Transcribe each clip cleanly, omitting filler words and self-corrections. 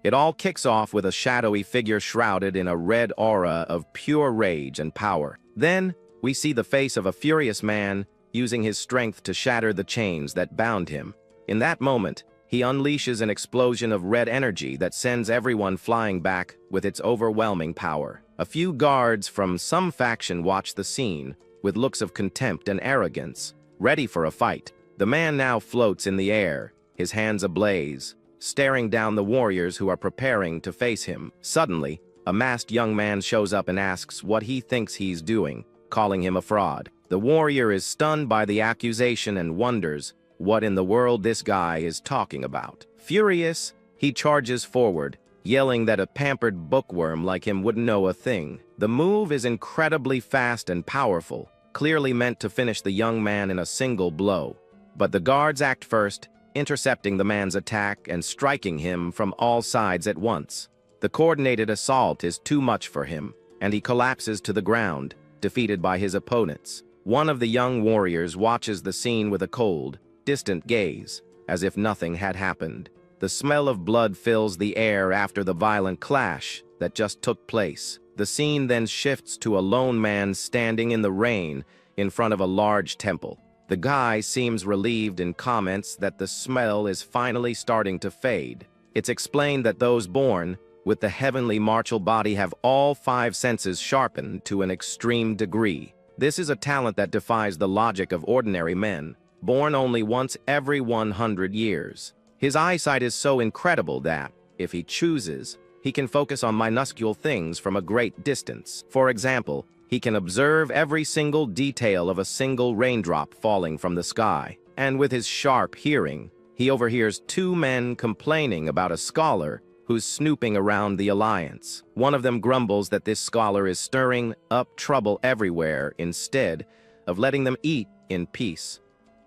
It all kicks off with a shadowy figure shrouded in a red aura of pure rage and power. Then, we see the face of a furious man using his strength to shatter the chains that bound him. In that moment, he unleashes an explosion of red energy that sends everyone flying back with its overwhelming power. A few guards from some faction watch the scene with looks of contempt and arrogance, ready for a fight. The man now floats in the air, his hands ablaze, staring down the warriors who are preparing to face him. Suddenly, a masked young man shows up and asks what he thinks he's doing, calling him a fraud. The warrior is stunned by the accusation and wonders what in the world this guy is talking about. Furious, he charges forward, yelling that a pampered bookworm like him wouldn't know a thing. The move is incredibly fast and powerful, clearly meant to finish the young man in a single blow. But the guards act first, intercepting the man's attack and striking him from all sides at once. The coordinated assault is too much for him, and he collapses to the ground, defeated by his opponents. One of the young warriors watches the scene with a cold, distant gaze, as if nothing had happened. The smell of blood fills the air after the violent clash that just took place. The scene then shifts to a lone man standing in the rain in front of a large temple. The guy seems relieved and comments that the smell is finally starting to fade. It's explained that those born with the heavenly martial body have all 5 senses sharpened to an extreme degree. This is a talent that defies the logic of ordinary men, born only once every 100 years. His eyesight is so incredible that, if he chooses, he can focus on minuscule things from a great distance. For example, he can observe every single detail of a single raindrop falling from the sky. And with his sharp hearing, he overhears 2 men complaining about a scholar who's snooping around the Alliance. One of them grumbles that this scholar is stirring up trouble everywhere instead of letting them eat in peace.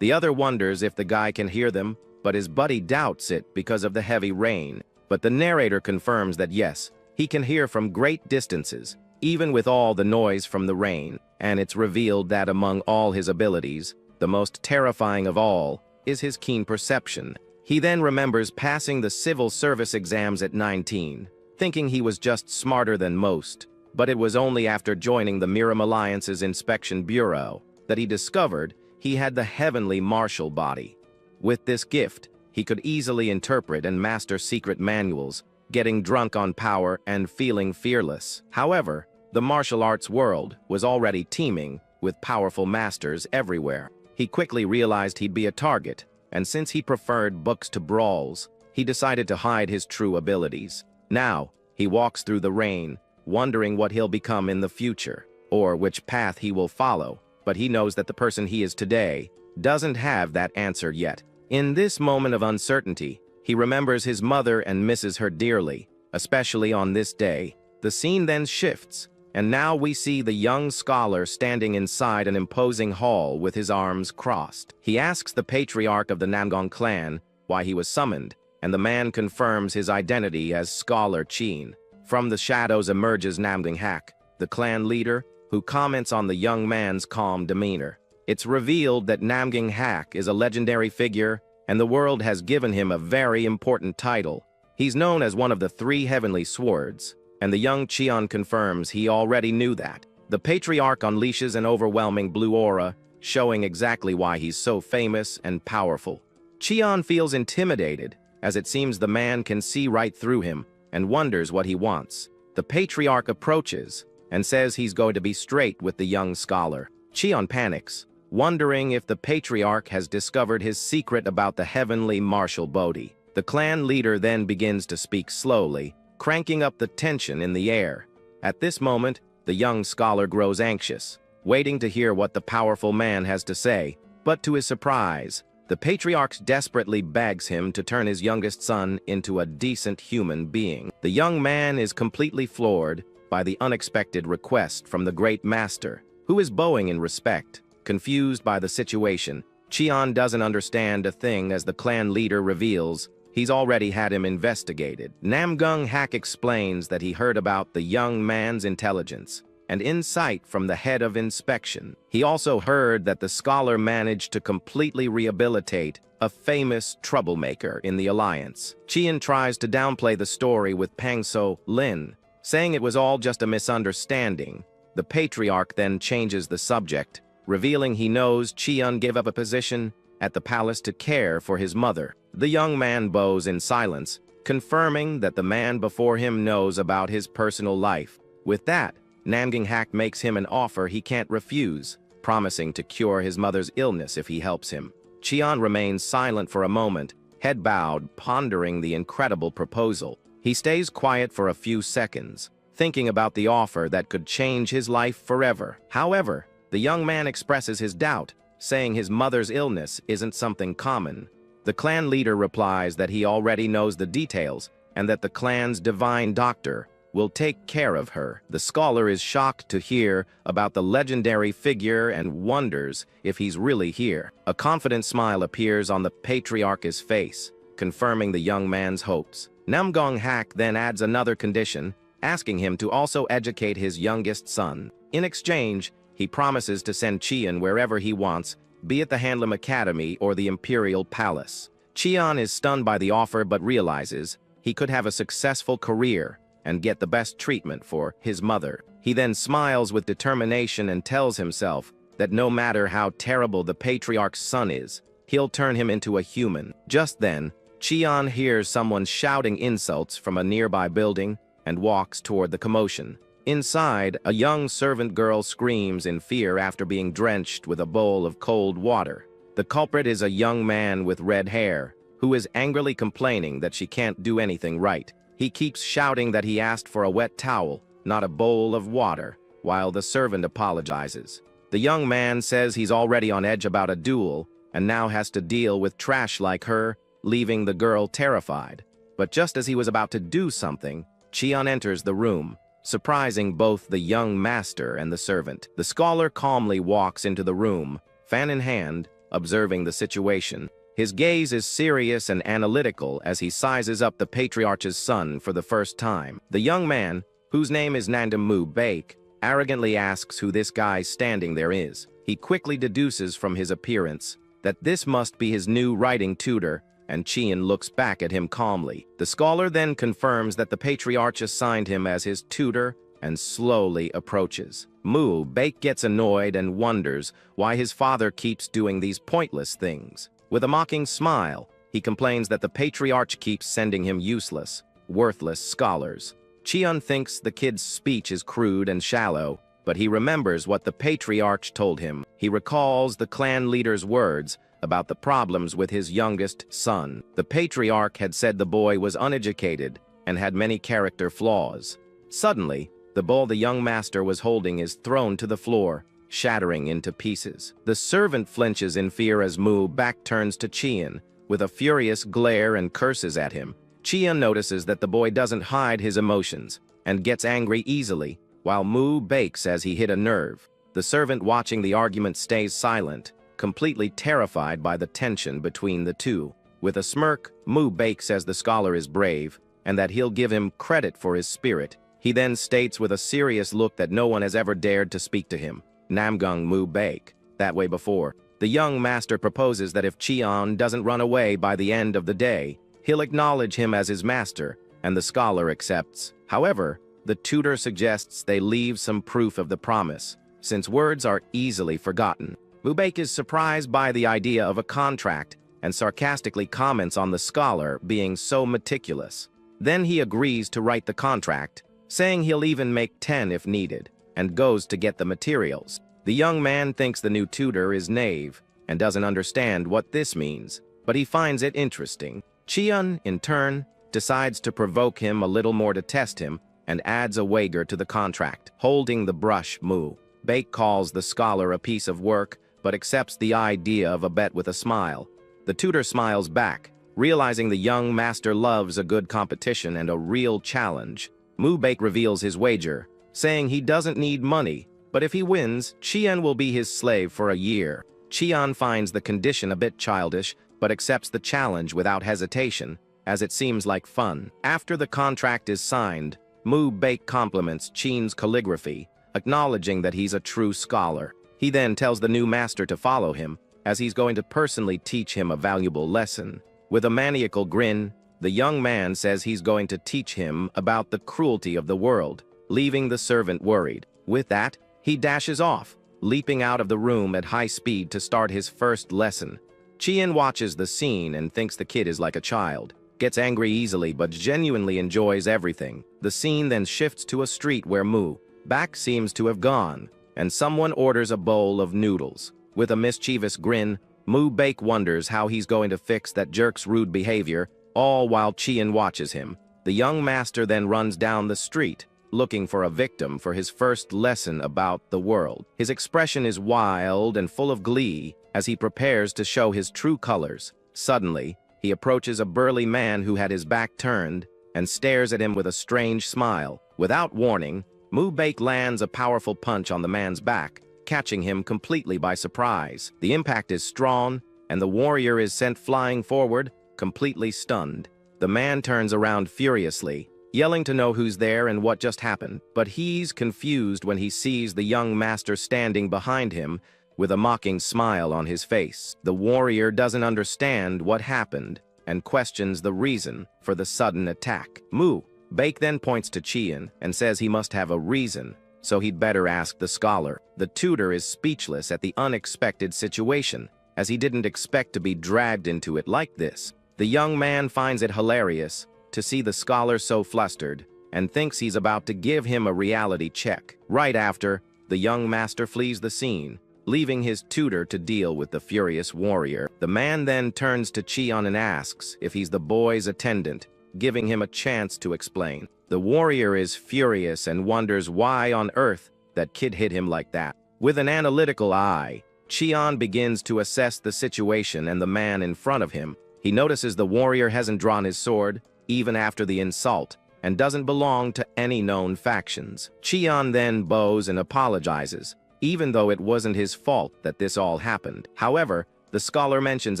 The other wonders if the guy can hear them, but his buddy doubts it because of the heavy rain. But the narrator confirms that yes, he can hear from great distances, even with all the noise from the rain, and it's revealed that among all his abilities, the most terrifying of all is his keen perception. He then remembers passing the civil service exams at 19, thinking he was just smarter than most, but it was only after joining the Murim Alliance's inspection bureau that he discovered he had the heavenly martial body. With this gift, he could easily interpret and master secret manuals, getting drunk on power and feeling fearless. However, the martial arts world was already teeming with powerful masters everywhere. He quickly realized he'd be a target, and since he preferred books to brawls, he decided to hide his true abilities. Now, he walks through the rain, wondering what he'll become in the future, or which path he will follow, but he knows that the person he is today doesn't have that answer yet. In this moment of uncertainty, he remembers his mother and misses her dearly, especially on this day. The scene then shifts, and now we see the young scholar standing inside an imposing hall with his arms crossed. He asks the patriarch of the Namgang clan why he was summoned, and the man confirms his identity as Scholar Chin. From the shadows emerges Namgang Hak, the clan leader, who comments on the young man's calm demeanor. It's revealed that Namgang Hak is a legendary figure, and the world has given him a very important title. He's known as one of the 3 heavenly swords, and the young Cheon confirms he already knew that. The patriarch unleashes an overwhelming blue aura, showing exactly why he's so famous and powerful. Cheon feels intimidated, as it seems the man can see right through him, and wonders what he wants. The patriarch approaches, and says he's going to be straight with the young scholar. Cheon panics, wondering if the patriarch has discovered his secret about the heavenly martial body. The clan leader then begins to speak slowly, cranking up the tension in the air. At this moment, the young scholar grows anxious, waiting to hear what the powerful man has to say, but to his surprise, the patriarch desperately begs him to turn his youngest son into a decent human being. The young man is completely floored by the unexpected request from the great master, who is bowing in respect. Confused by the situation, Cheon doesn't understand a thing as the clan leader reveals he's already had him investigated. Namgang Hak explains that he heard about the young man's intelligence, and insight from the head of inspection. He also heard that the scholar managed to completely rehabilitate a famous troublemaker in the Alliance. Qian tries to downplay the story with Pangso Lin, saying it was all just a misunderstanding. The patriarch then changes the subject, revealing he knows Qian gave up a position at the palace to care for his mother. The young man bows in silence, confirming that the man before him knows about his personal life. With that, Namgang Hak makes him an offer he can't refuse, promising to cure his mother's illness if he helps him. Qian remains silent for a moment, head bowed, pondering the incredible proposal. He stays quiet for a few seconds, thinking about the offer that could change his life forever. However, the young man expresses his doubt, saying his mother's illness isn't something common. The clan leader replies that he already knows the details and that the clan's divine doctor will take care of her. The scholar is shocked to hear about the legendary figure and wonders if he's really here. A confident smile appears on the patriarch's face, confirming the young man's hopes. Namgang Hak then adds another condition, asking him to also educate his youngest son. In exchange, he promises to send Qian wherever he wants, be it the Handloom Academy or the Imperial Palace. Qian is stunned by the offer but realizes he could have a successful career and get the best treatment for his mother. He then smiles with determination and tells himself that no matter how terrible the patriarch's son is, he'll turn him into a human. Just then, Qian hears someone shouting insults from a nearby building and walks toward the commotion. Inside, a young servant girl screams in fear after being drenched with a bowl of cold water. The culprit is a young man with red hair, who is angrily complaining that she can't do anything right. He keeps shouting that he asked for a wet towel, not a bowl of water, while the servant apologizes. The young man says he's already on edge about a duel and now has to deal with trash like her, leaving the girl terrified. But just as he was about to do something, Qian enters the room, surprising both the young master and the servant. The scholar calmly walks into the room, fan in hand, observing the situation. His gaze is serious and analytical as he sizes up the patriarch's son for the first time. The young man, whose name is Mu Baek, arrogantly asks who this guy standing there is. He quickly deduces from his appearance that this must be his new writing tutor, and Qian looks back at him calmly. The scholar then confirms that the patriarch assigned him as his tutor and slowly approaches. Mu Baek gets annoyed and wonders why his father keeps doing these pointless things. With a mocking smile, he complains that the patriarch keeps sending him useless, worthless scholars. Qian thinks the kid's speech is crude and shallow, but he remembers what the patriarch told him. He recalls the clan leader's words about the problems with his youngest son. The patriarch had said the boy was uneducated and had many character flaws. Suddenly, the bowl the young master was holding is thrown to the floor, shattering into pieces. The servant flinches in fear as Mu back turns to Qian with a furious glare and curses at him. Qian notices that the boy doesn't hide his emotions and gets angry easily, while Mu Baek says he hit a nerve. The servant watching the argument stays silent, completely terrified by the tension between the two. With a smirk, Mu Baek says the scholar is brave and that he'll give him credit for his spirit. He then states with a serious look that no one has ever dared to speak to him. Namgang Mu Baek. That way before. The young master proposes that if Qian doesn't run away by the end of the day, he'll acknowledge him as his master, and the scholar accepts. However, the tutor suggests they leave some proof of the promise, since words are easily forgotten. Mu Baek is surprised by the idea of a contract and sarcastically comments on the scholar being so meticulous. Then he agrees to write the contract, saying he'll even make 10 if needed, and goes to get the materials. The young man thinks the new tutor is naive and doesn't understand what this means, but he finds it interesting. Qian, in turn, decides to provoke him a little more to test him and adds a wager to the contract. Holding the brush, Mu Baek calls the scholar a piece of work, but accepts the idea of a bet with a smile. The tutor smiles back, realizing the young master loves a good competition and a real challenge. Mu Baek reveals his wager, saying he doesn't need money, but if he wins, Qian will be his slave for a year. Qian finds the condition a bit childish, but accepts the challenge without hesitation, as it seems like fun. After the contract is signed, Mu Baek compliments Qian's calligraphy, acknowledging that he's a true scholar. He then tells the new master to follow him, as he's going to personally teach him a valuable lesson. With a maniacal grin, the young man says he's going to teach him about the cruelty of the world, leaving the servant worried. With that, he dashes off, leaping out of the room at high speed to start his first lesson. Qian watches the scene and thinks the kid is like a child, gets angry easily but genuinely enjoys everything. The scene then shifts to a street where Baek seems to have gone, and someone orders a bowl of noodles. With a mischievous grin, Baek wonders how he's going to fix that jerk's rude behavior, all while Qian watches him. The young master then runs down the street, looking for a victim for his first lesson about the world. His expression is wild and full of glee as he prepares to show his true colors. Suddenly, he approaches a burly man who had his back turned and stares at him with a strange smile. Without warning, Baek lands a powerful punch on the man's back, catching him completely by surprise. The impact is strong, and the warrior is sent flying forward, completely stunned. The man turns around furiously, yelling to know who's there and what just happened, but he's confused when he sees the young master standing behind him with a mocking smile on his face. The warrior doesn't understand what happened and questions the reason for the sudden attack. Baek then points to Qian and says he must have a reason, so he'd better ask the scholar. The tutor is speechless at the unexpected situation, as he didn't expect to be dragged into it like this. The young man finds it hilarious to see the scholar so flustered and thinks he's about to give him a reality check. Right after, the young master flees the scene, leaving his tutor to deal with the furious warrior. The man then turns to Qian and asks if he's the boy's attendant, giving him a chance to explain. The warrior is furious and wonders why on earth that kid hit him like that. With an analytical eye, Qian begins to assess the situation and the man in front of him. He notices the warrior hasn't drawn his sword, even after the insult, and doesn't belong to any known factions. Qian then bows and apologizes, even though it wasn't his fault that this all happened. However, the scholar mentions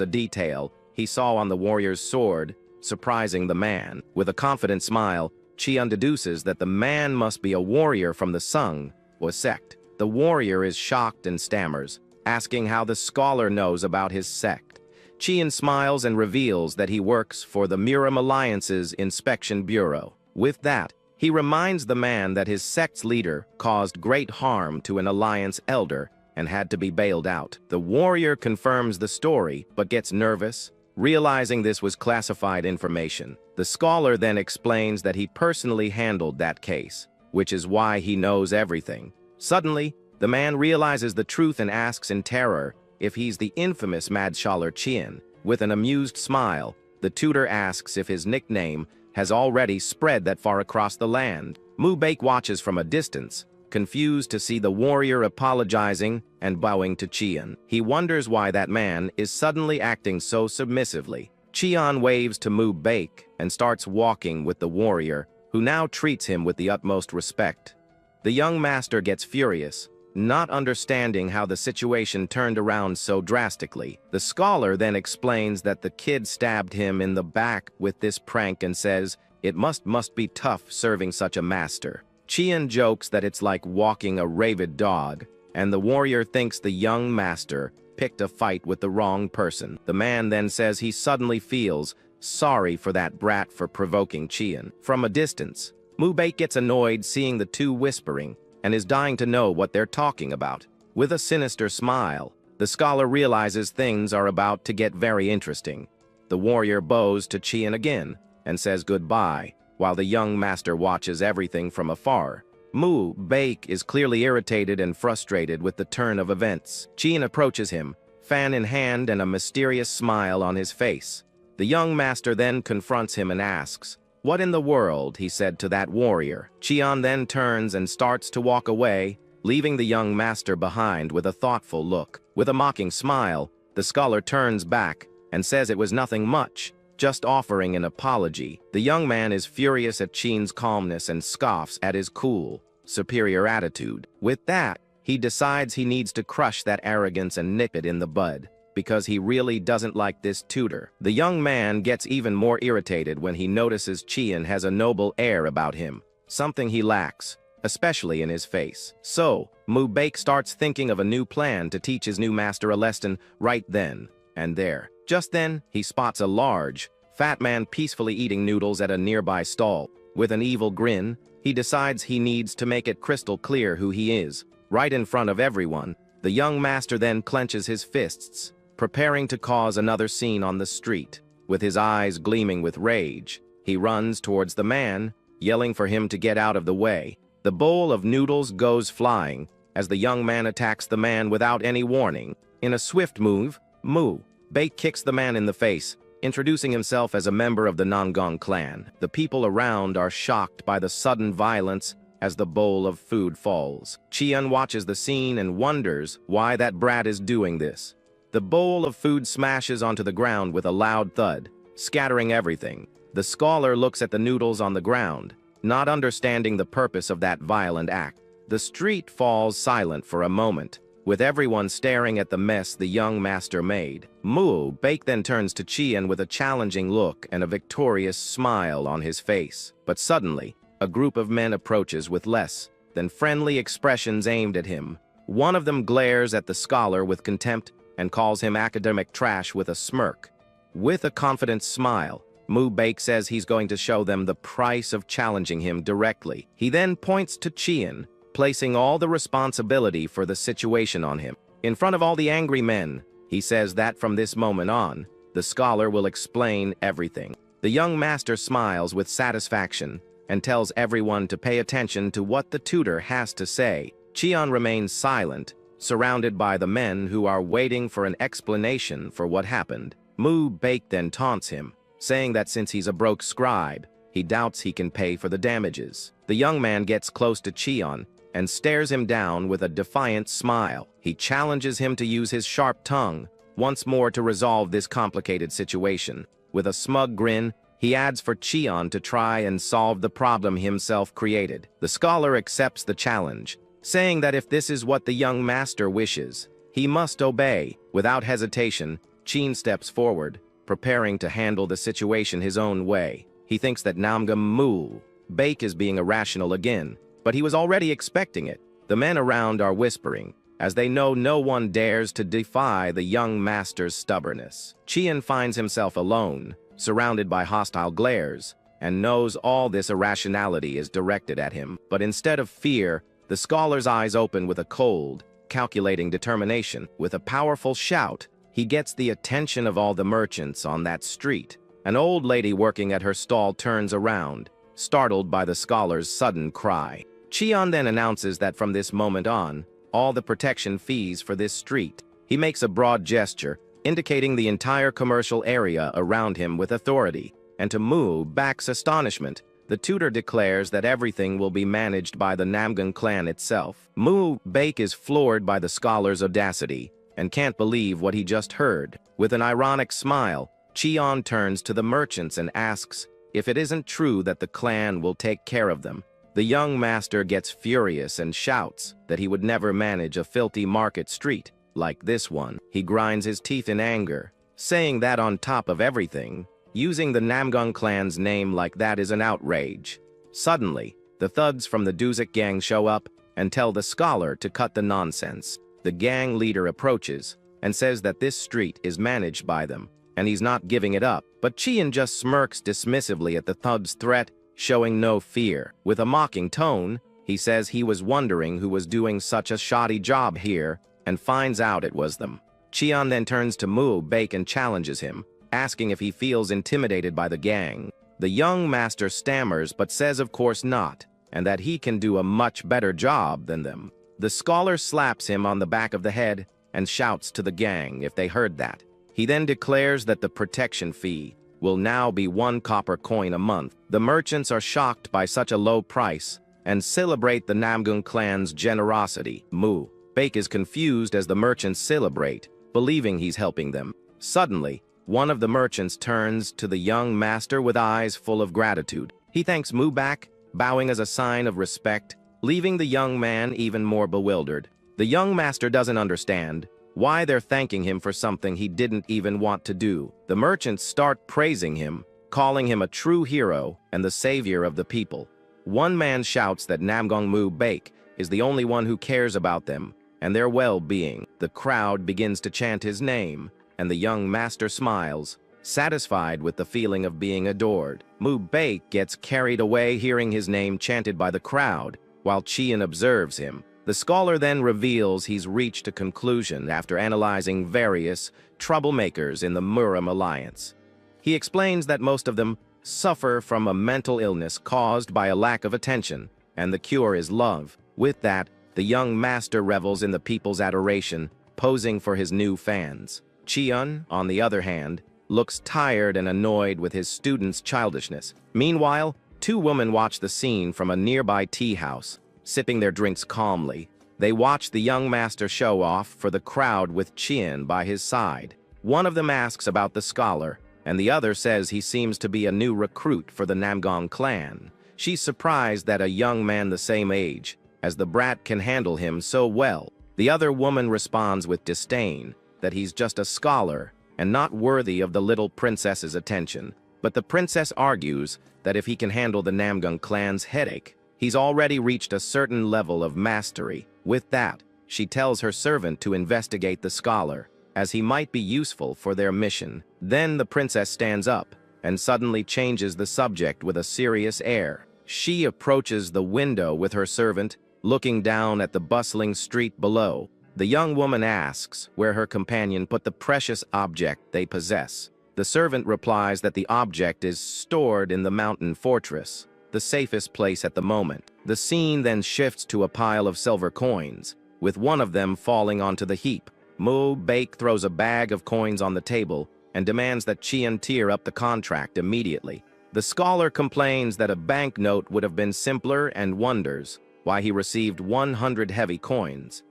a detail he saw on the warrior's sword, surprising the man. With a confident smile, Qian deduces that the man must be a warrior from the Sung, or sect. The warrior is shocked and stammers, asking how the scholar knows about his sect. Qian smiles and reveals that he works for the Murim Alliance's Inspection Bureau. With that, he reminds the man that his sect's leader caused great harm to an alliance elder and had to be bailed out. The warrior confirms the story but gets nervous, realizing this was classified information. The scholar then explains that he personally handled that case, which is why he knows everything. Suddenly, the man realizes the truth and asks in terror if he's the infamous Madschaller Qian. With an amused smile, the tutor asks if his nickname has already spread that far across the land. Baek watches from a distance, confused to see the warrior apologizing and bowing to Qian. He wonders why that man is suddenly acting so submissively. Qian waves to Baek and starts walking with the warrior, who now treats him with the utmost respect. The young master gets furious, not understanding how the situation turned around so drastically. The scholar then explains that the kid stabbed him in the back with this prank and says it must be tough serving such a master. Qian jokes that it's like walking a rabid dog, and the warrior thinks the young master picked a fight with the wrong person. The man then says he suddenly feels sorry for that brat for provoking Qian. From a distance, Baek gets annoyed seeing the two whispering and is dying to know what they're talking about. With a sinister smile, the scholar realizes things are about to get very interesting. The warrior bows to Qian again and says goodbye, while the young master watches everything from afar. Baek is clearly irritated and frustrated with the turn of events. Qian approaches him, fan in hand and a mysterious smile on his face. The young master then confronts him and asks, "What in the world?" he said to that warrior. Qian then turns and starts to walk away, leaving the young master behind with a thoughtful look. With a mocking smile, the scholar turns back and says it was nothing much, just offering an apology. The young man is furious at Qian's calmness and scoffs at his cool, superior attitude. With that, he decides he needs to crush that arrogance and nip it in the bud, because he really doesn't like this tutor. The young man gets even more irritated when he notices Qian has a noble air about him, something he lacks, especially in his face. So, Mu Bake starts thinking of a new plan to teach his new master a lesson right then and there. Just then, he spots a large, fat man peacefully eating noodles at a nearby stall. With an evil grin, he decides he needs to make it crystal clear who he is. Right in front of everyone, the young master then clenches his fists, preparing to cause another scene on the street. With his eyes gleaming with rage, he runs towards the man, yelling for him to get out of the way. The bowl of noodles goes flying as the young man attacks the man without any warning. In a swift move, Mu Bake kicks the man in the face, introducing himself as a member of the Namgang clan. The people around are shocked by the sudden violence as the bowl of food falls. Chian watches the scene and wonders why that brat is doing this. The bowl of food smashes onto the ground with a loud thud, scattering everything. The scholar looks at the noodles on the ground, not understanding the purpose of that violent act. The street falls silent for a moment, with everyone staring at the mess the young master made. Mu Bake then turns to Chian with a challenging look and a victorious smile on his face. But suddenly, a group of men approaches with less than friendly expressions aimed at him. One of them glares at the scholar with contempt and calls him academic trash with a smirk. With a confident smile, Mu Bake says he's going to show them the price of challenging him directly. He then points to Chian, placing all the responsibility for the situation on him. In front of all the angry men, he says that from this moment on, the scholar will explain everything. The young master smiles with satisfaction and tells everyone to pay attention to what the tutor has to say. Chian remains silent, surrounded by the men who are waiting for an explanation for what happened. Mu Bake then taunts him, saying that since he's a broke scribe, he doubts he can pay for the damages. The young man gets close to Chian and stares him down with a defiant smile. He challenges him to use his sharp tongue once more to resolve this complicated situation. With a smug grin, he adds for Chian to try and solve the problem himself created. The scholar accepts the challenge, saying that if this is what the young master wishes, he must obey. Without hesitation, Chian steps forward, preparing to handle the situation his own way. He thinks that Namgam Mu Bake is being irrational again, but he was already expecting it. The men around are whispering, as they know no one dares to defy the young master's stubbornness. Chian finds himself alone, surrounded by hostile glares, and knows all this irrationality is directed at him. But instead of fear, the scholar's eyes open with a cold, calculating determination. With a powerful shout, he gets the attention of all the merchants on that street. An old lady working at her stall turns around, startled by the scholar's sudden cry. Chian then announces that from this moment on, all the protection fees for this street. He makes a broad gesture, indicating the entire commercial area around him with authority, and to Mu Bake's astonishment, the tutor declares that everything will be managed by the Namgang clan itself. Mu Bake is floored by the scholar's audacity and can't believe what he just heard. With an ironic smile, Chian turns to the merchants and asks if it isn't true that the clan will take care of them. The young master gets furious and shouts that he would never manage a filthy market street like this one. He grinds his teeth in anger, saying that on top of everything, using the Namgang clan's name like that is an outrage. Suddenly, the thugs from the Duzik gang show up and tell the scholar to cut the nonsense. The gang leader approaches and says that this street is managed by them, and he's not giving it up. But Chian just smirks dismissively at the thug's threat, showing no fear. With a mocking tone, he says he was wondering who was doing such a shoddy job here, and finds out it was them. Chian then turns to Mu Bake and challenges him, asking if he feels intimidated by the gang. The young master stammers but says of course not, and that he can do a much better job than them. The scholar slaps him on the back of the head and shouts to the gang if they heard that. He then declares that the protection fee will now be 1 copper coin a month. The merchants are shocked by such a low price and celebrate the Namgang clan's generosity. Mu Bake is confused as the merchants celebrate, believing he's helping them. Suddenly, one of the merchants turns to the young master with eyes full of gratitude. He thanks Mu Bake, bowing as a sign of respect, leaving the young man even more bewildered. The young master doesn't understand why they're thanking him for something he didn't even want to do. The merchants start praising him, calling him a true hero and the savior of the people. One man shouts that Namgongmu Baek is the only one who cares about them and their well-being. The crowd begins to chant his name, and the young master smiles, satisfied with the feeling of being adored. Mu Baek gets carried away hearing his name chanted by the crowd, while Qian observes him. The scholar then reveals he's reached a conclusion after analyzing various troublemakers in the Murim alliance. He explains that most of them suffer from a mental illness caused by a lack of attention, and the cure is love. With that, the young master revels in the people's adoration, posing for his new fans. Qian, on the other hand, looks tired and annoyed with his students' childishness. Meanwhile, two women watch the scene from a nearby tea house, sipping their drinks calmly. They watch the young master show off for the crowd with Qian by his side. One of them asks about the scholar, and the other says he seems to be a new recruit for the Namgong clan. She's surprised that a young man the same age as the brat can handle him so well. The other woman responds with disdain that he's just a scholar and not worthy of the little princess's attention. But the princess argues that if he can handle the Namgong clan's headache, he's already reached a certain level of mastery. With that, she tells her servant to investigate the scholar, as he might be useful for their mission. Then the princess stands up and suddenly changes the subject with a serious air. She approaches the window with her servant, looking down at the bustling street below. The young woman asks where her companion put the precious object they possess. The servant replies that the object is stored in the mountain fortress, the safest place at the moment. The scene then shifts to a pile of silver coins, with one of them falling onto the heap. Mu Baek throws a bag of coins on the table and demands that Qian tear up the contract immediately. The scholar complains that a banknote would have been simpler and wonders why he received 100 heavy coins.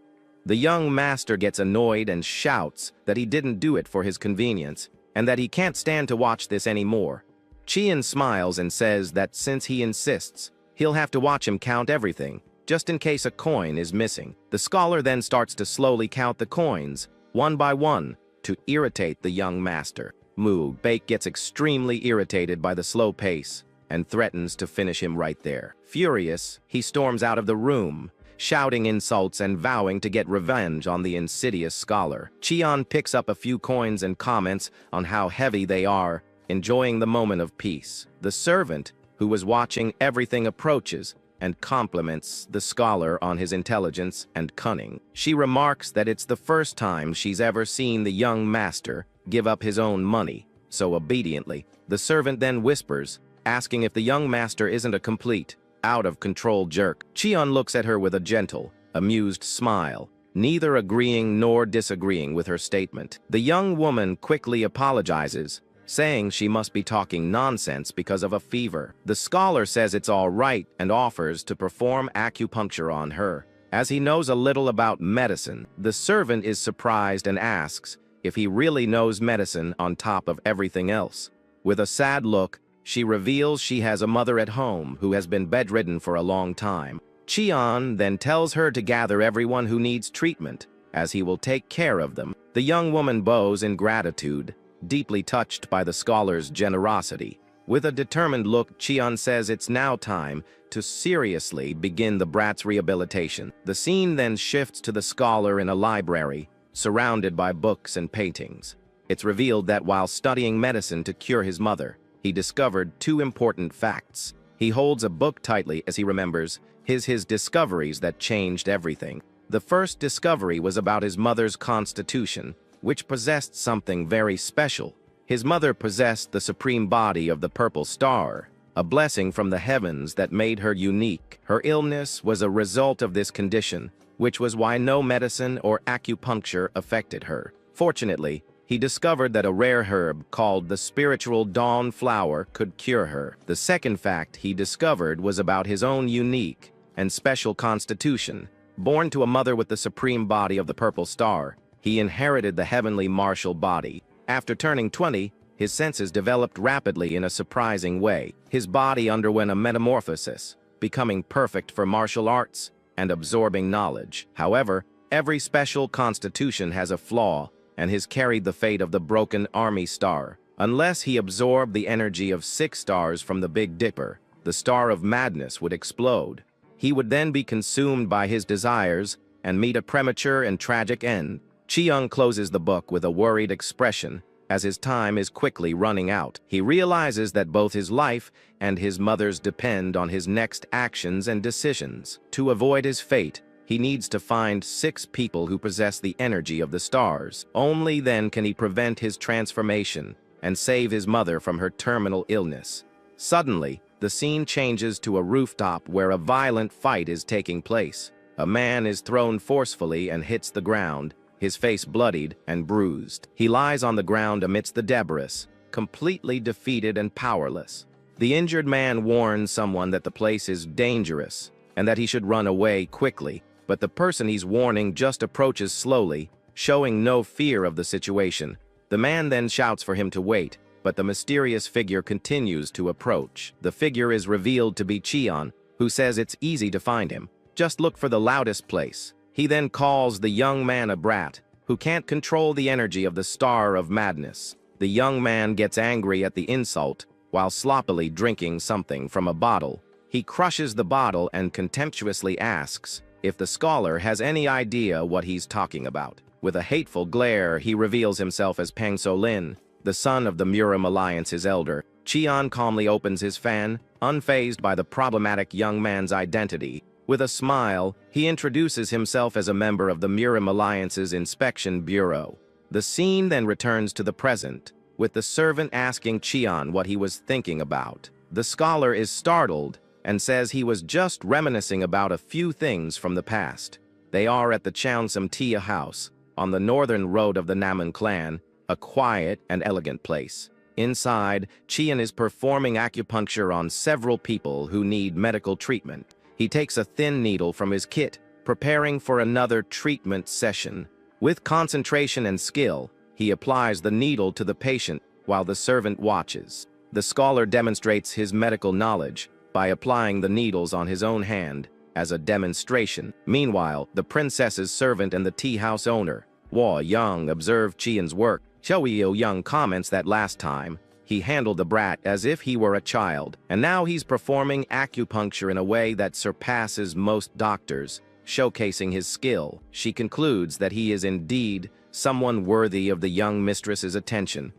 The young master gets annoyed and shouts that he didn't do it for his convenience and that he can't stand to watch this anymore. Qian smiles and says that since he insists, he'll have to watch him count everything, just in case a coin is missing. The scholar then starts to slowly count the coins, one by one, to irritate the young master. Mu Baek gets extremely irritated by the slow pace and threatens to finish him right there. Furious, he storms out of the room, shouting insults and vowing to get revenge on the insidious scholar. Qian picks up a few coins and comments on how heavy they are, enjoying the moment of peace. The servant, who was watching everything, approaches and compliments the scholar on his intelligence and cunning. She remarks that it's the first time she's ever seen the young master give up his own money so obediently. The servant then whispers, asking if the young master isn't a complete, out-of-control jerk. Qian looks at her with a gentle, amused smile, neither agreeing nor disagreeing with her statement. The young woman quickly apologizes, saying she must be talking nonsense because of a fever. The scholar says it's all right and offers to perform acupuncture on her. As he knows a little about medicine, the servant is surprised and asks if he really knows medicine on top of everything else. With a sad look, she reveals she has a mother at home who has been bedridden for a long time. Qian then tells her to gather everyone who needs treatment, as he will take care of them. The young woman bows in gratitude, deeply touched by the scholar's generosity. With a determined look, Qian says it's now time to seriously begin the brat's rehabilitation. The scene then shifts to the scholar in a library, surrounded by books and paintings. It's revealed that while studying medicine to cure his mother, he discovered two important facts. He holds a book tightly as he remembers his discoveries that changed everything. The first discovery was about his mother's constitution, which possessed something very special. His mother possessed the supreme body of the purple star, a blessing from the heavens that made her unique. Her illness was a result of this condition, which was why no medicine or acupuncture affected her. Fortunately, he discovered that a rare herb called the spiritual dawn flower could cure her. The second fact he discovered was about his own unique and special constitution. Born to a mother with the supreme body of the purple star, he inherited the heavenly martial body. After turning 20, his senses developed rapidly in a surprising way. His body underwent a metamorphosis, becoming perfect for martial arts and absorbing knowledge. However, every special constitution has a flaw, and his carried the fate of the broken army star. Unless he absorbed the energy of 6 stars from the Big Dipper, the star of madness would explode. He would then be consumed by his desires and meet a premature and tragic end. Chiyoung closes the book with a worried expression as his time is quickly running out. He realizes that both his life and his mother's depend on his next actions and decisions. To avoid his fate, he needs to find 6 people who possess the energy of the stars. Only then can he prevent his transformation and save his mother from her terminal illness. Suddenly, the scene changes to a rooftop where a violent fight is taking place. A man is thrown forcefully and hits the ground, his face bloodied and bruised. He lies on the ground amidst the debris, completely defeated and powerless. The injured man warns someone that the place is dangerous and that he should run away quickly, but the person he's warning just approaches slowly, showing no fear of the situation. The man then shouts for him to wait, but the mysterious figure continues to approach. The figure is revealed to be Cheon, who says it's easy to find him. Just look for the loudest place. He then calls the young man a brat, who can't control the energy of the star of madness. The young man gets angry at the insult while sloppily drinking something from a bottle. He crushes the bottle and contemptuously asks if the scholar has any idea what he's talking about. With a hateful glare, he reveals himself as Pang So-lin, the son of the Murim Alliance's elder. Cheon calmly opens his fan, unfazed by the problematic young man's identity. With a smile, he introduces himself as a member of the Murim Alliance's Inspection Bureau. The scene then returns to the present, with the servant asking Cheon what he was thinking about. The scholar is startled and says he was just reminiscing about a few things from the past. They are at the Cheongsam Tia house, on the northern road of the Naman clan, a quiet and elegant place. Inside, Cheon is performing acupuncture on several people who need medical treatment. He takes a thin needle from his kit, preparing for another treatment session. With concentration and skill, he applies the needle to the patient while the servant watches. The scholar demonstrates his medical knowledge by applying the needles on his own hand as a demonstration. Meanwhile, the princess's servant and the tea house owner, Hua Young, observe Cheon's work. Xiao Young comments that last time, he handled the brat as if he were a child, and now he's performing acupuncture in a way that surpasses most doctors, showcasing his skill. She concludes that he is indeed someone worthy of the young mistress's attention,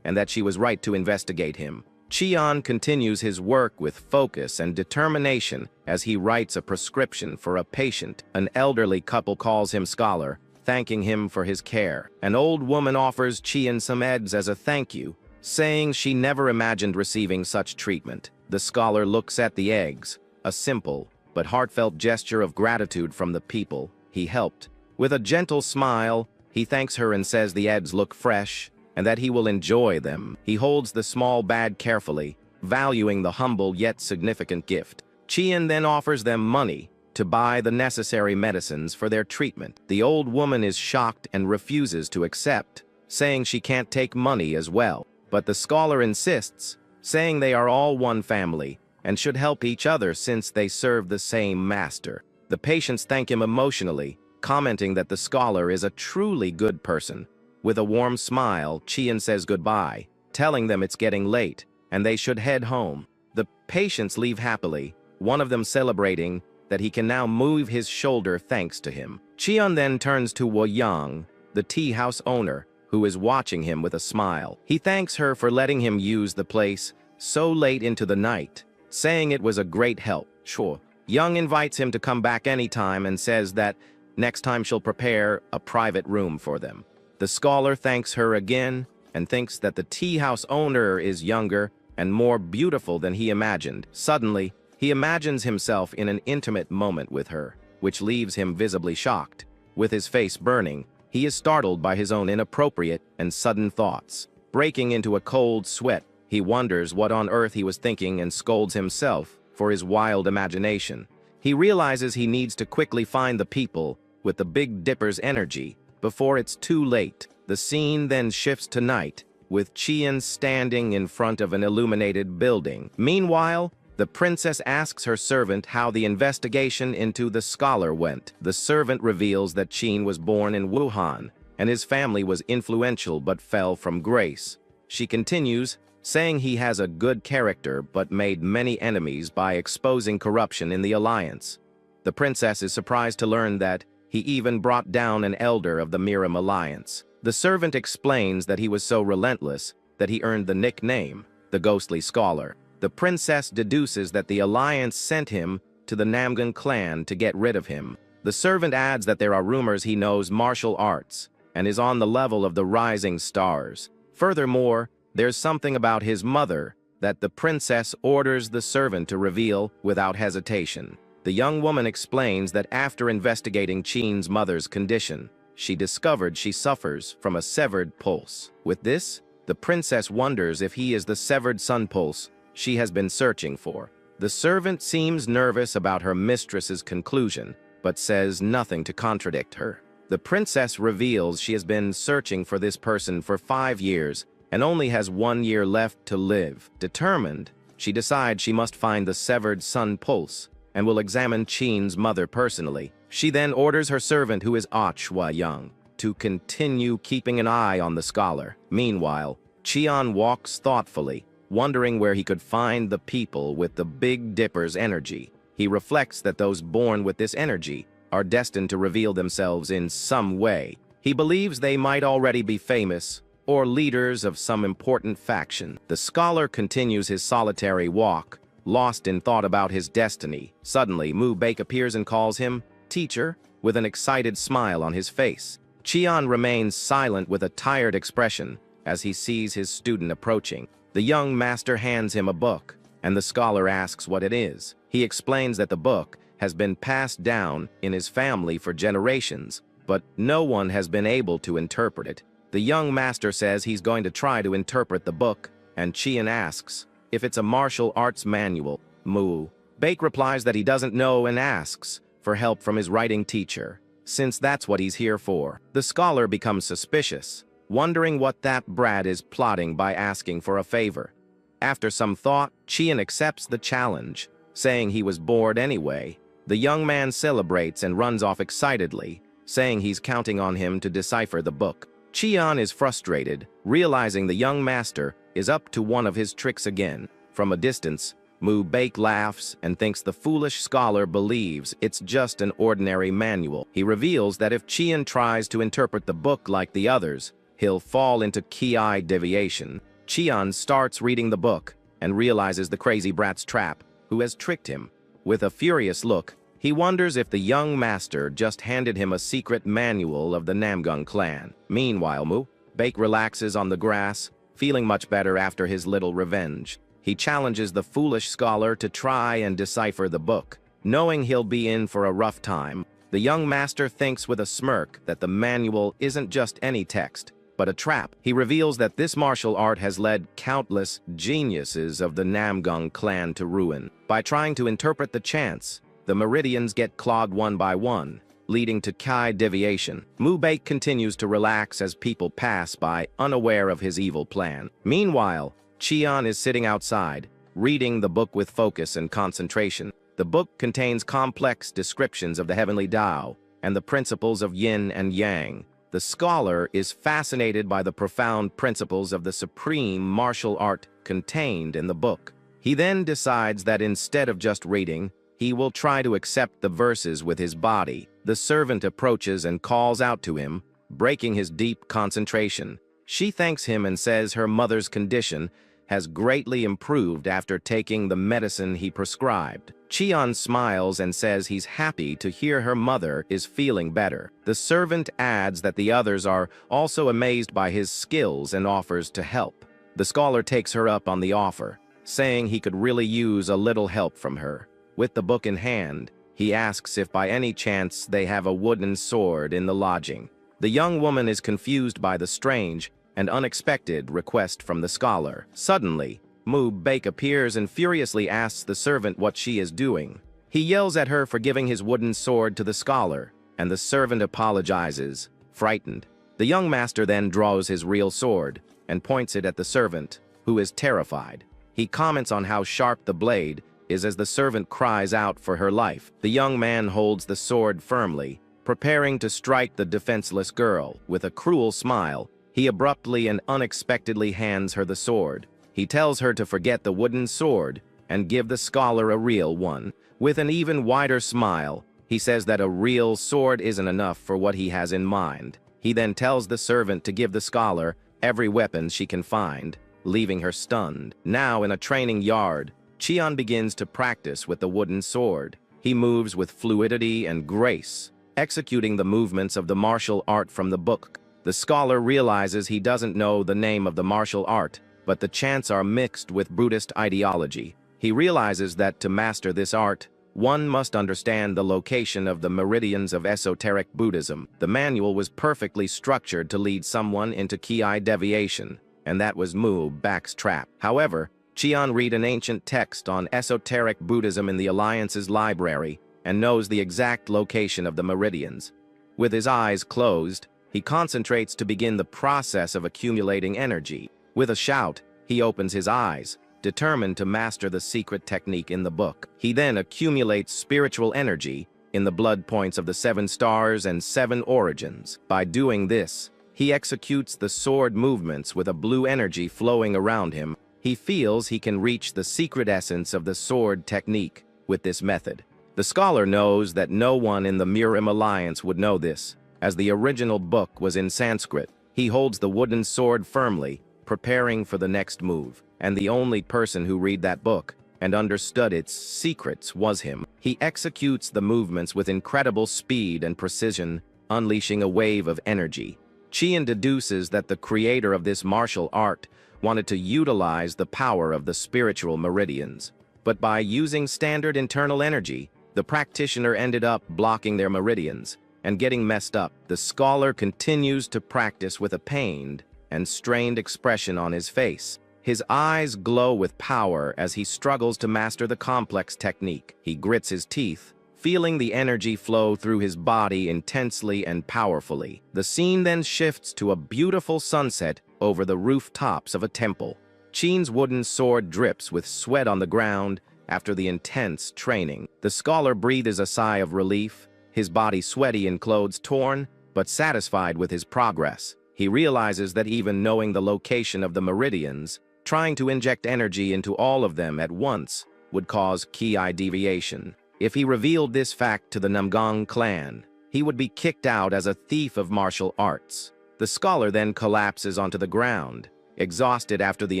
and that she was right to investigate him. Cheon continues his work with focus and determination as he writes a prescription for a patient. An elderly couple calls him scholar, thanking him for his care. An old woman offers Cheon some eggs as a thank you, saying she never imagined receiving such treatment. The scholar looks at the eggs, a simple but heartfelt gesture of gratitude from the people he helped. With a gentle smile, he thanks her and says the eggs look fresh and that he will enjoy them. He holds the small bag carefully, valuing the humble yet significant gift. Cheon then offers them money to buy the necessary medicines for their treatment. The old woman is shocked and refuses to accept, saying she can't take money as well. But the scholar insists, saying they are all one family and should help each other since they serve the same master. The patients thank him emotionally, commenting that the scholar is a truly good person. With a warm smile, Cheon says goodbye, telling them it's getting late and they should head home. The patients leave happily, one of them celebrating that he can now move his shoulder thanks to him. Cheon then turns to Wo Yang, the tea house owner, who is watching him with a smile. He thanks her for letting him use the place so late into the night, saying it was a great help. Sure. Young invites him to come back anytime and says that next time she'll prepare a private room for them. The scholar thanks her again and thinks that the tea house owner is younger and more beautiful than he imagined. Suddenly, he imagines himself in an intimate moment with her, which leaves him visibly shocked. With his face burning, he is startled by his own inappropriate and sudden thoughts. Breaking into a cold sweat, he wonders what on earth he was thinking and scolds himself for his wild imagination. He realizes he needs to quickly find the people with the Big Dipper's energy before it's too late. The scene then shifts to night, with Cheon standing in front of an illuminated building. Meanwhile, the princess asks her servant how the investigation into the scholar went. The servant reveals that Cheon was born in Wuhan, and his family was influential but fell from grace. She continues, saying he has a good character but made many enemies by exposing corruption in the alliance. The princess is surprised to learn that he even brought down an elder of the Murim alliance. The servant explains that he was so relentless that he earned the nickname, the Ghostly Scholar. The princess deduces that the alliance sent him to the Namgun clan to get rid of him. The servant adds that there are rumors he knows martial arts and is on the level of the rising stars. Furthermore, there's something about his mother that the princess orders the servant to reveal without hesitation. The young woman explains that after investigating Qin's mother's condition, she discovered she suffers from a severed pulse. With this, the princess wonders if he is the severed sun pulse she has been searching for. The servant seems nervous about her mistress's conclusion, but says nothing to contradict her. The princess reveals she has been searching for this person for 5 years and only has 1 year left to live. Determined, she decides she must find the severed sun pulse and will examine Qin's mother personally. She then orders her servant, who is Achua Young, to continue keeping an eye on the scholar. Meanwhile, Qian walks thoughtfully, wondering where he could find the people with the Big Dipper's energy. He reflects that those born with this energy are destined to reveal themselves in some way. He believes they might already be famous or leaders of some important faction. The scholar continues his solitary walk, lost in thought about his destiny. Suddenly, Mu Baek appears and calls him teacher with an excited smile on his face. Qian remains silent with a tired expression as he sees his student approaching. The young master hands him a book, and the scholar asks what it is. He explains that the book has been passed down in his family for generations, but no one has been able to interpret it. The young master says he's going to try to interpret the book, and Qian asks if it's a martial arts manual. Mu Baek replies that he doesn't know and asks for help from his writing teacher, since that's what he's here for. The scholar becomes suspicious, wondering what that brat is plotting by asking for a favor. After some thought, Qian accepts the challenge, saying he was bored anyway. The young man celebrates and runs off excitedly, saying he's counting on him to decipher the book. Qian is frustrated, realizing the young master is up to one of his tricks again. From a distance, Mu Baek laughs and thinks the foolish scholar believes it's just an ordinary manual. He reveals that if Qian tries to interpret the book like the others, he'll fall into ki deviation. Qian starts reading the book and realizes the crazy brat's trap, who has tricked him. With a furious look, he wonders if the young master just handed him a secret manual of the Namgun clan. Meanwhile, Mu Baek relaxes on the grass, feeling much better after his little revenge. He challenges the foolish scholar to try and decipher the book. Knowing he'll be in for a rough time, the young master thinks with a smirk that the manual isn't just any text, but a trap. He reveals that this martial art has led countless geniuses of the Namgun clan to ruin. By trying to interpret the chants, the meridians get clogged one by one, leading to ki deviation. Mu Baek continues to relax as people pass by, unaware of his evil plan. Meanwhile, Qian is sitting outside, reading the book with focus and concentration. The book contains complex descriptions of the heavenly Tao and the principles of yin and yang. The scholar is fascinated by the profound principles of the supreme martial art contained in the book. He then decides that instead of just reading, he will try to accept the verses with his body. The servant approaches and calls out to him, breaking his deep concentration. She thanks him and says her mother's condition has greatly improved after taking the medicine he prescribed. Qian smiles and says he's happy to hear her mother is feeling better. The servant adds that the others are also amazed by his skills and offers to help. The scholar takes her up on the offer, saying he could really use a little help from her. With the book in hand, he asks if by any chance they have a wooden sword in the lodging. The young woman is confused by the strange and unexpected request from the scholar. Suddenly, Mu Baek appears and furiously asks the servant what she is doing. He yells at her for giving his wooden sword to the scholar, and the servant apologizes, frightened. The young master then draws his real sword and points it at the servant, who is terrified. He comments on how sharp the blade is as the servant cries out for her life. The young man holds the sword firmly, preparing to strike the defenseless girl. With a cruel smile, he abruptly and unexpectedly hands her the sword, He tells her to forget the wooden sword and give the scholar a real one. With an even wider smile, he says that a real sword isn't enough for what he has in mind. He then tells the servant to give the scholar every weapon she can find, leaving her stunned. Now, in a training yard, Cheon begins to practice with the wooden sword. He moves with fluidity and grace, executing the movements of the martial art from the book. The scholar realizes he doesn't know the name of the martial art, but the chants are mixed with Buddhist ideology. He realizes that to master this art, one must understand the location of the meridians of esoteric Buddhism. The manual was perfectly structured to lead someone into ki deviation, and that was Mu Bak's trap. However, Cheon read an ancient text on esoteric Buddhism in the Alliance's library and knows the exact location of the meridians. With his eyes closed, he concentrates to begin the process of accumulating energy. With a shout, he opens his eyes, determined to master the secret technique in the book. He then accumulates spiritual energy in the blood points of the 7 stars and 7 origins. By doing this, he executes the sword movements with a blue energy flowing around him. He feels he can reach the secret essence of the sword technique with this method. The scholar knows that no one in the Murim Alliance would know this, as the original book was in Sanskrit. He holds the wooden sword firmly, preparing for the next move, and the only person who read that book and understood its secrets was him. He executes the movements with incredible speed and precision, unleashing a wave of energy. Cheon deduces that the creator of this martial art wanted to utilize the power of the spiritual meridians, but by using standard internal energy, the practitioner ended up blocking their meridians and getting messed up. The scholar continues to practice with a pained and strained expression on his face. His eyes glow with power as he struggles to master the complex technique. He grits his teeth, feeling the energy flow through his body intensely and powerfully. The scene then shifts to a beautiful sunset over the rooftops of a temple. Cheon's wooden sword drips with sweat on the ground after the intense training. The scholar breathes a sigh of relief, his body sweaty and clothes torn, but satisfied with his progress. He realizes that even knowing the location of the meridians, trying to inject energy into all of them at once would cause ki deviation. If he revealed this fact to the Namgang clan, he would be kicked out as a thief of martial arts. The scholar then collapses onto the ground, exhausted after the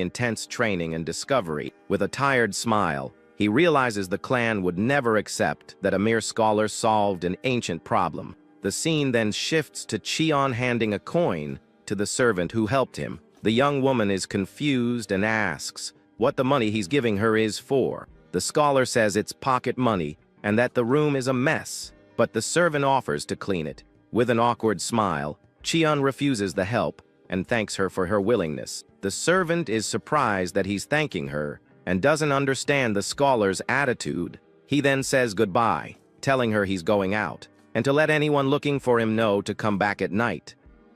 intense training and discovery. With a tired smile, he realizes the clan would never accept that a mere scholar solved an ancient problem. The scene then shifts to Cheon handing a coin to the servant who helped him. The young woman is confused and asks what the money he's giving her is for. The scholar says it's pocket money and that the room is a mess, but the servant offers to clean it. With an awkward smile, Cheon refuses the help and thanks her for her willingness. The servant is surprised that he's thanking her and doesn't understand the scholar's attitude. He then says goodbye, telling her he's going out, and to let anyone looking for him know to come back at night.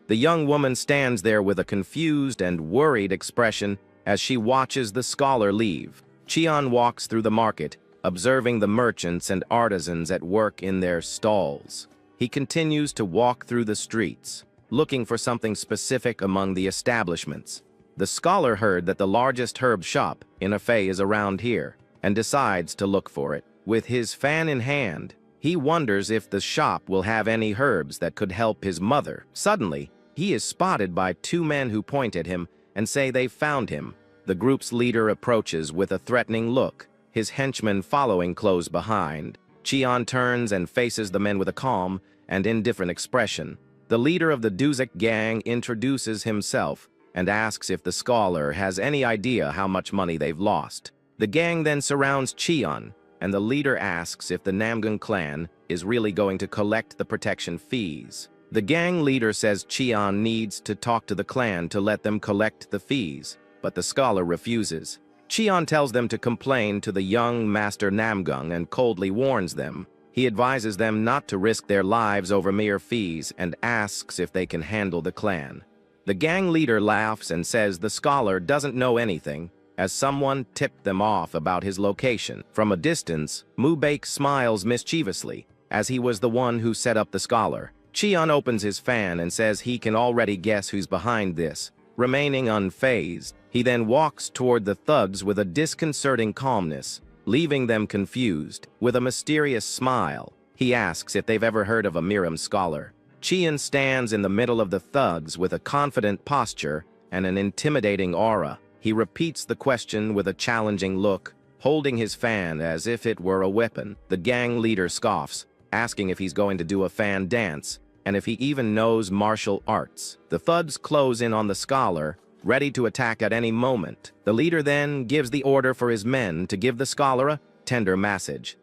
The young woman stands there with a confused and worried expression as she watches the scholar leave. Cheon walks through the market, observing the merchants and artisans at work in their stalls. He continues to walk through the streets, looking for something specific among the establishments. The scholar heard that the largest herb shop in Afei is around here, and decides to look for it. With his fan in hand, he wonders if the shop will have any herbs that could help his mother. Suddenly, he is spotted by 2 men who point at him and say they've found him. The group's leader approaches with a threatening look, his henchmen following close behind. Cheon turns and faces the men with a calm and indifferent expression. The leader of the Duzek gang introduces himself and asks if the scholar has any idea how much money they've lost. The gang then surrounds Cheon, and the leader asks if the Namgang clan is really going to collect the protection fees. The gang leader says Cheon needs to talk to the clan to let them collect the fees, but the scholar refuses. Cheon tells them to complain to the young Master Namgang and coldly warns them. He advises them not to risk their lives over mere fees and asks if they can handle the clan. The gang leader laughs and says the scholar doesn't know anything, as someone tipped them off about his location. From a distance, Mubake smiles mischievously, as he was the one who set up the scholar. Cheon opens his fan and says he can already guess who's behind this, remaining unfazed. He then walks toward the thugs with a disconcerting calmness, leaving them confused. With a mysterious smile, he asks if they've ever heard of a Murim scholar. Chian stands in the middle of the thugs with a confident posture and an intimidating aura. He repeats the question with a challenging look, holding his fan as if it were a weapon. The gang leader scoffs, asking if he's going to do a fan dance, and if he even knows martial arts. The thugs close in on the scholar, ready to attack at any moment. The leader then gives the order for his men to give the scholar a tender massage.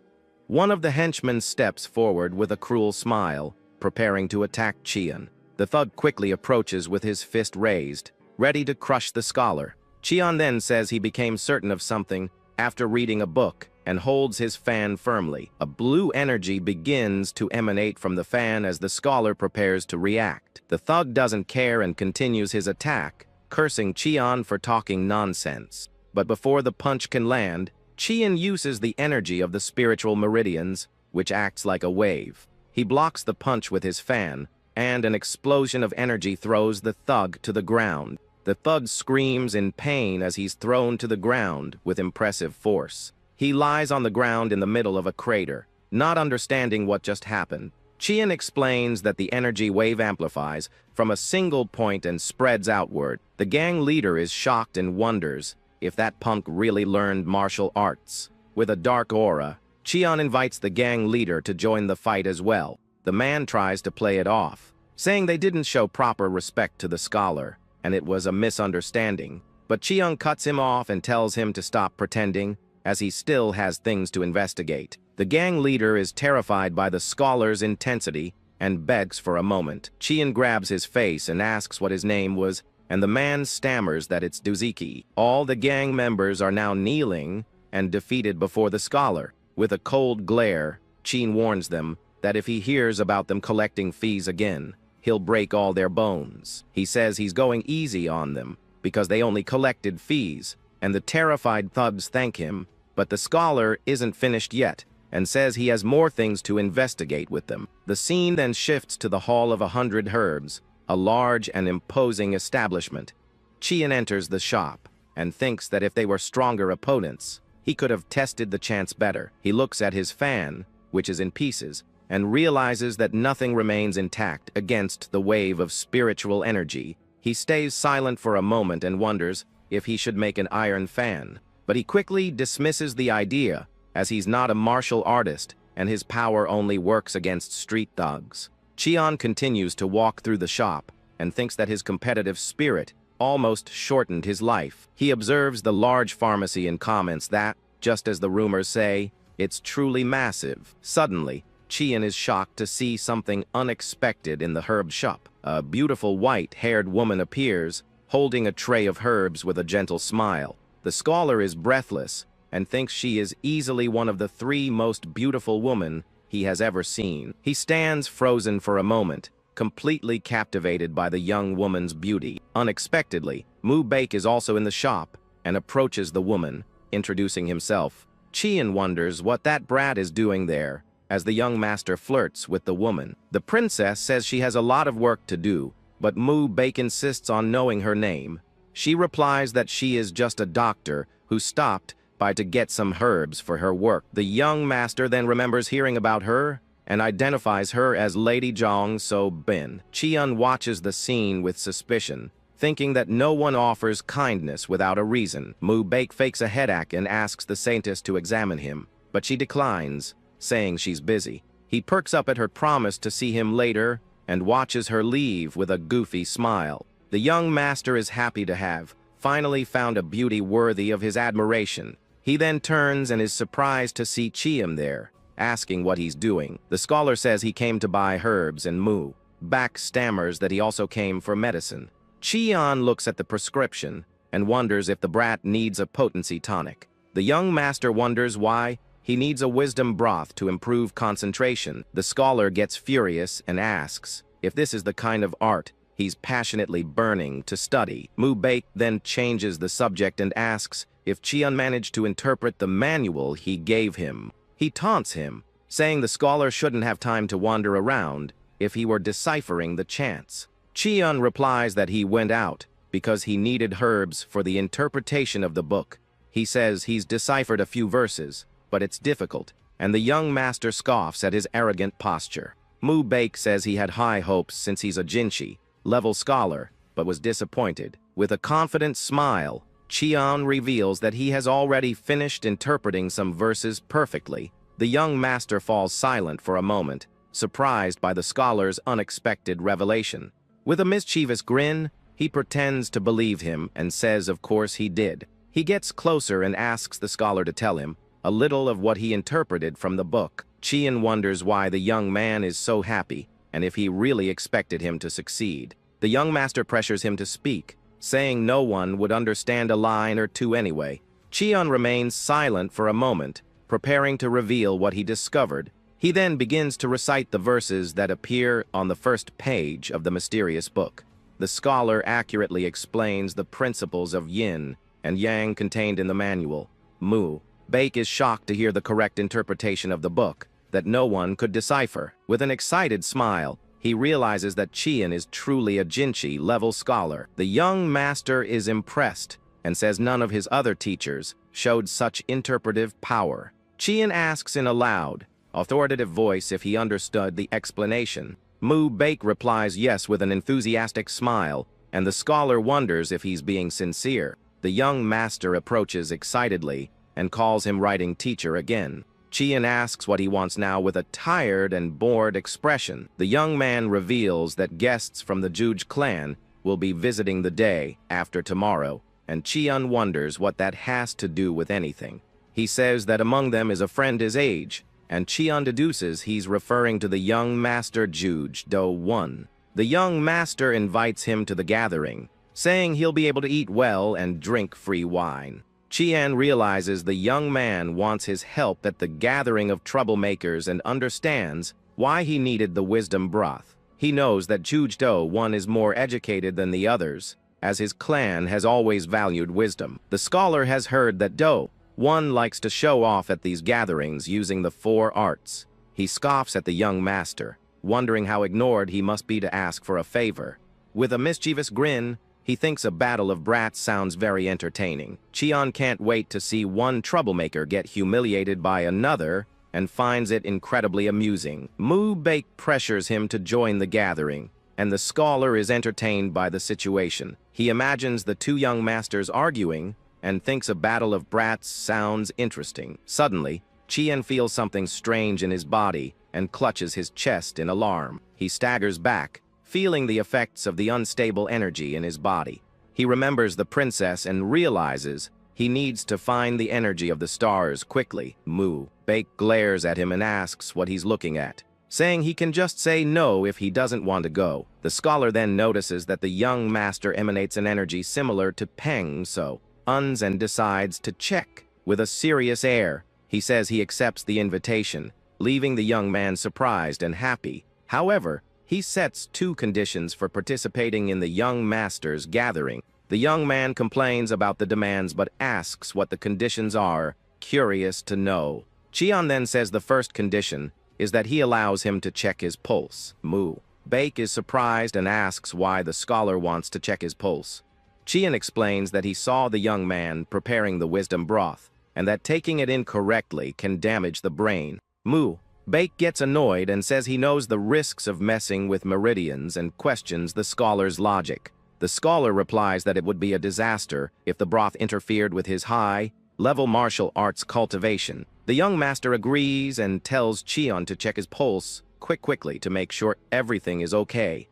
One of the henchmen steps forward with a cruel smile, preparing to attack Chian. The thug quickly approaches with his fist raised, ready to crush the scholar. Chian then says he became certain of something after reading a book and holds his fan firmly. A blue energy begins to emanate from the fan as the scholar prepares to react. The thug doesn't care and continues his attack, cursing Chian for talking nonsense. But before the punch can land, Chian uses the energy of the spiritual meridians, which acts like a wave. He blocks the punch with his fan, and an explosion of energy throws the thug to the ground. The thug screams in pain as he's thrown to the ground with impressive force. He lies on the ground in the middle of a crater, not understanding what just happened. Chian explains that the energy wave amplifies from a single point and spreads outward. The gang leader is shocked and wonders if that punk really learned martial arts. With a dark aura, Chian invites the gang leader to join the fight as well. The man tries to play it off, saying they didn't show proper respect to the scholar, and it was a misunderstanding. But Chian cuts him off and tells him to stop pretending, as he still has things to investigate. The gang leader is terrified by the scholar's intensity and begs for a moment. Chian grabs his face and asks what his name was, and the man stammers that it's Duziki. All the gang members are now kneeling and defeated before the scholar. With a cold glare, Chian warns them that if he hears about them collecting fees again, he'll break all their bones. He says he's going easy on them because they only collected fees, and the terrified thugs thank him, but the scholar isn't finished yet and says he has more things to investigate with them. The scene then shifts to the Hall of 100 Herbs, a large and imposing establishment. Chian enters the shop and thinks that if they were stronger opponents, he could have tested the chance better. He looks at his fan, which is in pieces, and realizes that nothing remains intact against the wave of spiritual energy. He stays silent for a moment and wonders if he should make an iron fan, but he quickly dismisses the idea as he's not a martial artist and his power only works against street thugs. Chian continues to walk through the shop and thinks that his competitive spirit almost shortened his life. He observes the large pharmacy and comments that, just as the rumors say, it's truly massive. Suddenly, Chian is shocked to see something unexpected in the herb shop. A beautiful white-haired woman appears, holding a tray of herbs with a gentle smile. The scholar is breathless and thinks she is easily one of the 3 most beautiful women he has ever seen. He stands frozen for a moment, completely captivated by the young woman's beauty. Unexpectedly, Mu Baek is also in the shop and approaches the woman, introducing himself. Chian wonders what that brat is doing there, as the young master flirts with the woman. The princess says she has a lot of work to do, but Mu Baek insists on knowing her name. She replies that she is just a doctor who stopped by to get some herbs for her work. The young master then remembers hearing about her and identifies her as Lady Jong So Bin. Chian watches the scene with suspicion, thinking that no one offers kindness without a reason. Mu Baek fakes a headache and asks the saintess to examine him, but she declines, saying she's busy. He perks up at her promise to see him later and watches her leave with a goofy smile. The young master is happy to have finally found a beauty worthy of his admiration. He then turns and is surprised to see Chiam there, asking what he's doing. The scholar says he came to buy herbs, and Mu Baek stammers that he also came for medicine. Chian looks at the prescription and wonders if the brat needs a potency tonic. The young master wonders why he needs a wisdom broth to improve concentration. The scholar gets furious and asks if this is the kind of art he's passionately burning to study. Mu Baek then changes the subject and asks if Chian managed to interpret the manual he gave him. He taunts him, saying the scholar shouldn't have time to wander around if he were deciphering the chants. Chian replies that he went out because he needed herbs for the interpretation of the book. He says he's deciphered a few verses, but it's difficult, and the young master scoffs at his arrogant posture. Mu Baek says he had high hopes since he's a Jinshi, level scholar, but was disappointed. With a confident smile, Cheon reveals that he has already finished interpreting some verses perfectly. The young master falls silent for a moment, surprised by the scholar's unexpected revelation. With a mischievous grin, he pretends to believe him and says of course he did. He gets closer and asks the scholar to tell him a little of what he interpreted from the book. Cheon wonders why the young man is so happy and if he really expected him to succeed. The young master pressures him to speak, saying no one would understand a line or two anyway. Cheon remains silent for a moment, preparing to reveal what he discovered. He then begins to recite the verses that appear on the first page of the mysterious book. The scholar accurately explains the principles of yin and yang contained in the manual. Mu Baek is shocked to hear the correct interpretation of the book that no one could decipher. With an excited smile, he realizes that Cheon is truly a Jinshi level scholar. The young master is impressed and says none of his other teachers showed such interpretive power. Cheon asks in a loud, authoritative voice if he understood the explanation. Mu Baek replies yes with an enthusiastic smile, and the scholar wonders if he's being sincere. The young master approaches excitedly and calls him writing teacher again. Cheon asks what he wants now with a tired and bored expression. The young man reveals that guests from the Juj clan will be visiting the day after tomorrow, and Cheon wonders what that has to do with anything. He says that among them is a friend his age, and Cheon deduces he's referring to the young master Juj Do-1. The young master invites him to the gathering, saying he'll be able to eat well and drink free wine. Cheon realizes the young man wants his help at the gathering of troublemakers and understands why he needed the wisdom broth. He knows that Juj Do-1 is more educated than the others, as his clan has always valued wisdom. The scholar has heard that Do-1 likes to show off at these gatherings using the 4 arts. He scoffs at the young master, wondering how ignored he must be to ask for a favor. With a mischievous grin, he thinks a battle of brats sounds very entertaining. Cheon can't wait to see one troublemaker get humiliated by another and finds it incredibly amusing. Mu Baek pressures him to join the gathering, and the scholar is entertained by the situation. He imagines the 2 young masters arguing and thinks a battle of brats sounds interesting. Suddenly, Cheon feels something strange in his body and clutches his chest in alarm. He staggers back, feeling the effects of the unstable energy in his body. He remembers the princess and realizes he needs to find the energy of the stars quickly. Mu Baek glares at him and asks what he's looking at, saying he can just say no if he doesn't want to go. The scholar then notices that the young master emanates an energy similar to Peng, so uns and decides to check. With a serious air, he says he accepts the invitation, leaving the young man surprised and happy. However, he sets 2 conditions for participating in the young master's gathering. The young man complains about the demands but asks what the conditions are, curious to know. Cheon then says the first condition is that he allows him to check his pulse. Mu Baek is surprised and asks why the scholar wants to check his pulse. Cheon explains that he saw the young man preparing the wisdom broth, and that taking it incorrectly can damage the brain. Mu Baek gets annoyed and says he knows the risks of messing with meridians and questions the scholar's logic. The scholar replies that it would be a disaster if the broth interfered with his high-level martial arts cultivation. The young master agrees and tells Cheon to check his pulse quickly to make sure everything is okay.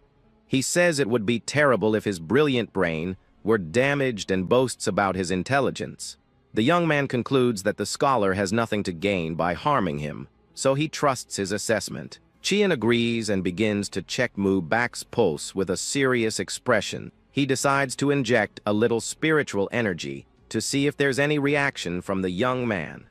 He says it would be terrible if his brilliant brain were damaged and boasts about his intelligence. The young man concludes that the scholar has nothing to gain by harming him, so he trusts his assessment. Cheon agrees and begins to check Mu Baek's pulse with a serious expression. He decides to inject a little spiritual energy to see if there's any reaction from the young man.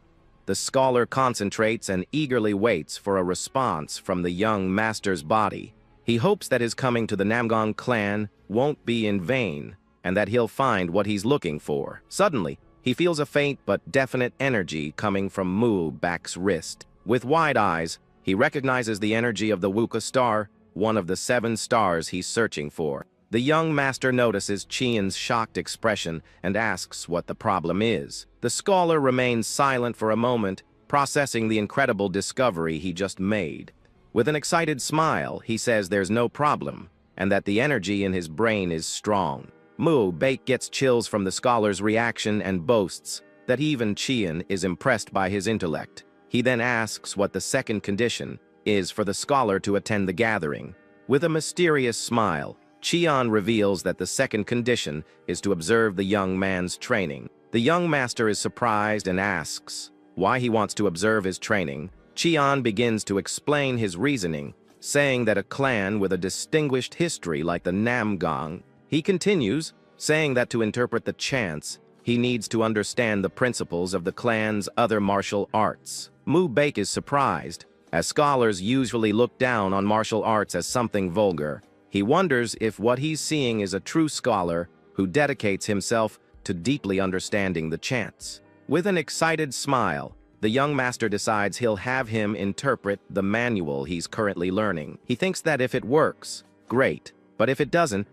The scholar concentrates and eagerly waits for a response from the young master's body. He hopes that his coming to the Namgang clan won't be in vain, and that he'll find what he's looking for. Suddenly, he feels a faint but definite energy coming from Mu Baek's wrist. With wide eyes, he recognizes the energy of the Wuka star, one of the 7 stars he's searching for. The young master notices Qian's shocked expression and asks what the problem is. The scholar remains silent for a moment, processing the incredible discovery he just made. With an excited smile, he says there's no problem, and that the energy in his brain is strong. Mu Baek gets chills from the scholar's reaction and boasts that even Qian is impressed by his intellect. He then asks what the second condition is for the scholar to attend the gathering. With a mysterious smile, Qian reveals that the second condition is to observe the young man's training. The young master is surprised and asks why he wants to observe his training. Qian begins to explain his reasoning, saying that a clan with a distinguished history like the Namgang. He continues, saying that to interpret the chants, he needs to understand the principles of the clan's other martial arts. Mu Baek is surprised, as scholars usually look down on martial arts as something vulgar. He wonders if what he's seeing is a true scholar who dedicates himself to deeply understanding the chants. With an excited smile, the young master decides he'll have him interpret the manual he's currently learning. He thinks that if it works, great, but if it doesn't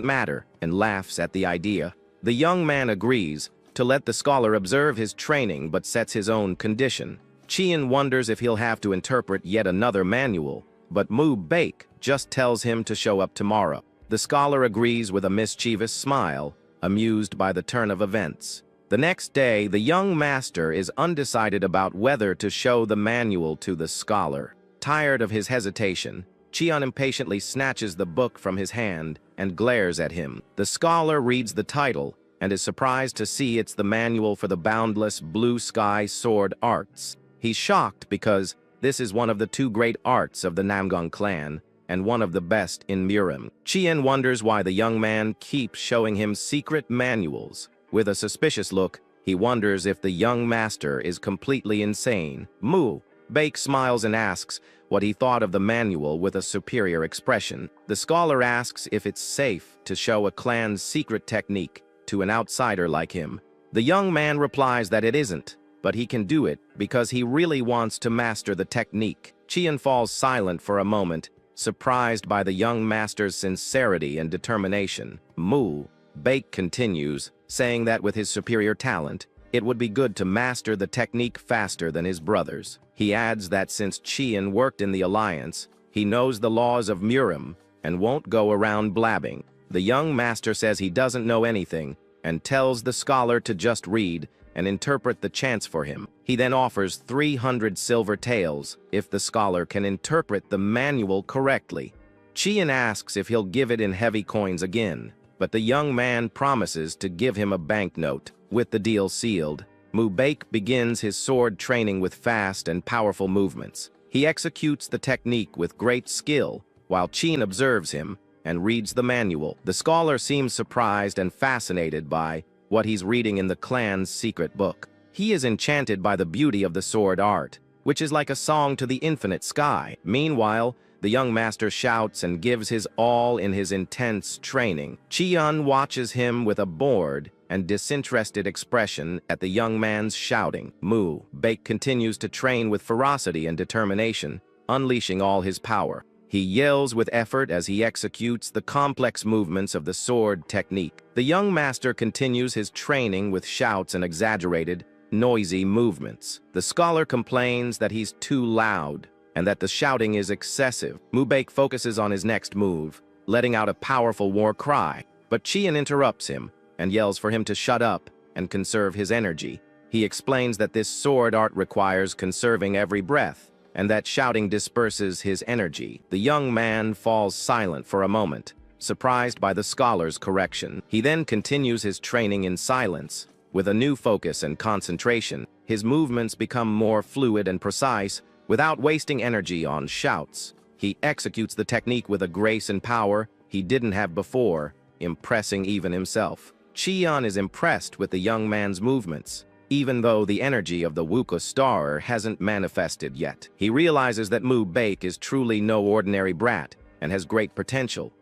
matter, and laughs at the idea. The young man agrees to let the scholar observe his training but sets his own condition. Qian wonders if he'll have to interpret yet another manual, but Mu Baek just tells him to show up tomorrow. The scholar agrees with a mischievous smile, amused by the turn of events. The next day, the young master is undecided about whether to show the manual to the scholar. Tired of his hesitation, Qian impatiently snatches the book from his hand and glares at him. The scholar reads the title and is surprised to see it's the manual for the boundless blue sky sword arts. He's shocked because this is one of the two great arts of the Namgang clan and one of the best in Murim. Qian wonders why the young man keeps showing him secret manuals. With a suspicious look, he wonders if the young master is completely insane. Mu Baek smiles and asks what he thought of the manual with a superior expression. The scholar asks if it's safe to show a clan's secret technique to an outsider like him. The young man replies that it isn't, but he can do it because he really wants to master the technique. Qian falls silent for a moment, surprised by the young master's sincerity and determination. Mu Baek continues, saying that with his superior talent, it would be good to master the technique faster than his brothers. He adds that since Qian worked in the Alliance, he knows the laws of Murim and won't go around blabbing. The young master says he doesn't know anything and tells the scholar to just read and interpret the chants for him. He then offers 300 silver taels if the scholar can interpret the manual correctly. Qian asks if he'll give it in heavy coins again, but the young man promises to give him a banknote. With the deal sealed, Mu Baek begins his sword training with fast and powerful movements. He executes the technique with great skill, while Qian observes him and reads the manual. The scholar seems surprised and fascinated by what he's reading in the clan's secret book. He is enchanted by the beauty of the sword art, which is like a song to the infinite sky. Meanwhile, the young master shouts and gives his all in his intense training. Qian watches him with a bored and disinterested expression at the young man's shouting. Mu Baek continues to train with ferocity and determination, unleashing all his power. He yells with effort as he executes the complex movements of the sword technique. The young master continues his training with shouts and exaggerated, noisy movements. The scholar complains that he's too loud and that the shouting is excessive. Mu Baek focuses on his next move, letting out a powerful war cry, but Qian interrupts him and yells for him to shut up and conserve his energy. He explains that this sword art requires conserving every breath, and that shouting disperses his energy. The young man falls silent for a moment, surprised by the scholar's correction. He then continues his training in silence. With a new focus and concentration, his movements become more fluid and precise, without wasting energy on shouts. He executes the technique with a grace and power he didn't have before, impressing even himself. Qian is impressed with the young man's movements, even though the energy of the Wuka star hasn't manifested yet. He realizes that Mu Baek is truly no ordinary brat and has great potential.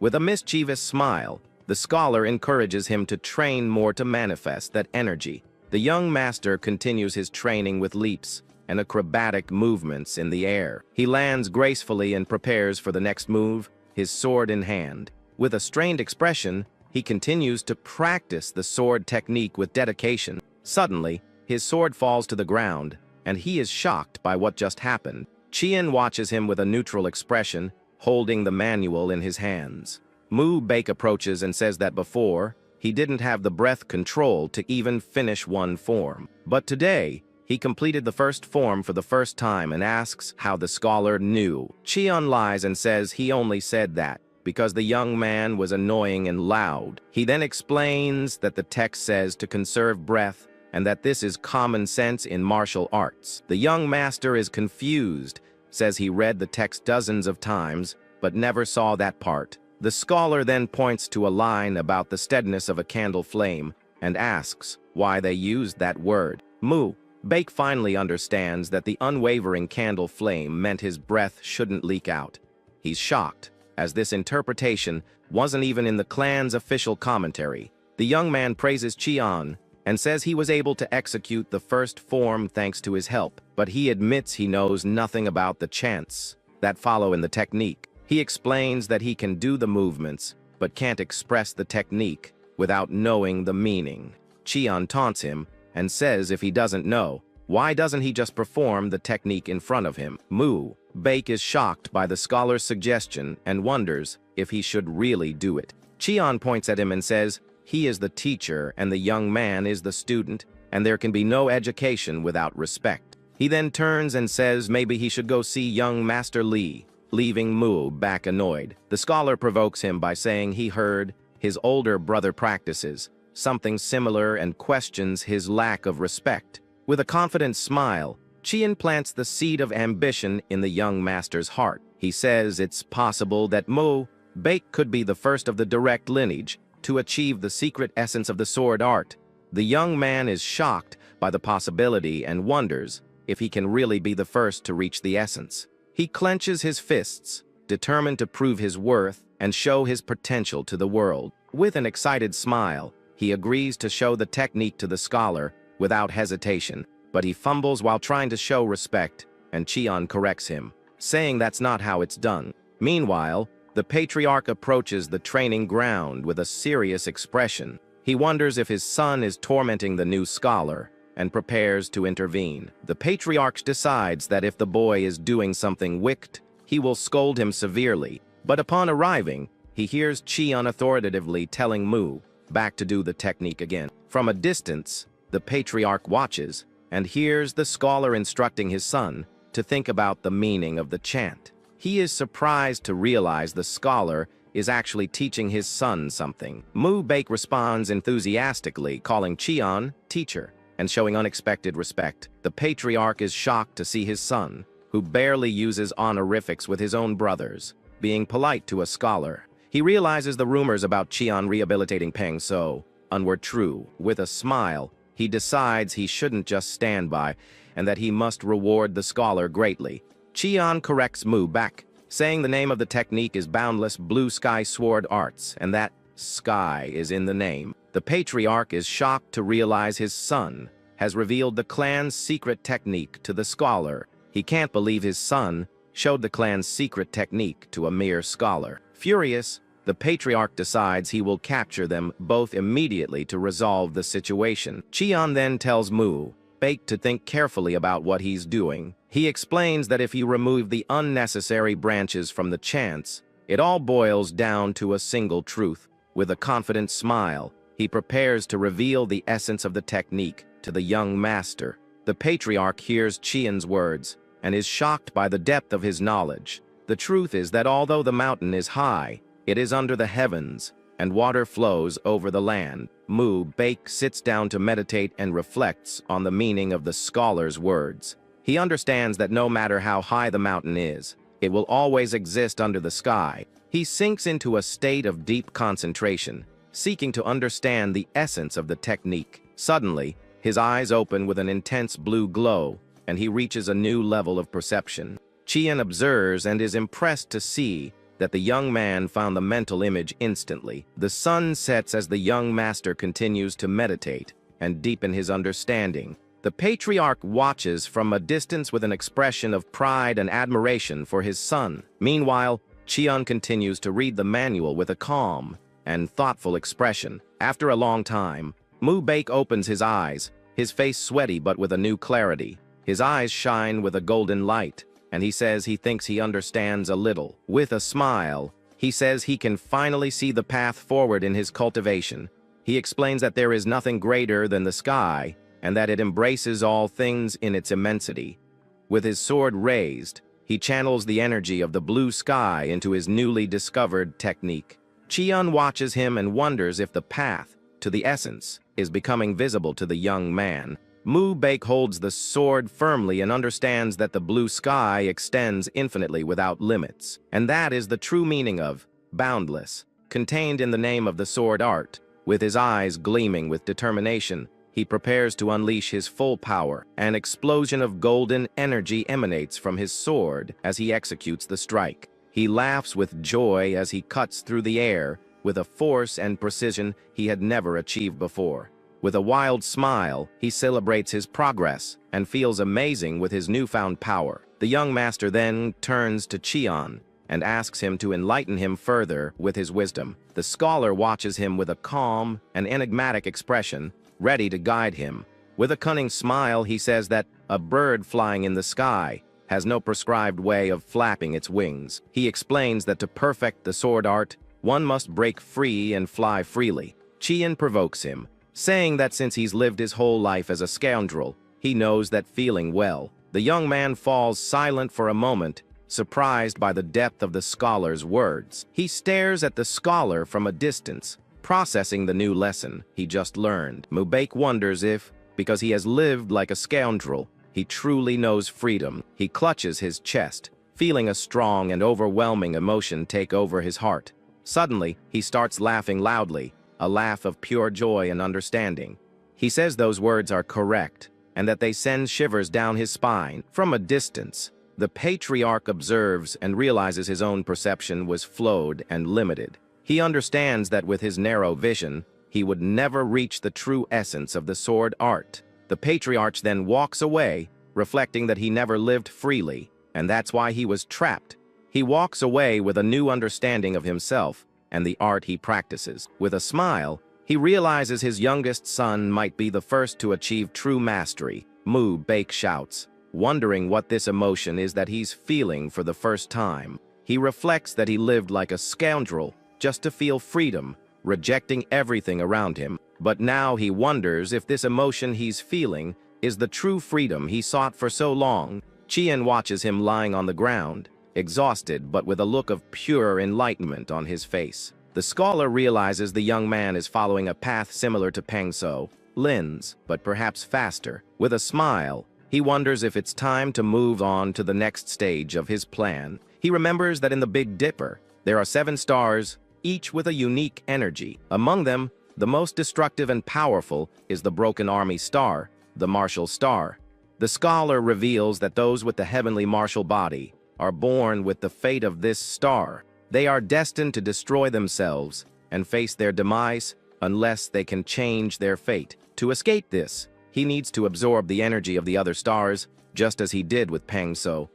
With a mischievous smile, the scholar encourages him to train more to manifest that energy. The young master continues his training with leaps and acrobatic movements in the air. He lands gracefully and prepares for the next move, his sword in hand. With a strained expression, he continues to practice the sword technique with dedication. Suddenly, his sword falls to the ground, and he is shocked by what just happened. Qian watches him with a neutral expression, holding the manual in his hands. Mu Baek approaches and says that before, he didn't have the breath control to even finish one form. But today, he completed the first form for the first time and asks how the scholar knew. Qian lies and says he only said that because the young man was annoying and loud. He then explains that the text says to conserve breath and that this is common sense in martial arts. The young master is confused, says he read the text dozens of times, but never saw that part. The scholar then points to a line about the steadiness of a candle flame and asks why they used that word. Mu Baek finally understands that the unwavering candle flame meant his breath shouldn't leak out. He's shocked, as this interpretation wasn't even in the clan's official commentary. The young man praises Qian and says he was able to execute the first form thanks to his help, but he admits he knows nothing about the chants that follow in the technique. He explains that he can do the movements, but can't express the technique without knowing the meaning. Qian taunts him and says if he doesn't know, why doesn't he just perform the technique in front of him? Mu Baek is shocked by the scholar's suggestion and wonders if he should really do it. Qian points at him and says he is the teacher and the young man is the student, and there can be no education without respect. He then turns and says maybe he should go see young Master Li, leaving Mu back annoyed. The scholar provokes him by saying he heard his older brother practices something similar and questions his lack of respect. With a confident smile, Qian plants the seed of ambition in the young master's heart. He says it's possible that Mu Baek could be the first of the direct lineage to achieve the secret essence of the sword art. The young man is shocked by the possibility and wonders if he can really be the first to reach the essence. He clenches his fists, determined to prove his worth and show his potential to the world. With an excited smile, he agrees to show the technique to the scholar without hesitation, but he fumbles while trying to show respect, and Qian corrects him, saying that's not how it's done. Meanwhile, the patriarch approaches the training ground with a serious expression. He wonders if his son is tormenting the new scholar and prepares to intervene. The patriarch decides that if the boy is doing something wicked, he will scold him severely, but upon arriving, he hears Qian authoritatively telling Mu back to do the technique again. From a distance, the patriarch watches and hears the scholar instructing his son to think about the meaning of the chant. He is surprised to realize the scholar is actually teaching his son something. Mu Baek responds enthusiastically, calling Qian teacher and showing unexpected respect. The patriarch is shocked to see his son, who barely uses honorifics with his own brothers, being polite to a scholar. He realizes the rumors about Qian rehabilitating Peng So were true. With a smile, he decides he shouldn't just stand by and that he must reward the scholar greatly. Qian corrects Mu back, saying the name of the technique is Boundless Blue Sky Sword Arts and that sky is in the name. The patriarch is shocked to realize his son has revealed the clan's secret technique to the scholar. He can't believe his son showed the clan's secret technique to a mere scholar. Furious, the patriarch decides he will capture them both immediately to resolve the situation. Qian then tells Mu Baek to think carefully about what he's doing. He explains that if you remove the unnecessary branches from the chants, it all boils down to a single truth. With a confident smile, he prepares to reveal the essence of the technique to the young master. The patriarch hears Qian's words and is shocked by the depth of his knowledge. The truth is that although the mountain is high, it is under the heavens, and water flows over the land. Mu Baek sits down to meditate and reflects on the meaning of the scholar's words. He understands that no matter how high the mountain is, it will always exist under the sky. He sinks into a state of deep concentration, seeking to understand the essence of the technique. Suddenly, his eyes open with an intense blue glow, and he reaches a new level of perception. Qian observes and is impressed to see that the young man found the mental image instantly. The sun sets as the young master continues to meditate and deepen his understanding. The patriarch watches from a distance with an expression of pride and admiration for his son. Meanwhile, Chion continues to read the manual with a calm and thoughtful expression. After a long time, Mu-Baek opens his eyes, his face sweaty but with a new clarity. His eyes shine with a golden light, and he says he thinks he understands a little. With a smile, he says he can finally see the path forward in his cultivation. He explains that there is nothing greater than the sky, and that it embraces all things in its immensity. With his sword raised, he channels the energy of the blue sky into his newly discovered technique. Chion watches him and wonders if the path to the essence is becoming visible to the young man. Mu-Baek holds the sword firmly and understands that the blue sky extends infinitely without limits. And that is the true meaning of boundless, contained in the name of the sword art. With his eyes gleaming with determination, he prepares to unleash his full power. An explosion of golden energy emanates from his sword as he executes the strike. He laughs with joy as he cuts through the air with a force and precision he had never achieved before. With a wild smile, he celebrates his progress and feels amazing with his newfound power. The young master then turns to Chion and asks him to enlighten him further with his wisdom. The scholar watches him with a calm and enigmatic expression, ready to guide him. With a cunning smile, he says that a bird flying in the sky has no prescribed way of flapping its wings. He explains that to perfect the sword art, one must break free and fly freely. Chion provokes him, saying that since he's lived his whole life as a scoundrel, he knows that feeling well. The young man falls silent for a moment, surprised by the depth of the scholar's words. He stares at the scholar from a distance, processing the new lesson he just learned. Mu-Baek wonders if, because he has lived like a scoundrel, he truly knows freedom. He clutches his chest, feeling a strong and overwhelming emotion take over his heart. Suddenly, he starts laughing loudly, a laugh of pure joy and understanding. He says those words are correct, and that they send shivers down his spine. From a distance, the patriarch observes and realizes his own perception was flawed and limited. He understands that with his narrow vision, he would never reach the true essence of the sword art. The patriarch then walks away, reflecting that he never lived freely, and that's why he was trapped. He walks away with a new understanding of himself and the art he practices. With a smile, he realizes his youngest son might be the first to achieve true mastery. Mu-Baek shouts, wondering what this emotion is that he's feeling for the first time. He reflects that he lived like a scoundrel just to feel freedom, rejecting everything around him. But now he wonders if this emotion he's feeling is the true freedom he sought for so long. Chion watches him lying on the ground, exhausted but with a look of pure enlightenment on his face. The scholar realizes the young man is following a path similar to Pangso, Lin's, but perhaps faster. With a smile, he wonders if it's time to move on to the next stage of his plan. He remembers that in the Big Dipper, there are 7 stars, each with a unique energy. Among them, the most destructive and powerful is the Broken Army Star, the Martial Star. The scholar reveals that those with the heavenly martial body are born with the fate of this star. They are destined to destroy themselves and face their demise unless they can change their fate. To escape this, he needs to absorb the energy of the other stars, just as he did with Pangso.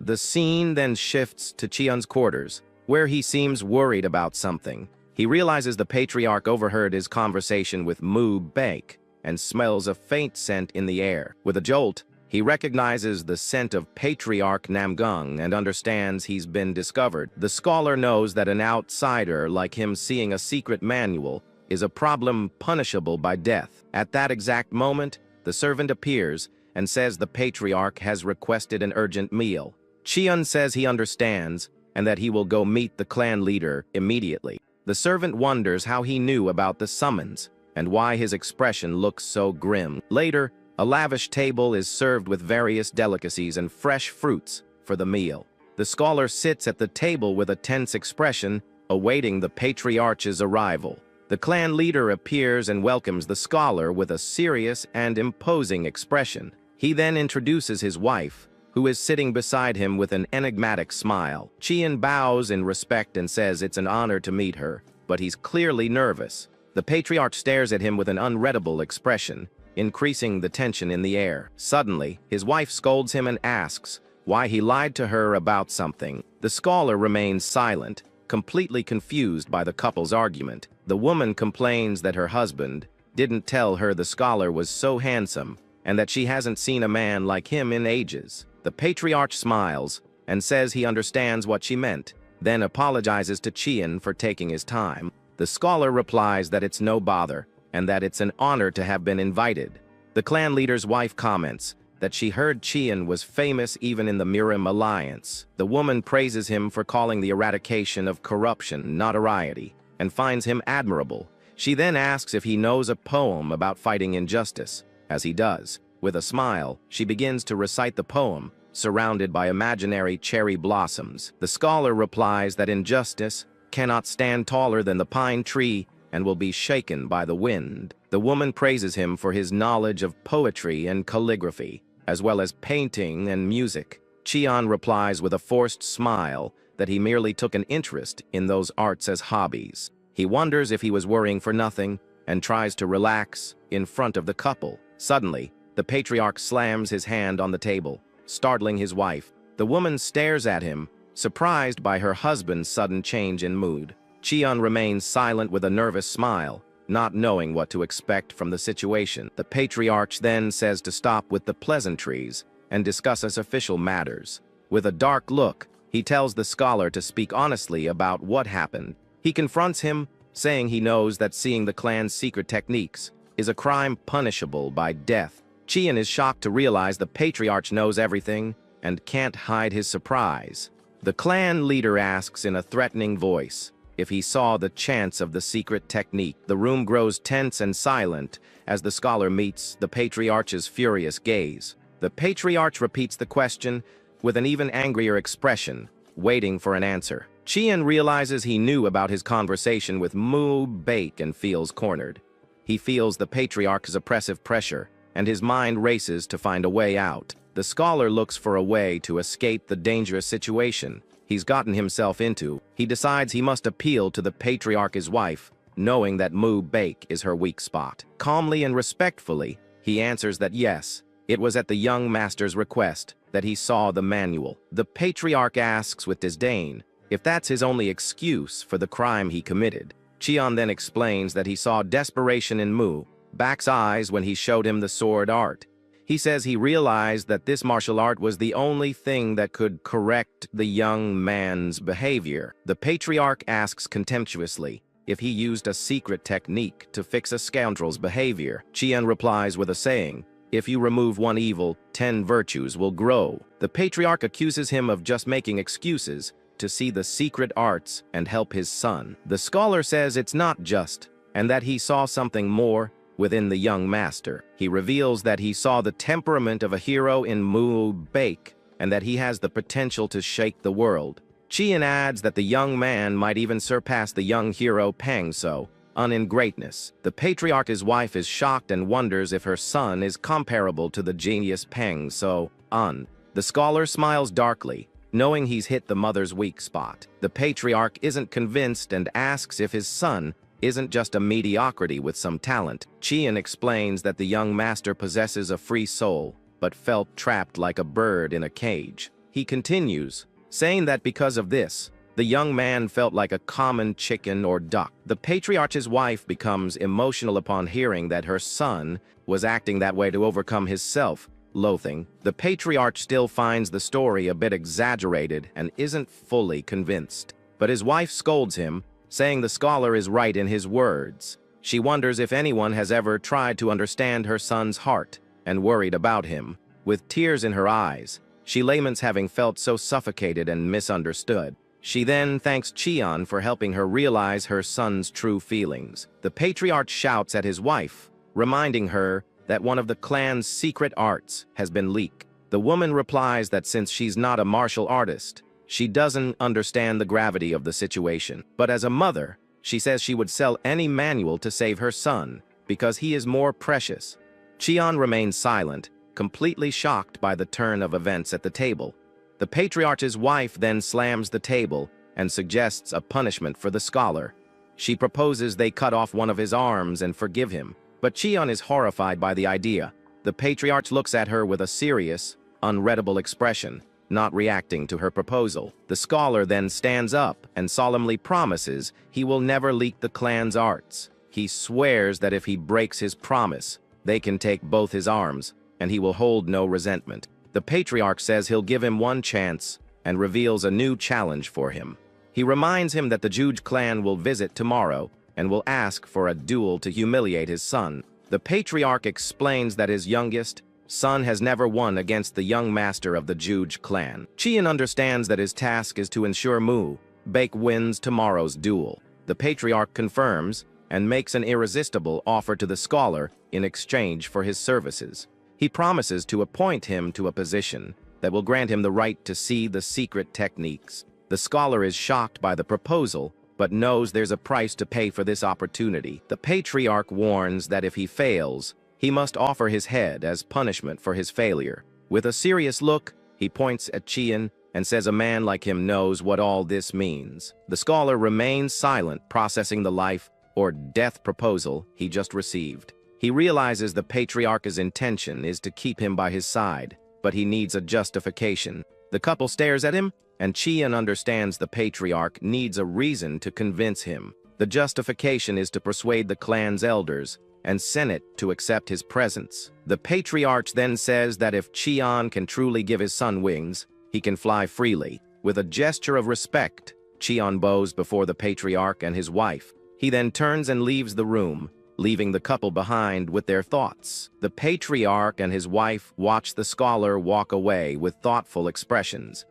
The scene then shifts to Chion's quarters, where he seems worried about something. He realizes the patriarch overheard his conversation with Mu-Baek and smells a faint scent in the air. With a jolt, he recognizes the scent of Patriarch Namgung and understands he's been discovered. The scholar knows that an outsider like him seeing a secret manual is a problem punishable by death. At that exact moment, the servant appears and says the patriarch has requested an urgent meal. Chion says he understands and that he will go meet the clan leader immediately. The servant wonders how he knew about the summons and why his expression looks so grim. Later, a lavish table is served with various delicacies and fresh fruits for the meal. The scholar sits at the table with a tense expression, awaiting the patriarch's arrival. The clan leader appears and welcomes the scholar with a serious and imposing expression. He then introduces his wife, who is sitting beside him with an enigmatic smile. Chion bows in respect and says it's an honor to meet her, but he's clearly nervous. The patriarch stares at him with an unreadable expression, increasing the tension in the air. Suddenly, his wife scolds him and asks why he lied to her about something. The The scholar remains silent, completely confused by the couple's argument. The woman complains that her husband didn't tell her the scholar was so handsome and that she hasn't seen a man like him in ages. The patriarch smiles and says he understands what she meant, then apologizes to Chian for taking his time. The scholar replies that it's no bother and that it's an honor to have been invited. The clan leader's wife comments that she heard Chian was famous even in the Murim alliance. The woman praises him for calling the eradication of corruption notoriety and finds him admirable. She then asks if he knows a poem about fighting injustice, as he does. With a smile, she begins to recite the poem, surrounded by imaginary cherry blossoms. The scholar replies that injustice cannot stand taller than the pine tree and will be shaken by the wind. The woman praises him for his knowledge of poetry and calligraphy, as well as painting and music. Chian replies with a forced smile that he merely took an interest in those arts as hobbies. He wonders if he was worrying for nothing and tries to relax in front of the couple. Suddenly, the patriarch slams his hand on the table, startling his wife. The woman stares at him, surprised by her husband's sudden change in mood. Chian remains silent with a nervous smile, not knowing what to expect from the situation. The patriarch then says to stop with the pleasantries and discusses official matters. With a dark look, he tells the scholar to speak honestly about what happened. He confronts him, saying he knows that seeing the clan's secret techniques is a crime punishable by death. Chian is shocked to realize the patriarch knows everything and can't hide his surprise. The clan leader asks in a threatening voice if he saw the chance of the secret technique. The room grows tense and silent as the scholar meets the patriarch's furious gaze. The patriarch repeats the question with an even angrier expression, waiting for an answer. Chian realizes he knew about his conversation with Mu Baek and feels cornered. He feels the patriarch's oppressive pressure, and his mind races to find a way out. The scholar looks for a way to escape the dangerous situation he's gotten himself into. He decides he must appeal to the patriarch's wife, knowing that Mu Baek is her weak spot. Calmly and respectfully, he answers that yes, it was at the young master's request that he saw the manual. The patriarch asks with disdain if that's his only excuse for the crime he committed. Chian then explains that he saw desperation in Mu Baek's eyes when he showed him the sword art. He says he realized that this martial art was the only thing that could correct the young man's behavior. The patriarch asks contemptuously if he used a secret technique to fix a scoundrel's behavior. Chian replies with a saying, "If you remove one evil, 10 virtues will grow." The patriarch accuses him of just making excuses to see the secret arts and help his son. The scholar says it's not just, and that he saw something more within the young master. He reveals that he saw the temperament of a hero in Mu Baek, and that he has the potential to shake the world. Chian adds that the young man might even surpass the young hero Pang So-un in greatness. The patriarch's wife is shocked and wonders if her son is comparable to the genius Pang So-un. The scholar smiles darkly, knowing he's hit the mother's weak spot. The patriarch isn't convinced and asks if his son isn't just a mediocrity with some talent. Chian explains that the young master possesses a free soul, but felt trapped like a bird in a cage. He continues, saying that because of this, the young man felt like a common chicken or duck. The patriarch's wife becomes emotional upon hearing that her son was acting that way to overcome his self-loathing. The patriarch still finds the story a bit exaggerated and isn't fully convinced. But his wife scolds him, saying the scholar is right in his words. She wonders if anyone has ever tried to understand her son's heart and worried about him. With tears in her eyes, she laments having felt so suffocated and misunderstood. She then thanks Chian for helping her realize her son's true feelings. The patriarch shouts at his wife, reminding her that one of the clan's secret arts has been leaked. The woman replies that since she's not a martial artist, she doesn't understand the gravity of the situation. But as a mother, she says she would sell any manual to save her son, because he is more precious. Chian remains silent, completely shocked by the turn of events at the table. The patriarch's wife then slams the table and suggests a punishment for the scholar. She proposes they cut off one of his arms and forgive him, but Chian is horrified by the idea. The patriarch looks at her with a serious, unreadable expression, not reacting to her proposal. The scholar then stands up and solemnly promises he will never leak the clan's arts. He swears that if he breaks his promise, they can take both his arms, and he will hold no resentment. The patriarch says he'll give him one chance and reveals a new challenge for him. He reminds him that the Juge clan will visit tomorrow and will ask for a duel to humiliate his son. The patriarch explains that his youngest son has never won against the young master of the Juge clan. Chian understands that his task is to ensure Mu Baek wins tomorrow's duel. The patriarch confirms and makes an irresistible offer to the scholar in exchange for his services. He promises to appoint him to a position that will grant him the right to see the secret techniques. The scholar is shocked by the proposal, but knows there's a price to pay for this opportunity. The patriarch warns that if he fails, he must offer his head as punishment for his failure. With a serious look, he points at Chian and says a man like him knows what all this means. The scholar remains silent, processing the life or death proposal he just received. He realizes the patriarch's intention is to keep him by his side, but he needs a justification. The couple stares at him, and Chian understands the patriarch needs a reason to convince him. The justification is to persuade the clan's elders and senate to accept his presence. The patriarch then says that if Chian can truly give his son wings, he can fly freely. With a gesture of respect, Chian bows before the patriarch and his wife. He then turns and leaves the room, leaving the couple behind with their thoughts. The patriarch and his wife watch the scholar walk away with thoughtful expressions.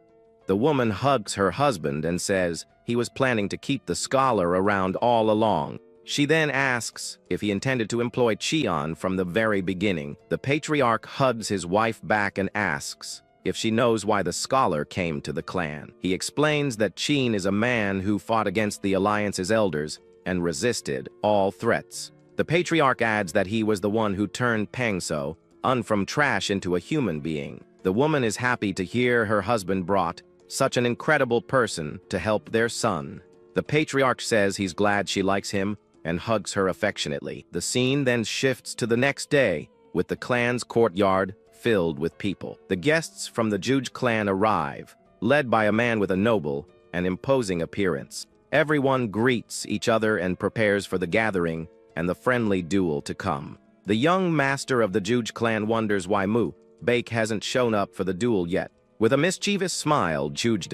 The woman hugs her husband and says he was planning to keep the scholar around all along. She then asks if he intended to employ Chian from the very beginning. The patriarch hugs his wife back and asks if she knows why the scholar came to the clan. He explains that Chian is a man who fought against the Alliance's elders and resisted all threats. The patriarch adds that he was the one who turned Pangso from trash into a human being. The woman is happy to hear her husband brought such an incredible person to help their son. The patriarch says he's glad she likes him and hugs her affectionately. The scene then shifts to the next day, with the clan's courtyard filled with people. The guests from the Juge clan arrive, led by a man with a noble and imposing appearance. Everyone greets each other and prepares for the gathering and the friendly duel to come. The young master of the Juge clan wonders why Mu Baek hasn't shown up for the duel yet. With a mischievous smile, Juge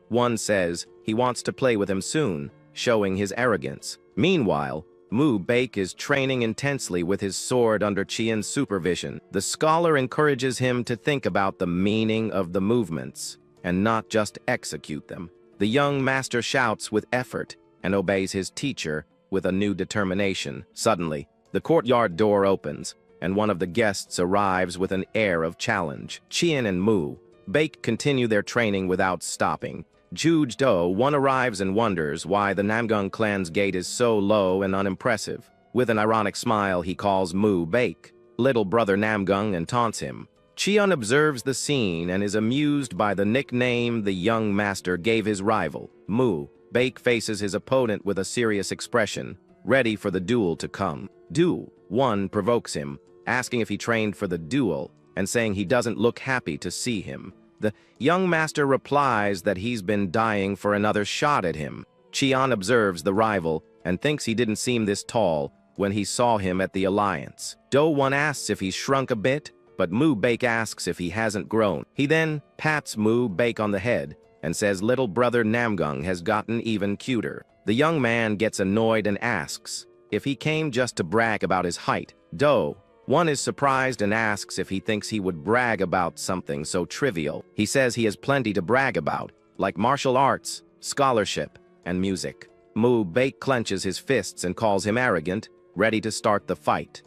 one says he wants to play with him soon, showing his arrogance. Meanwhile, Mu Baek is training intensely with his sword under Chian's supervision. The scholar encourages him to think about the meaning of the movements and not just execute them. The young master shouts with effort and obeys his teacher with a new determination. Suddenly, the courtyard door opens, and one of the guests arrives with an air of challenge. Chian and Mu Baek continue their training without stopping. Juge one arrives and wonders why the Namgung clan's gate is so low and unimpressive. With an ironic smile, he calls Mu Baek little brother Namgung and taunts him. Chian observes the scene and is amused by the nickname the young master gave his rival. Mu Baek faces his opponent with a serious expression, ready for the duel to come. One provokes him, asking if he trained for the duel and saying he doesn't look happy to see him. The young master replies that he's been dying for another shot at him. Chian observes the rival and thinks he didn't seem this tall when he saw him at the Alliance. One asks if he's shrunk a bit, but Mu Baek asks if he hasn't grown. He then pats Mu Baek on the head and says little brother Namgung has gotten even cuter. The young man gets annoyed and asks if he came just to brag about his height. One is surprised and asks if he thinks he would brag about something so trivial. He says he has plenty to brag about, like martial arts, scholarship, and music. Mu Baek clenches his fists and calls him arrogant, ready to start the fight.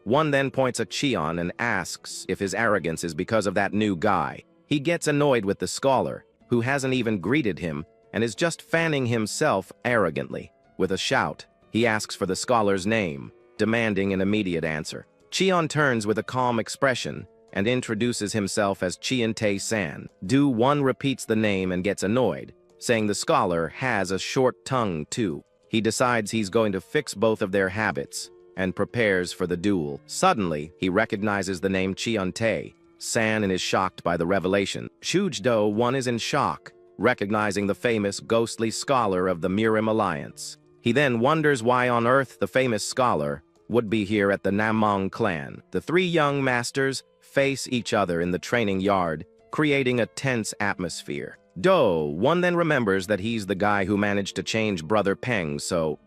One then points at Chian and asks if his arrogance is because of that new guy. He gets annoyed with the scholar, who hasn't even greeted him and is just fanning himself arrogantly. With a shout, he asks for the scholar's name, demanding an immediate answer. Chian turns with a calm expression and introduces himself as Chian Tae-san. One repeats the name and gets annoyed, saying the scholar has a short tongue too. He decides he's going to fix both of their habits and prepares for the duel. Suddenly, he recognizes the name Chian Tae, San is shocked by the revelation. Shujdo-1 is in shock, recognizing the famous ghostly scholar of the Murim alliance. He then wonders why on earth the famous scholar would be here at the Namong clan. The three young masters face each other in the training yard, creating a tense atmosphere. Do-1 then remembers that he's the guy who managed to change Brother Peng, so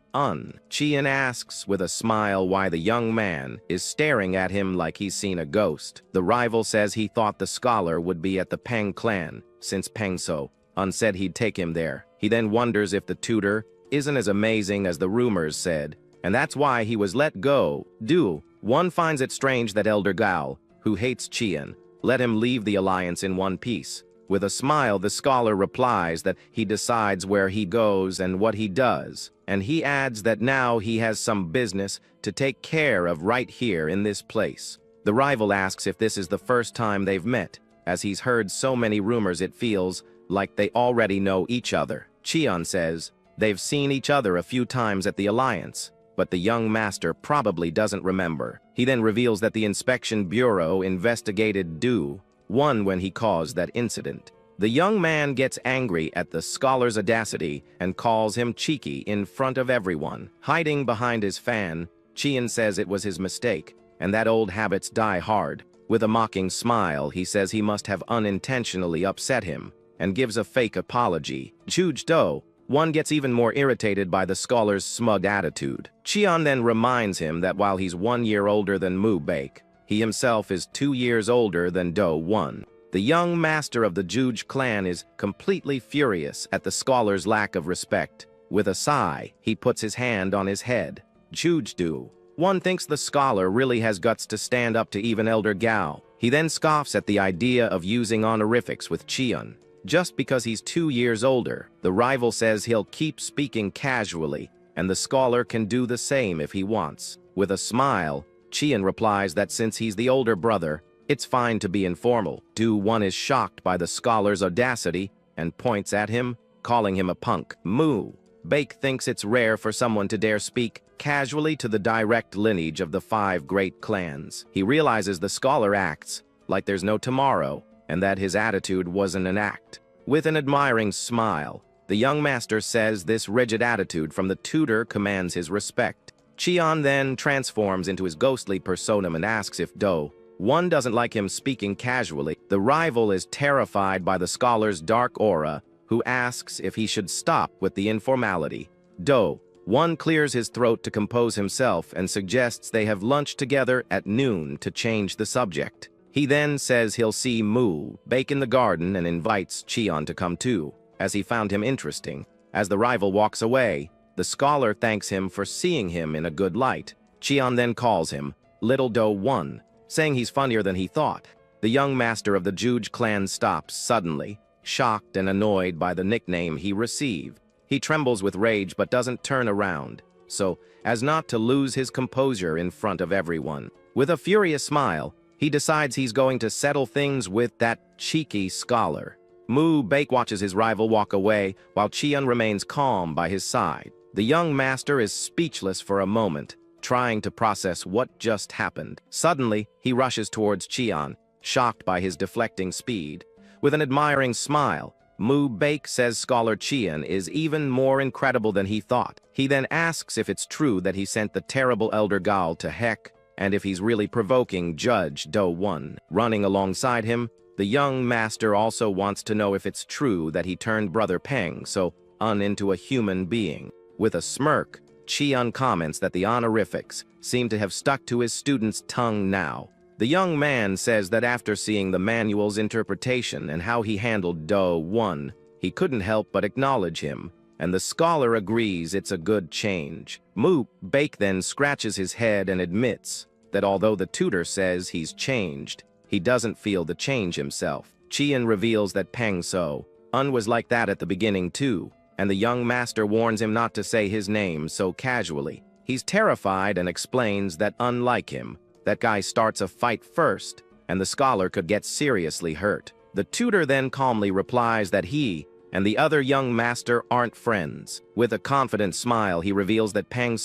Chian asks with a smile why the young man is staring at him like he's seen a ghost. The rival says he thought the scholar would be at the Peng clan, since Peng said he'd take him there. He then wonders if the tutor isn't as amazing as the rumors said, and that's why he was let go. Do-1 finds it strange that Elder Gao, who hates Chian, let him leave the alliance in one piece. With a smile, the scholar replies that he decides where he goes and what he does, and he adds that now he has some business to take care of right here in this place. The rival asks if this is the first time they've met, as he's heard so many rumors it feels like they already know each other. Chian says they've seen each other a few times at the alliance, but the young master probably doesn't remember. He then reveals that the inspection bureau investigated Do-1 when he caused that incident. The young man gets angry at the scholar's audacity and calls him cheeky in front of everyone. Hiding behind his fan, Chian says it was his mistake, and that old habits die hard. With a mocking smile, he says he must have unintentionally upset him, and gives a fake apology. Shujdo-1 gets even more irritated by the scholar's smug attitude. Chian then reminds him that while he's 1 year older than Mu-Baek, he himself is 2 years older than Do-1. The young master of the Juj clan is completely furious at the scholar's lack of respect. With a sigh, he puts his hand on his head. Jujdo-1 thinks the scholar really has guts to stand up to even Elder Gao. He then scoffs at the idea of using honorifics with Chian. Just because he's 2 years older, the rival says he'll keep speaking casually, and the scholar can do the same if he wants. With a smile, Chian replies that since he's the older brother, it's fine to be informal. Do-1 is shocked by the scholar's audacity and points at him, calling him a punk. Mu-Baek thinks it's rare for someone to dare speak casually to the direct lineage of the 5 great clans. He realizes the scholar acts like there's no tomorrow, and that his attitude wasn't an act. With an admiring smile, the young master says this rigid attitude from the tutor commands his respect. Chian then transforms into his ghostly persona and asks if Do-1 doesn't like him speaking casually. The rival is terrified by the scholar's dark aura, who asks if he should stop with the informality. Do-1 clears his throat to compose himself and suggests they have lunch together at noon to change the subject. He then says he'll see Mu-Baek in the garden and invites Chian to come too, as he found him interesting. As the rival walks away, the scholar thanks him for seeing him in a good light. Chian then calls him Little Do-1, saying he's funnier than he thought. The young master of the Juj clan stops suddenly, shocked and annoyed by the nickname he received. He trembles with rage but doesn't turn around, so as not to lose his composure in front of everyone. With a furious smile, he decides he's going to settle things with that cheeky scholar. Mu-Baek watches his rival walk away while Chian remains calm by his side. The young master is speechless for a moment, trying to process what just happened. Suddenly, he rushes towards Chian, shocked by his deflecting speed. With an admiring smile, Mu-Baek says Scholar Chian is even more incredible than he thought. He then asks if it's true that he sent the terrible Elder Gao to heck, and if he's really provoking Judge Do-1. Running alongside him, the young master also wants to know if it's true that he turned Brother Peng into a human being. With a smirk, Chian comments that the honorifics seem to have stuck to his student's tongue now. The young man says that after seeing the manual's interpretation and how he handled Do-1, he couldn't help but acknowledge him, and the scholar agrees it's a good change. Mu-Baek then scratches his head and admits that although the tutor says he's changed, he doesn't feel the change himself. Chian reveals that Peng was like that at the beginning too, and the young master warns him not to say his name so casually. He's terrified and explains that unlike him, that guy starts a fight first, and the scholar could get seriously hurt. The tutor then calmly replies that he and the other young master aren't friends. With a confident smile, he reveals that Peng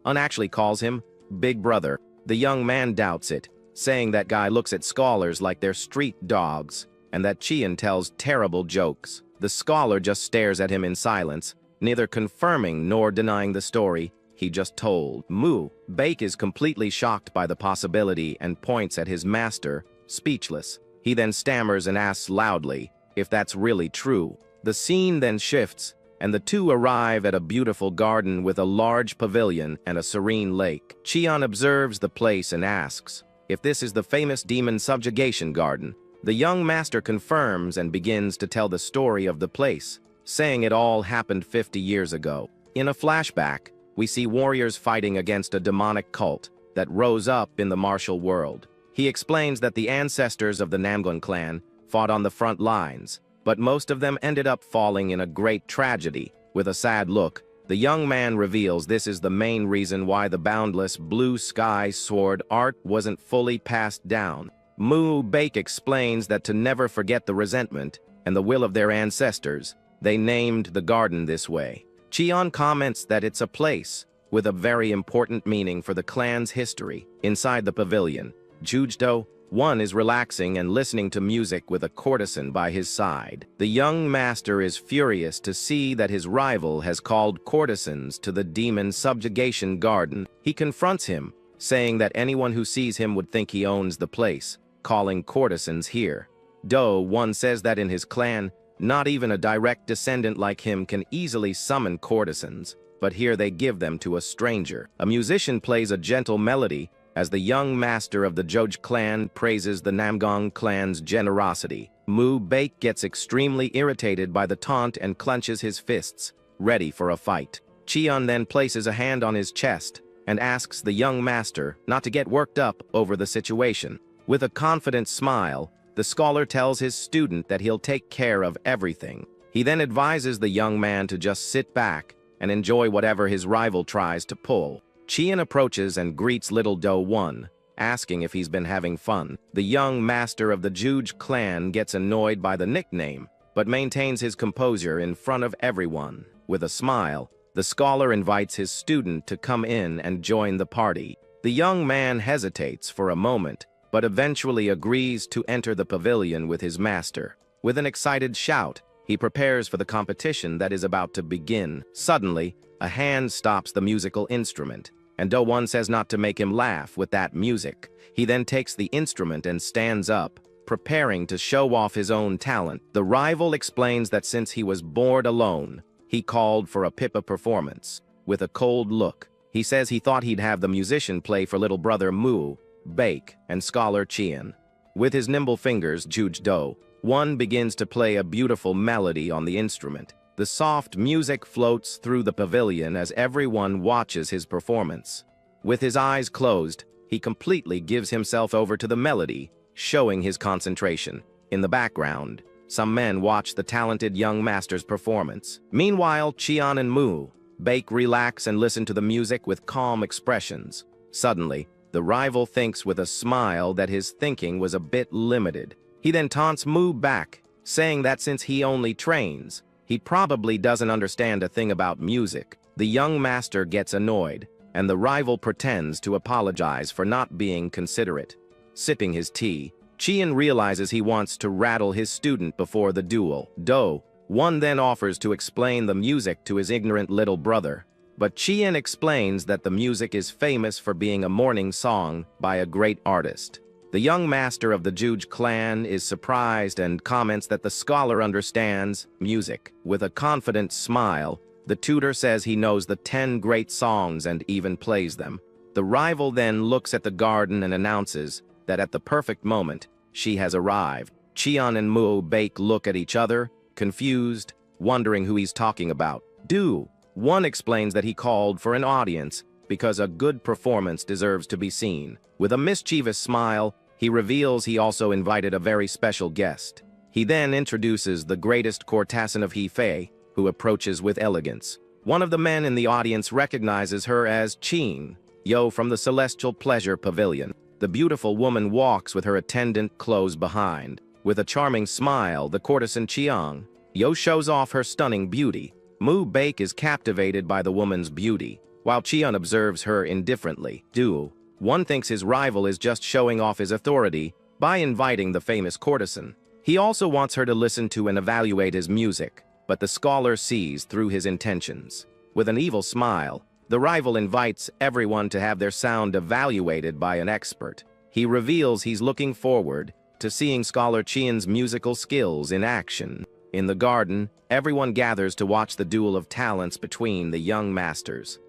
actually calls him Big Brother. The young man doubts it, saying that guy looks at scholars like they're street dogs, and that Chian tells terrible jokes. The scholar just stares at him in silence, neither confirming nor denying the story he just told. Mu Baek is completely shocked by the possibility and points at his master, speechless. He then stammers and asks loudly if that's really true. The scene then shifts, and the two arrive at a beautiful garden with a large pavilion and a serene lake. Chian observes the place and asks if this is the famous demon subjugation garden. The young master confirms and begins to tell the story of the place, saying it all happened 50 years ago. In a flashback, we see warriors fighting against a demonic cult that rose up in the martial world. He explains that the ancestors of the Namgun clan fought on the front lines, but most of them ended up falling in a great tragedy. With a sad look, the young man reveals this is the main reason why the boundless blue sky sword art wasn't fully passed down. Mu Baek explains that to never forget the resentment and the will of their ancestors, they named the garden this way. Chian comments that it's a place with a very important meaning for the clan's history. Inside the pavilion, Jujdo One is relaxing and listening to music with a courtesan by his side. The young master is furious to see that his rival has called courtesans to the demon subjugation garden. He confronts him, saying that anyone who sees him would think he owns the place, calling courtesans here. Do One says that in his clan, not even a direct descendant like him can easily summon courtesans, but here they give them to a stranger. A musician plays a gentle melody as the young master of the Joj clan praises the Namgang clan's generosity. Mu Baek gets extremely irritated by the taunt and clenches his fists, ready for a fight. Chian then places a hand on his chest and asks the young master not to get worked up over the situation. With a confident smile, the scholar tells his student that he'll take care of everything. He then advises the young man to just sit back and enjoy whatever his rival tries to pull. Chian approaches and greets little Do One, asking if he's been having fun. The young master of the Juj clan gets annoyed by the nickname, but maintains his composure in front of everyone. With a smile, the scholar invites his student to come in and join the party. The young man hesitates for a moment, but eventually agrees to enter the pavilion with his master. With an excited shout, he prepares for the competition that is about to begin. Suddenly, a hand stops the musical instrument, and Do One says not to make him laugh with that music. He then takes the instrument and stands up, preparing to show off his own talent. The rival explains that since he was bored alone, he called for a Pippa performance. With a cold look, he says he thought he'd have the musician play for little brother Mu Baek and scholar Chian. With his nimble fingers, Jujdo One begins to play a beautiful melody on the instrument. The soft music floats through the pavilion as everyone watches his performance. With his eyes closed, he completely gives himself over to the melody, showing his concentration. In the background, some men watch the talented young master's performance. Meanwhile, Chian and Mu Baek relax and listen to the music with calm expressions. Suddenly, the rival thinks with a smile that his thinking was a bit limited. He then taunts Mu back, saying that since he only trains, he probably doesn't understand a thing about music. The young master gets annoyed, and the rival pretends to apologize for not being considerate. Sipping his tea, Chian realizes he wants to rattle his student before the duel. Do One then offers to explain the music to his ignorant little brother, but Chian explains that the music is famous for being a morning song by a great artist. The young master of the Juj clan is surprised and comments that the scholar understands music. With a confident smile, the tutor says he knows the 10 great songs and even plays them. The rival then looks at the garden and announces that at the perfect moment, she has arrived. Chian and Mu Baek look at each other, confused, wondering who he's talking about. Do One explains that he called for an audience because a good performance deserves to be seen. With a mischievous smile, he reveals he also invited a very special guest. He then introduces the greatest courtesan of Hefei, who approaches with elegance. One of the men in the audience recognizes her as Qin Yo from the Celestial Pleasure Pavilion. The beautiful woman walks with her attendant close behind. With a charming smile, the courtesan Chiang Yo shows off her stunning beauty. Mu Baek is captivated by the woman's beauty, while Chian observes her indifferently. Do One thinks his rival is just showing off his authority by inviting the famous courtesan. He also wants her to listen to and evaluate his music, but the scholar sees through his intentions. With an evil smile, the rival invites everyone to have their sound evaluated by an expert. He reveals he's looking forward to seeing Scholar Qian's musical skills in action. In the garden, everyone gathers to watch the duel of talents between the young masters.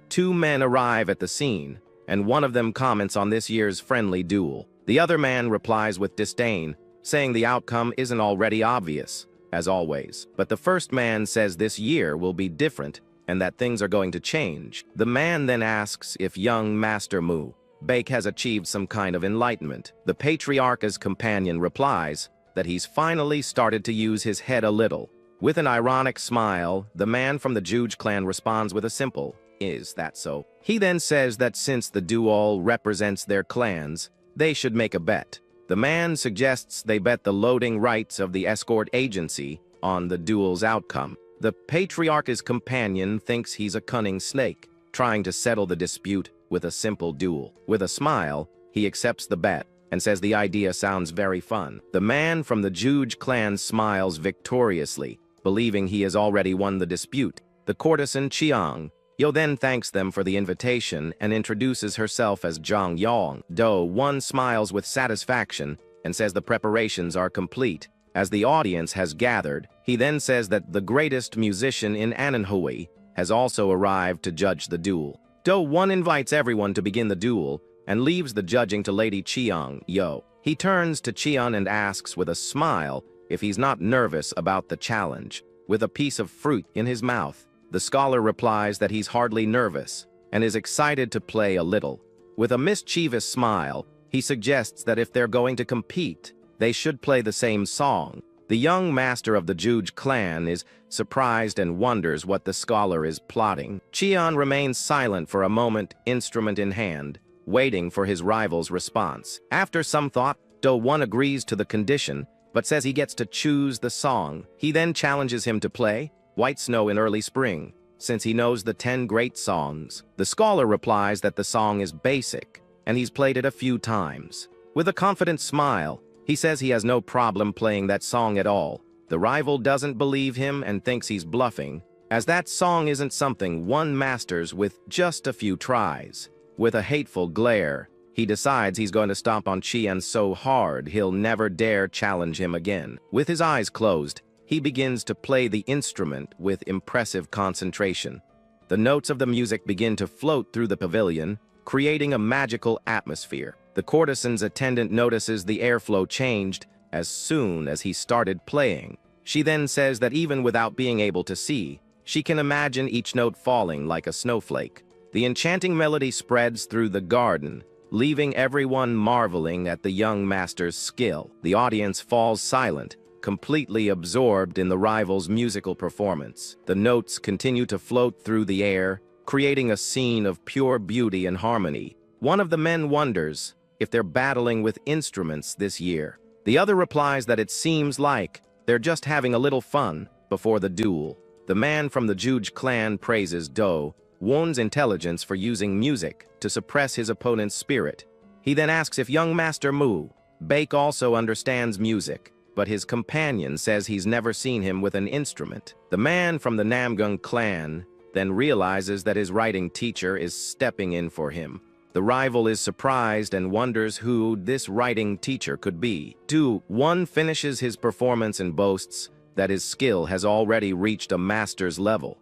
Two men arrive at the scene, and one of them comments on this year's friendly duel. The other man replies with disdain, saying the outcome isn't already obvious, as always. But the first man says this year will be different and that things are going to change. The man then asks if young Master Mu Baek has achieved some kind of enlightenment. The patriarch's companion replies that he's finally started to use his head a little. With an ironic smile, the man from the Juge clan responds with a simple, "Is that so?" He then says that since the duel represents their clans, they should make a bet. The man suggests they bet the loading rights of the escort agency on the duel's outcome. The patriarch's companion thinks he's a cunning snake, trying to settle the dispute with a simple duel. With a smile, he accepts the bet and says the idea sounds very fun. The man from the Juge clan smiles victoriously, believing he has already won the dispute. The courtesan Chiang Yo then thanks them for the invitation and introduces herself as Zhang Yong. Do One smiles with satisfaction and says the preparations are complete. As the audience has gathered, he then says that the greatest musician in Anhui has also arrived to judge the duel. Do One invites everyone to begin the duel and leaves the judging to Lady Chiang Yo. He turns to Qian and asks with a smile if he's not nervous about the challenge. With a piece of fruit in his mouth, the scholar replies that he's hardly nervous and is excited to play a little. With a mischievous smile, he suggests that if they're going to compete, they should play the same song. The young master of the Juge clan is surprised and wonders what the scholar is plotting. Qian remains silent for a moment, instrument in hand, waiting for his rival's response. After some thought, Do One agrees to the condition, but says he gets to choose the song. He then challenges him to play White Snow in Early Spring, since he knows the 10 great songs. The scholar replies that the song is basic, and he's played it a few times. With a confident smile, he says he has no problem playing that song at all. The rival doesn't believe him and thinks he's bluffing, as that song isn't something one masters with just a few tries. With a hateful glare, he decides he's going to stomp on Qian so hard he'll never dare challenge him again. With his eyes closed, he begins to play the instrument with impressive concentration. The notes of the music begin to float through the pavilion, creating a magical atmosphere. The courtesan's attendant notices the airflow changed as soon as he started playing. She then says that even without being able to see, she can imagine each note falling like a snowflake. The enchanting melody spreads through the garden, leaving everyone marveling at the young master's skill. The audience falls silent, completely absorbed in the rival's musical performance. The notes continue to float through the air, creating a scene of pure beauty and harmony. One of the men wonders if they're battling with instruments this year. The other replies that it seems like they're just having a little fun before the duel. The man from the Juge clan praises Do Won's intelligence for using music to suppress his opponent's spirit. He then asks if young Master Mu Baek also understands music, but his companion says he's never seen him with an instrument. The man from the Namgung clan then realizes that his writing teacher is stepping in for him. The rival is surprised and wonders who this writing teacher could be. Do One finishes his performance and boasts that his skill has already reached a master's level.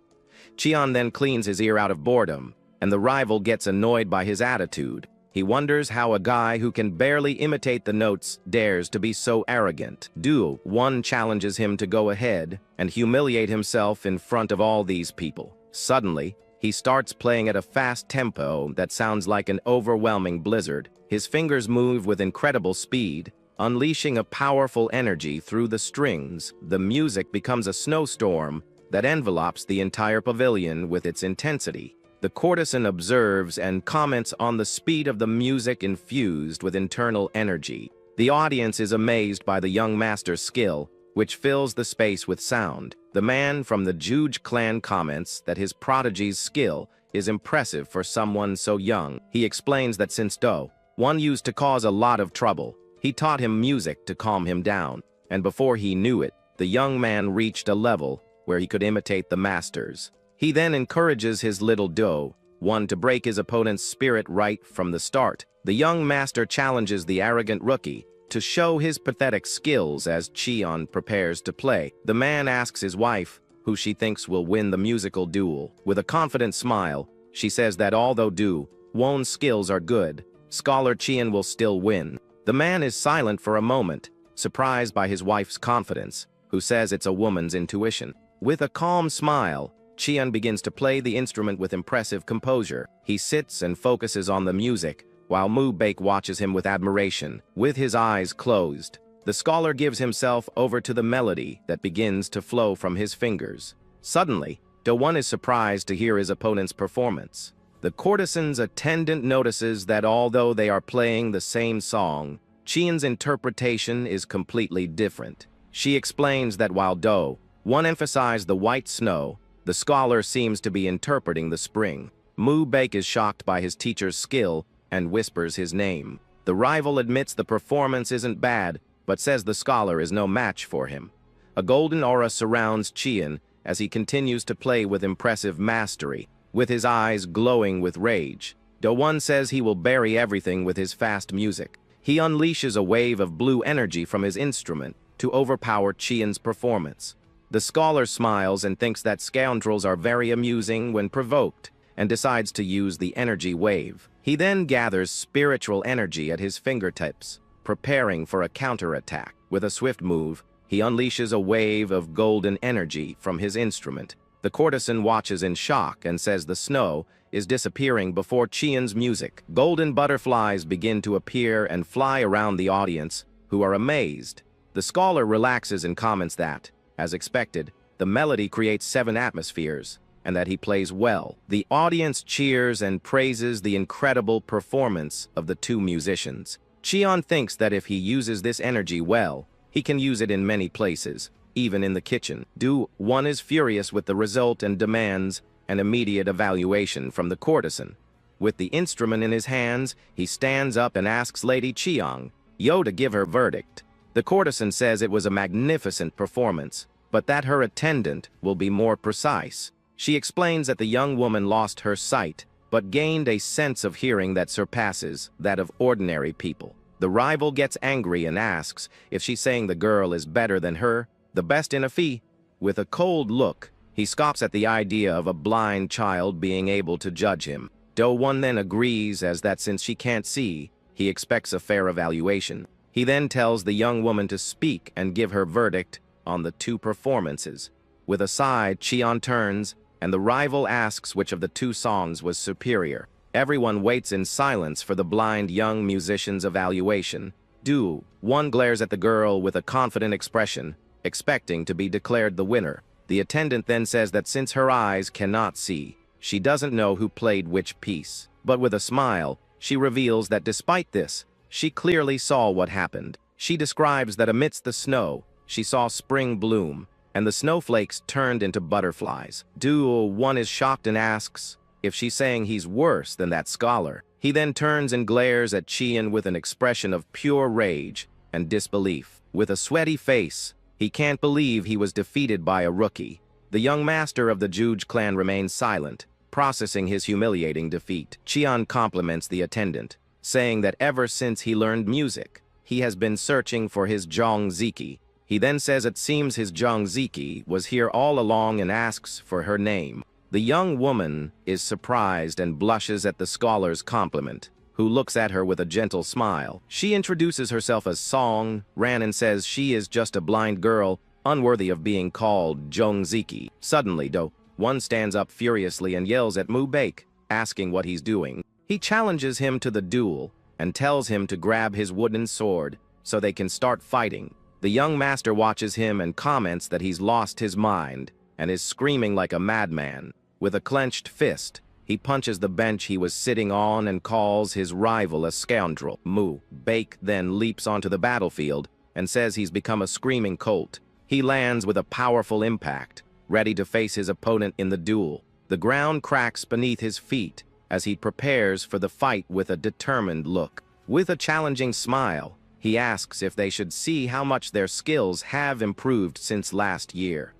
Qian then cleans his ear out of boredom, and the rival gets annoyed by his attitude. He wonders how a guy who can barely imitate the notes dares to be so arrogant. Do One challenges him to go ahead and humiliate himself in front of all these people. Suddenly, he starts playing at a fast tempo that sounds like an overwhelming blizzard. His fingers move with incredible speed, unleashing a powerful energy through the strings. The music becomes a snowstorm that envelopes the entire pavilion with its intensity. The courtesan observes and comments on the speed of the music infused with internal energy. The audience is amazed by the young master's skill, which fills the space with sound. The man from the Juge clan comments that his prodigy's skill is impressive for someone so young. He explains that since Do-won used to cause a lot of trouble, he taught him music to calm him down, and before he knew it, the young man reached a level where he could imitate the masters. He then encourages his little Do-won to break his opponent's spirit right from the start. The young master challenges the arrogant rookie to show his pathetic skills as Cheon prepares to play. The man asks his wife who she thinks will win the musical duel. With a confident smile, she says that although Do-won's skills are good, scholar Cheon will still win. The man is silent for a moment, surprised by his wife's confidence, who says it's a woman's intuition. With a calm smile, Cheon begins to play the instrument with impressive composure. He sits and focuses on the music, while Mu-baek watches him with admiration. With his eyes closed, the scholar gives himself over to the melody that begins to flow from his fingers. Suddenly, Do-won is surprised to hear his opponent's performance. The courtesan's attendant notices that although they are playing the same song, Cheon's interpretation is completely different. She explains that while Do-won emphasized the white snow, the scholar seems to be interpreting the spring. Mu-baek is shocked by his teacher's skill and whispers his name. The rival admits the performance isn't bad, but says the scholar is no match for him. A golden aura surrounds Cheon as he continues to play with impressive mastery. With his eyes glowing with rage, Do-won says he will bury everything with his fast music. He unleashes a wave of blue energy from his instrument to overpower Cheon's performance. The scholar smiles and thinks that scoundrels are very amusing when provoked, and decides to use the energy wave. He then gathers spiritual energy at his fingertips, preparing for a counterattack. With a swift move, he unleashes a wave of golden energy from his instrument. The courtesan watches in shock and says the snow is disappearing before Cheon's music. Golden butterflies begin to appear and fly around the audience, who are amazed. The scholar relaxes and comments that, as expected, the melody creates 7 atmospheres, and that he plays well. The audience cheers and praises the incredible performance of the two musicians. Cheon thinks that if he uses this energy well, he can use it in many places, even in the kitchen. Do-won is furious with the result and demands an immediate evaluation from the courtesan. With the instrument in his hands, he stands up and asks Lady Cheon-yo to give her verdict. The courtesan says it was a magnificent performance, but that her attendant will be more precise. She explains that the young woman lost her sight, but gained a sense of hearing that surpasses that of ordinary people. The rival gets angry and asks if she's saying the girl is better than her, the best in a fee. With a cold look, he scoffs at the idea of a blind child being able to judge him. Do-won then agrees as that since she can't see, he expects a fair evaluation. He then tells the young woman to speak and give her verdict on the two performances. With a sigh, Cheon turns, and the rival asks which of the two songs was superior. Everyone waits in silence for the blind young musician's evaluation. Do-won glares at the girl with a confident expression, expecting to be declared the winner. The attendant then says that since her eyes cannot see, she doesn't know who played which piece. But with a smile, she reveals that despite this, she clearly saw what happened. She describes that amidst the snow, she saw spring bloom, and the snowflakes turned into butterflies. Do-won is shocked and asks if she's saying he's worse than that scholar. He then turns and glares at Cheon with an expression of pure rage and disbelief. With a sweaty face, he can't believe he was defeated by a rookie. The young master of the Juge clan remains silent, processing his humiliating defeat. Cheon compliments the attendant, saying that ever since he learned music, he has been searching for his Zhongziki. He then says it seems his Zhongziki was here all along and asks for her name. The young woman is surprised and blushes at the scholar's compliment, who looks at her with a gentle smile. She introduces herself as Song-ran and says she is just a blind girl, unworthy of being called Zhongziki. Suddenly, Do-won stands up furiously and yells at Mu-baek, asking what he's doing. He challenges him to the duel and tells him to grab his wooden sword so they can start fighting. The young master watches him and comments that he's lost his mind and is screaming like a madman. With a clenched fist, he punches the bench he was sitting on and calls his rival a scoundrel. Mu-baek then leaps onto the battlefield and says he's become a screaming colt. He lands with a powerful impact, ready to face his opponent in the duel. The ground cracks beneath his feet as he prepares for the fight with a determined look. With a challenging smile, he asks if they should see how much their skills have improved since last year.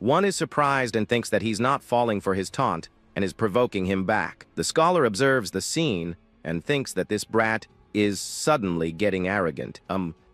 One is surprised and thinks that he's not falling for his taunt and is provoking him back. The scholar observes the scene and thinks that this brat is suddenly getting arrogant.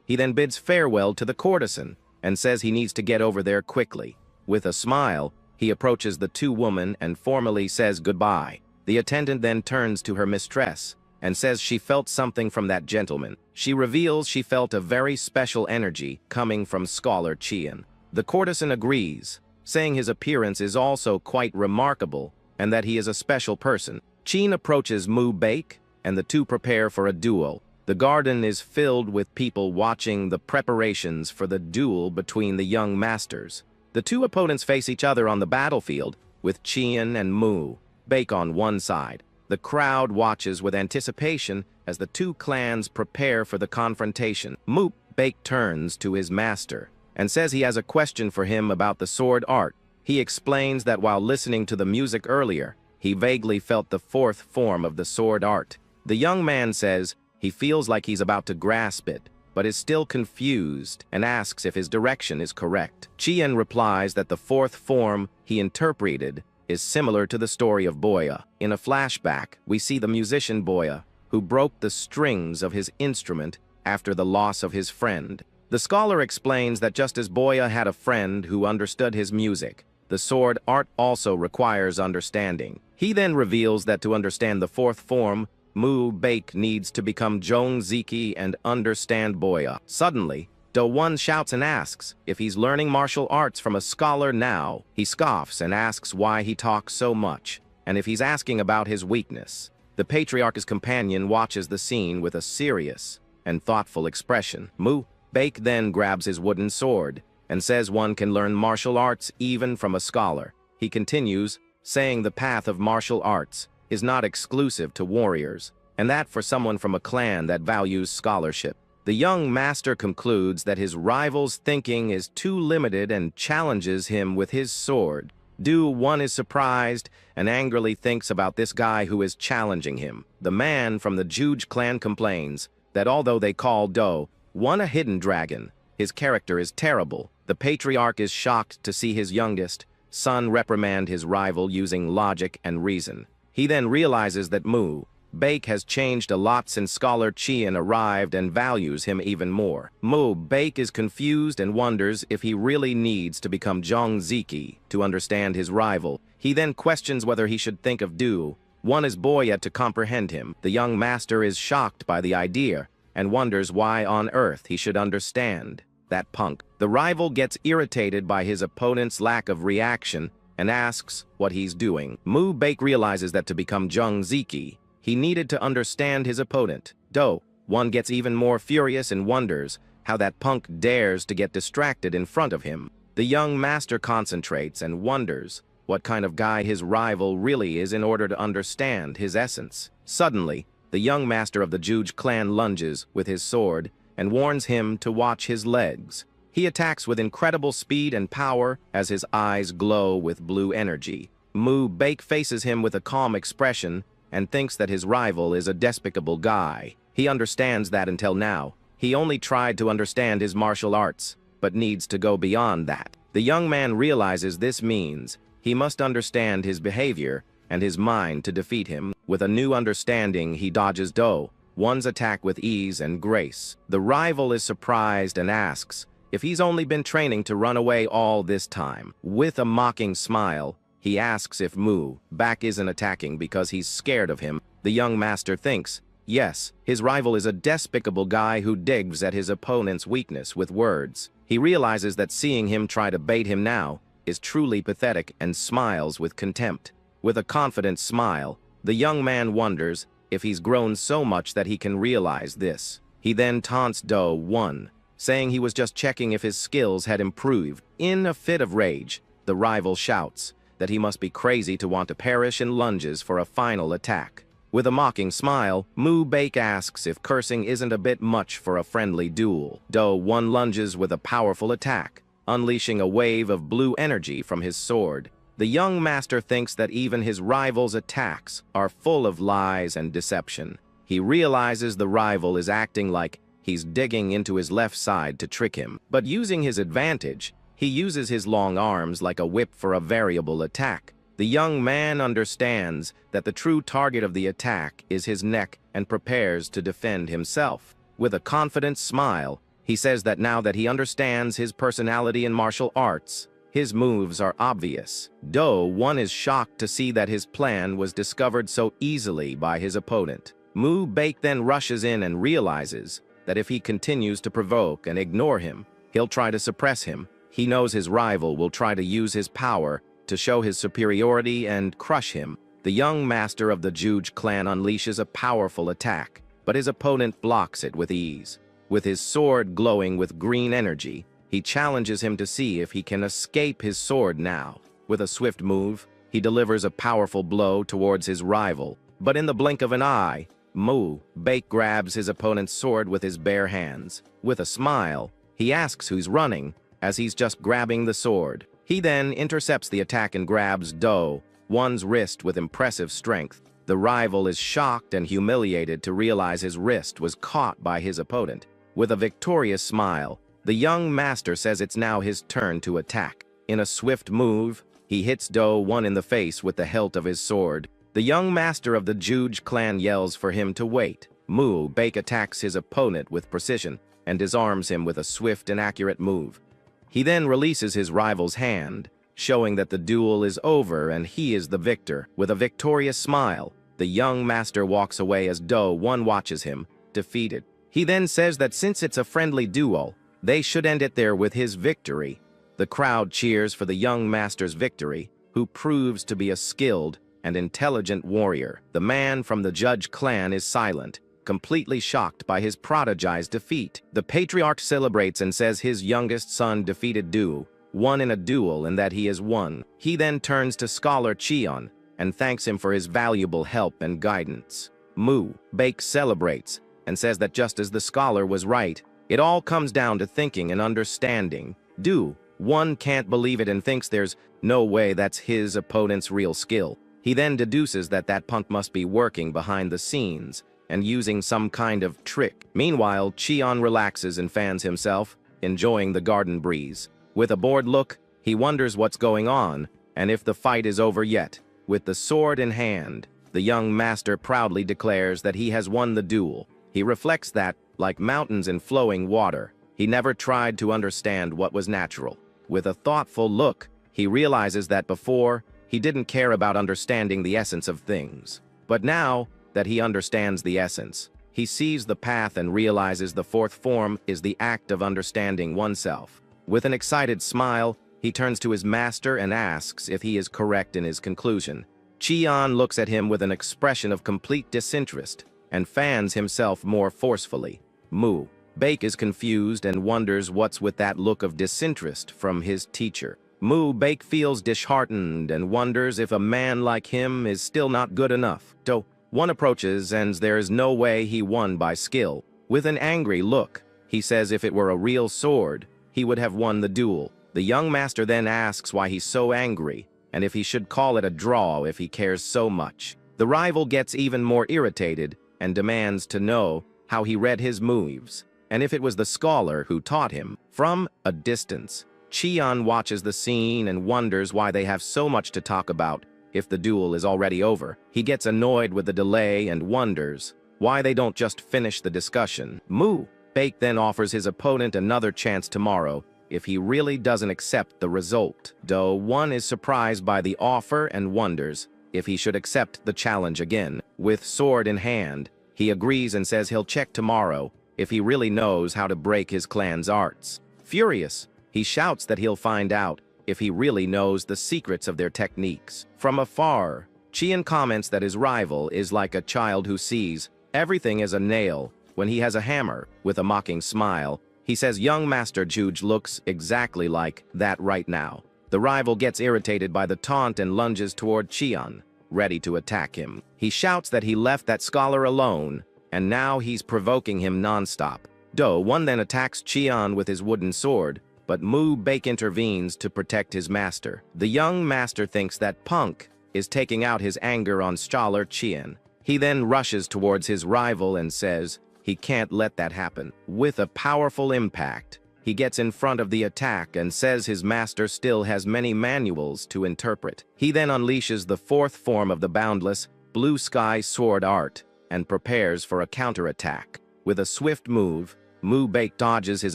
He then bids farewell to the courtesan and says he needs to get over there quickly. With a smile, he approaches the two women and formally says goodbye. The attendant then turns to her mistress and says she felt something from that gentleman. She reveals she felt a very special energy coming from Scholar Chian. The courtesan agrees, saying his appearance is also quite remarkable and that he is a special person. Chian approaches Mu Baek, and the two prepare for a duel. The garden is filled with people watching the preparations for the duel between the young masters. The two opponents face each other on the battlefield, with Chian and Mu Baek on one side. The crowd watches with anticipation as the two clans prepare for the confrontation. Mu Baek turns to his master and says he has a question for him about the sword art. He explains that while listening to the music earlier, he vaguely felt the fourth form of the sword art. The young man says he feels like he's about to grasp it, but is still confused and asks if his direction is correct. Chian replies that the fourth form he interpreted is similar to the story of Boya. In a flashback, we see the musician Boya, who broke the strings of his instrument after the loss of his friend. The scholar explains that just as Boya had a friend who understood his music, the sword art also requires understanding. He then reveals that to understand the fourth form, Mu Baek needs to become Zhongziki and understand Boya. Suddenly, Do-Won shouts and asks if he's learning martial arts from a scholar now. He scoffs and asks why he talks so much, and if he's asking about his weakness. The patriarch's companion watches the scene with a serious and thoughtful expression. Mu Baek then grabs his wooden sword and says one can learn martial arts even from a scholar. He continues, saying the path of martial arts is not exclusive to warriors, and that for someone from a clan that values scholarship. The young master concludes that his rival's thinking is too limited and challenges him with his sword. Do-Won is surprised and angrily thinks about this guy who is challenging him. The man from the Juge clan complains that although they call Do-Won a hidden dragon, his character is terrible. The patriarch is shocked to see his youngest son reprimand his rival using logic and reason. He then realizes that Mu Baek has changed a lot since Scholar Chian arrived and values him even more. Mu Baek is confused and wonders if he really needs to become Zhongziki to understand his rival. He then questions whether he should think of Do-Won as Boya to comprehend him. The young master is shocked by the idea and wonders why on earth he should understand that punk. The rival gets irritated by his opponent's lack of reaction and asks what he's doing. Mu Baek realizes that to become Zhongziki, he needed to understand his opponent. Do-Won gets even more furious and wonders how that punk dares to get distracted in front of him. The young master concentrates and wonders what kind of guy his rival really is in order to understand his essence. Suddenly, the young master of the Juge clan lunges with his sword and warns him to watch his legs. He attacks with incredible speed and power as his eyes glow with blue energy. Mu Baek faces him with a calm expression and thinks that his rival is a despicable guy. He understands that until now, he only tried to understand his martial arts, but needs to go beyond that. The young man realizes this means he must understand his behavior and his mind to defeat him. With a new understanding, he dodges Do-Won's attack with ease and grace. The rival is surprised and asks if he's only been training to run away all this time. With a mocking smile, he asks if Mu Baek isn't attacking because he's scared of him. The young master thinks, yes, his rival is a despicable guy who digs at his opponent's weakness with words. He realizes that seeing him try to bait him now is truly pathetic and smiles with contempt. With a confident smile, the young man wonders if he's grown so much that he can realize this. He then taunts Do-Won, saying he was just checking if his skills had improved. In a fit of rage, the rival shouts that he must be crazy to want to perish and lunges for a final attack. With a mocking smile, Mu Baek asks if cursing isn't a bit much for a friendly duel. Do-Won lunges with a powerful attack, unleashing a wave of blue energy from his sword. The young master thinks that even his rival's attacks are full of lies and deception. He realizes the rival is acting like he's digging into his left side to trick him. But using his advantage, he uses his long arms like a whip for a variable attack. The young man understands that the true target of the attack is his neck and prepares to defend himself. With a confident smile, he says that now that he understands his personality in martial arts, his moves are obvious. Do-1 is shocked to see that his plan was discovered so easily by his opponent. Mu-Baek then rushes in and realizes that if he continues to provoke and ignore him, he'll try to suppress him. He knows his rival will try to use his power to show his superiority and crush him. The young master of the Juge clan unleashes a powerful attack, but his opponent blocks it with ease. With his sword glowing with green energy, he challenges him to see if he can escape his sword now. With a swift move, he delivers a powerful blow towards his rival, but in the blink of an eye, Mu-Baek grabs his opponent's sword with his bare hands. With a smile, he asks who's running, as he's just grabbing the sword. He then intercepts the attack and grabs Do-1's wrist with impressive strength. The rival is shocked and humiliated to realize his wrist was caught by his opponent. With a victorious smile, the young master says it's now his turn to attack. In a swift move, he hits Do-1 in the face with the hilt of his sword. The young master of the Juge clan yells for him to wait. Mu-Baek attacks his opponent with precision and disarms him with a swift and accurate move. He then releases his rival's hand, showing that the duel is over and he is the victor. With a victorious smile, the young master walks away as Do-1 watches him, defeated. He then says that since it's a friendly duel, they should end it there with his victory. The crowd cheers for the young master's victory, who proves to be a skilled and intelligent warrior. The man from the Judge clan is silent, completely shocked by his prodigy's defeat. The patriarch celebrates and says his youngest son defeated Do-1 in a duel and that he has won. He then turns to Scholar Cheon and thanks him for his valuable help and guidance. Mu-Baek celebrates and says that just as the scholar was right, it all comes down to thinking and understanding. Do-1 can't believe it and thinks there's no way that's his opponent's real skill. He then deduces that that punk must be working behind the scenes and using some kind of trick. Meanwhile, Cheon relaxes and fans himself, enjoying the garden breeze. With a bored look, he wonders what's going on and if the fight is over yet. With the sword in hand, the young master proudly declares that he has won the duel. He reflects that, like mountains in flowing water, he never tried to understand what was natural. With a thoughtful look, he realizes that before, he didn't care about understanding the essence of things. But now that he understands the essence, he sees the path and realizes the fourth form is the act of understanding oneself. With an excited smile, he turns to his master and asks if he is correct in his conclusion. Cheon looks at him with an expression of complete disinterest and fans himself more forcefully. Mu-Baek is confused and wonders what's with that look of disinterest from his teacher. Mu-Baek feels disheartened and wonders if a man like him is still not good enough. Do-1 approaches and there is no way he won by skill. With an angry look, he says if it were a real sword, he would have won the duel. The young master then asks why he's so angry and if he should call it a draw if he cares so much. The rival gets even more irritated and demands to know how he read his moves, and if it was the scholar who taught him. From a distance, Cheon watches the scene and wonders why they have so much to talk about if the duel is already over. He gets annoyed with the delay and wonders why they don't just finish the discussion. Mu-Baek then offers his opponent another chance tomorrow if he really doesn't accept the result. Do-1 is surprised by the offer and wonders if he should accept the challenge again. With sword in hand, he agrees and says he'll check tomorrow if he really knows how to break his clan's arts. Furious, he shouts that he'll find out if he really knows the secrets of their techniques. From afar, Cheon comments that his rival is like a child who sees everything as a nail when he has a hammer. With a mocking smile, he says young Master Juge looks exactly like that right now. The rival gets irritated by the taunt and lunges toward Cheon, ready to attack him. He shouts that he left that scholar alone, and now he's provoking him non-stop. Do-1 then attacks Cheon with his wooden sword, but Mu-Baek intervenes to protect his master. The young master thinks that Punk is taking out his anger on scholar Chien. He then rushes towards his rival and says he can't let that happen. With a powerful impact, he gets in front of the attack and says his master still has many manuals to interpret. He then unleashes the fourth form of the boundless blue sky sword art and prepares for a counterattack. With a swift move, Mu-Baek dodges his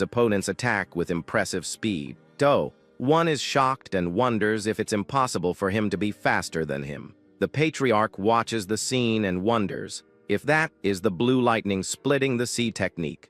opponent's attack with impressive speed. One is shocked and wonders if it's impossible for him to be faster than him. The patriarch watches the scene and wonders if that is the blue lightning splitting the sea technique.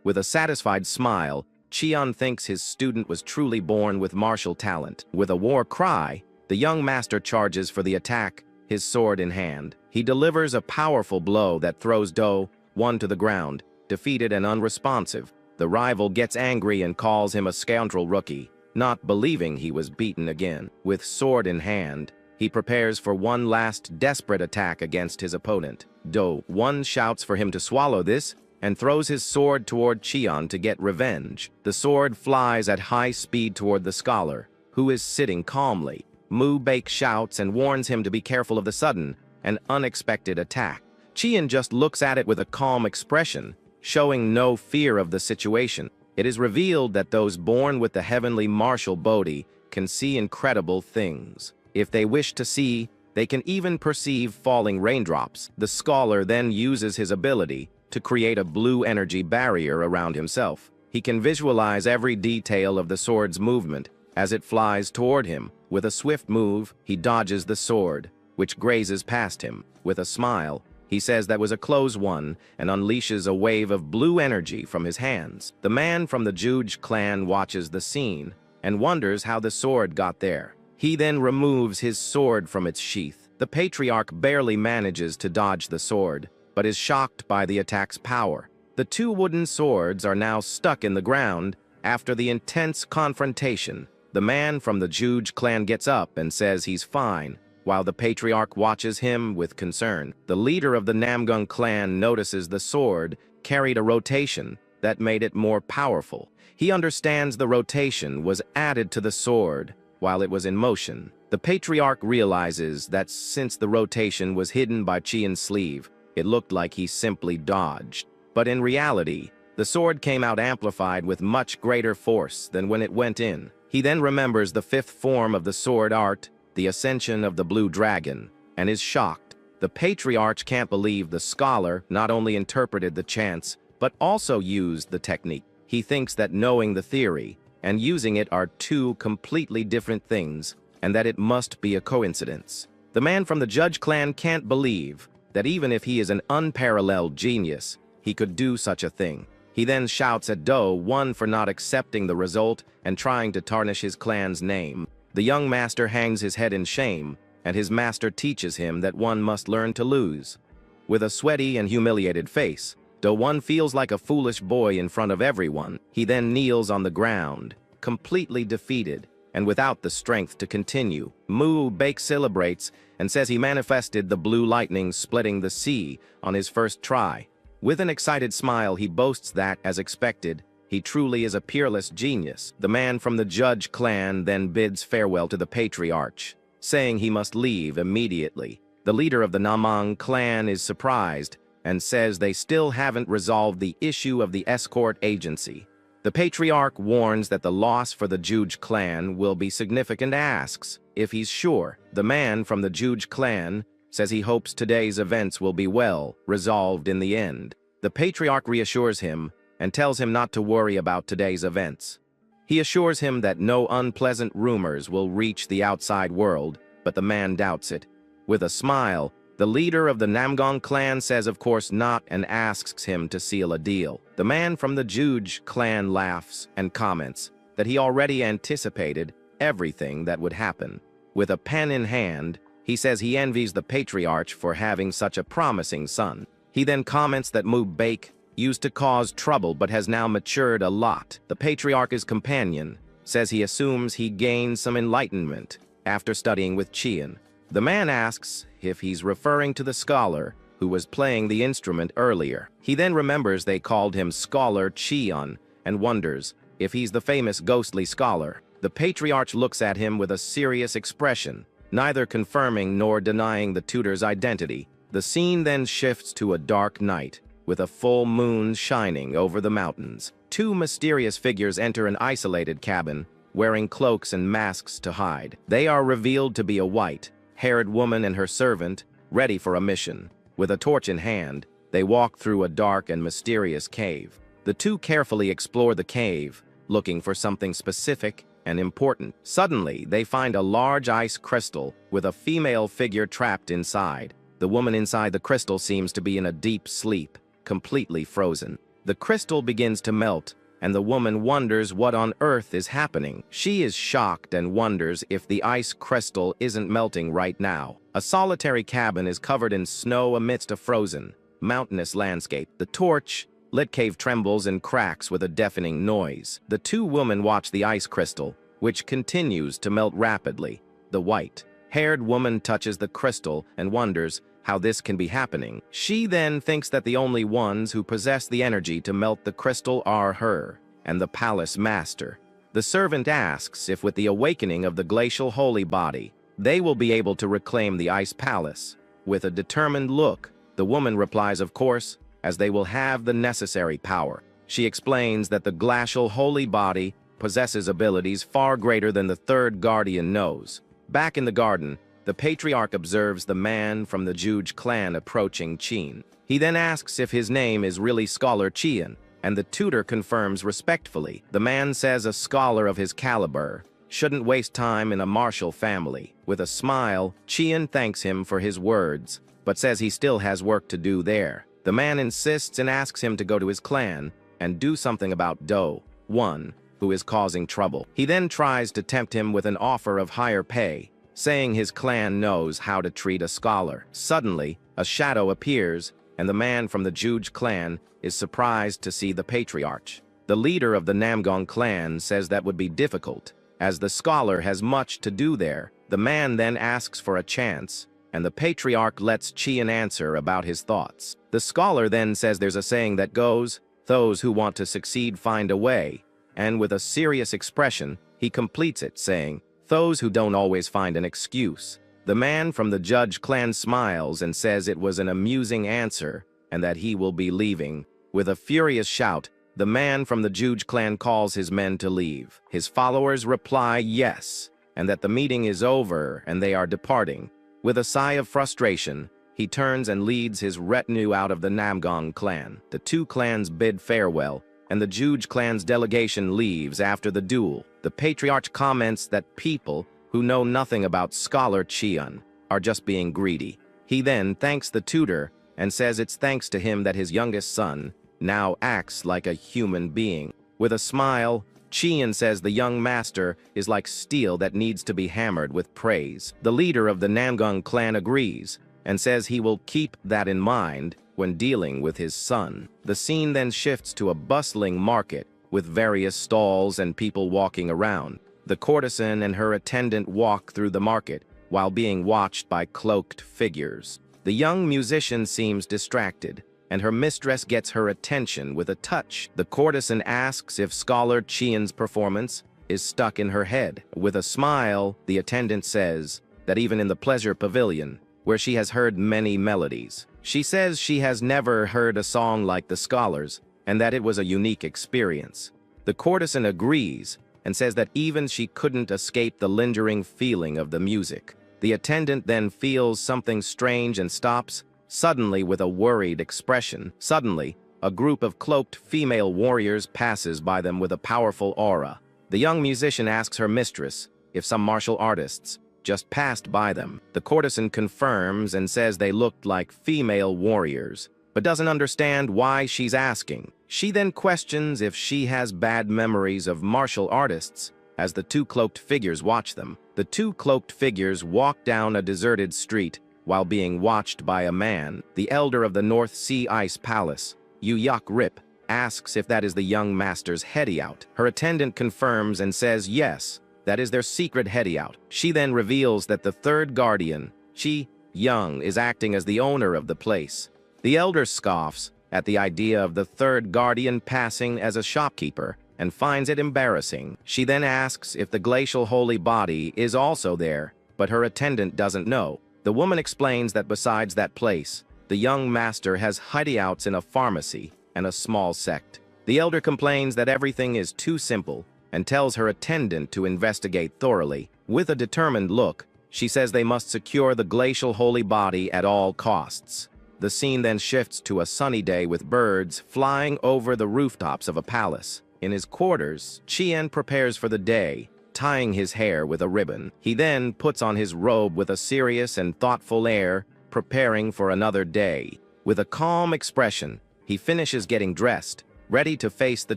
With a satisfied smile, Chien thinks his student was truly born with martial talent. With a war cry, the young master charges for the attack, his sword in hand. He delivers a powerful blow that throws Do-1 to the ground, defeated and unresponsive. The rival gets angry and calls him a scoundrel rookie, not believing he was beaten again. With sword in hand, he prepares for one last desperate attack against his opponent. Do-1 shouts for him to swallow this and throws his sword toward Chien to get revenge. The sword flies at high speed toward the scholar, who is sitting calmly. Mu-Baek shouts and warns him to be careful of the sudden and unexpected attack. Chien just looks at it with a calm expression, showing no fear of the situation. It is revealed that those born with the heavenly martial Bodhi can see incredible things. If they wish to see, they can even perceive falling raindrops. The scholar then uses his ability to create a blue energy barrier around himself. He can visualize every detail of the sword's movement as it flies toward him. With a swift move, he dodges the sword, which grazes past him. With a smile, he says that was a close one and unleashes a wave of blue energy from his hands. The man from the Juge clan watches the scene and wonders how the sword got there. He then removes his sword from its sheath. The patriarch barely manages to dodge the sword, but is shocked by the attack's power. The two wooden swords are now stuck in the ground after the intense confrontation. The man from the Juge clan gets up and says he's fine, while the patriarch watches him with concern. The leader of the Namgung clan notices the sword carried a rotation that made it more powerful. He understands the rotation was added to the sword while it was in motion. The patriarch realizes that since the rotation was hidden by Chien's sleeve, it looked like he simply dodged. But in reality, the sword came out amplified with much greater force than when it went in. He then remembers the fifth form of the sword art, the ascension of the blue dragon, and is shocked. The patriarch can't believe the scholar not only interpreted the chants, but also used the technique. He thinks that knowing the theory and using it are two completely different things, and that it must be a coincidence. The man from the Judge clan can't believe that even if he is an unparalleled genius, he could do such a thing. He then shouts at Do-1 for not accepting the result and trying to tarnish his clan's name. The young master hangs his head in shame, and his master teaches him that one must learn to lose. With a sweaty and humiliated face, Do-1 feels like a foolish boy in front of everyone. He then kneels on the ground, completely defeated, and without the strength to continue. Mu-Baek celebrates and says he manifested the blue lightning splitting the sea on his first try. With an excited smile, he boasts that, as expected, he truly is a peerless genius. The man from the Judge clan then bids farewell to the patriarch, saying he must leave immediately. The leader of the Namgung clan is surprised and says they still haven't resolved the issue of the escort agency. The patriarch warns that the loss for the Juge clan will be significant, asks if he's sure. The man from the Juge clan says he hopes today's events will be well resolved in the end. The patriarch reassures him and tells him not to worry about today's events. He assures him that no unpleasant rumors will reach the outside world, but the man doubts it. With a smile, the leader of the Namgung clan says of course not and asks him to seal a deal. The man from the Juge clan laughs and comments that he already anticipated everything that would happen. With a pen in hand, he says he envies the patriarch for having such a promising son. He then comments that Mu-Baek used to cause trouble but has now matured a lot. The patriarch's companion says he assumes he gained some enlightenment after studying with Chien. The man asks if he's referring to the scholar who was playing the instrument earlier. He then remembers they called him Scholar Chien and wonders if he's the famous ghostly scholar. The patriarch looks at him with a serious expression, neither confirming nor denying the tutor's identity. The scene then shifts to a dark night, with a full moon shining over the mountains. Two mysterious figures enter an isolated cabin, wearing cloaks and masks to hide. They are revealed to be a white-haired woman and her servant, ready for a mission. With a torch in hand, they walk through a dark and mysterious cave. The two carefully explore the cave, looking for something specific and important. Suddenly, they find a large ice crystal with a female figure trapped inside. The woman inside the crystal seems to be in a deep sleep, completely frozen. The crystal begins to melt, and the woman wonders what on earth is happening. She is shocked and wonders if the ice crystal isn't melting right now. A solitary cabin is covered in snow amidst a frozen, mountainous landscape. The torch lit cave trembles and cracks with a deafening noise. The two women watch the ice crystal, which continues to melt rapidly. The white-haired woman touches the crystal and wonders how this can be happening. She then thinks that the only ones who possess the energy to melt the crystal are her and the palace master. The servant asks if with the awakening of the glacial holy body, they will be able to reclaim the ice palace. With a determined look, the woman replies, of course, as they will have the necessary power. She explains that the glacial holy body possesses abilities far greater than the third guardian knows. Back in the garden, the patriarch observes the man from the Juge clan approaching Chin. He then asks if his name is really Scholar Chien, and the tutor confirms respectfully. The man says a scholar of his caliber shouldn't waste time in a martial family. With a smile, Chien thanks him for his words, but says he still has work to do there. The man insists and asks him to go to his clan and do something about Do, one who is causing trouble. He then tries to tempt him with an offer of higher pay, saying his clan knows how to treat a scholar. Suddenly, a shadow appears, and the man from the Juge clan is surprised to see the patriarch. The leader of the Namgong clan says that would be difficult, as the scholar has much to do there. The man then asks for a chance, and the patriarch lets Chien answer about his thoughts. The scholar then says there's a saying that goes, "Those who want to succeed find a way," and with a serious expression, he completes it, saying, "Those who don't always find an excuse." The man from the Judge clan smiles and says it was an amusing answer and that he will be leaving. With a furious shout, the man from the Juge clan calls his men to leave. His followers reply yes, and that the meeting is over and they are departing. With a sigh of frustration, he turns and leads his retinue out of the Namgong clan. The two clans bid farewell, and the Juge clan's delegation leaves after the duel. The patriarch comments that people who know nothing about Scholar Chien are just being greedy. He then thanks the tutor and says it's thanks to him that his youngest son now acts like a human being. With a smile, Chien says the young master is like steel that needs to be hammered with praise. The leader of the Namgong clan agrees and says he will keep that in mind when dealing with his son. The scene then shifts to a bustling market with various stalls and people walking around. The courtesan and her attendant walk through the market while being watched by cloaked figures. The young musician seems distracted, and her mistress gets her attention with a touch. The courtesan asks if Scholar Chien's performance is stuck in her head. With a smile, the attendant says that even in the pleasure pavilion, where she has heard many melodies, she says she has never heard a song like the scholar's, and that it was a unique experience. The courtesan agrees and says that even she couldn't escape the lingering feeling of the music. The attendant then feels something strange and stops, suddenly with a worried expression. Suddenly, a group of cloaked female warriors passes by them with a powerful aura. The young musician asks her mistress if some martial artists just passed by them. The courtesan confirms and says they looked like female warriors, but doesn't understand why she's asking. She then questions if she has bad memories of martial artists as the two cloaked figures watch them. The two cloaked figures walk down a deserted street while being watched by a man. The elder of the North Sea Ice Palace, Yuyak Rip, asks if that is the young master's heady-out. Her attendant confirms and says yes, that is their secret heady-out. She then reveals that the third guardian, Chi Young, is acting as the owner of the place. The elder scoffs at the idea of the third guardian passing as a shopkeeper and finds it embarrassing. She then asks if the glacial holy body is also there, but her attendant doesn't know. The woman explains that besides that place, the young master has hideouts in a pharmacy and a small sect. The elder complains that everything is too simple and tells her attendant to investigate thoroughly. With a determined look, she says they must secure the glacial holy body at all costs. The scene then shifts to a sunny day with birds flying over the rooftops of a palace. In his quarters, Chien prepares for the day, tying his hair with a ribbon. He then puts on his robe with a serious and thoughtful air, preparing for another day. With a calm expression, he finishes getting dressed, ready to face the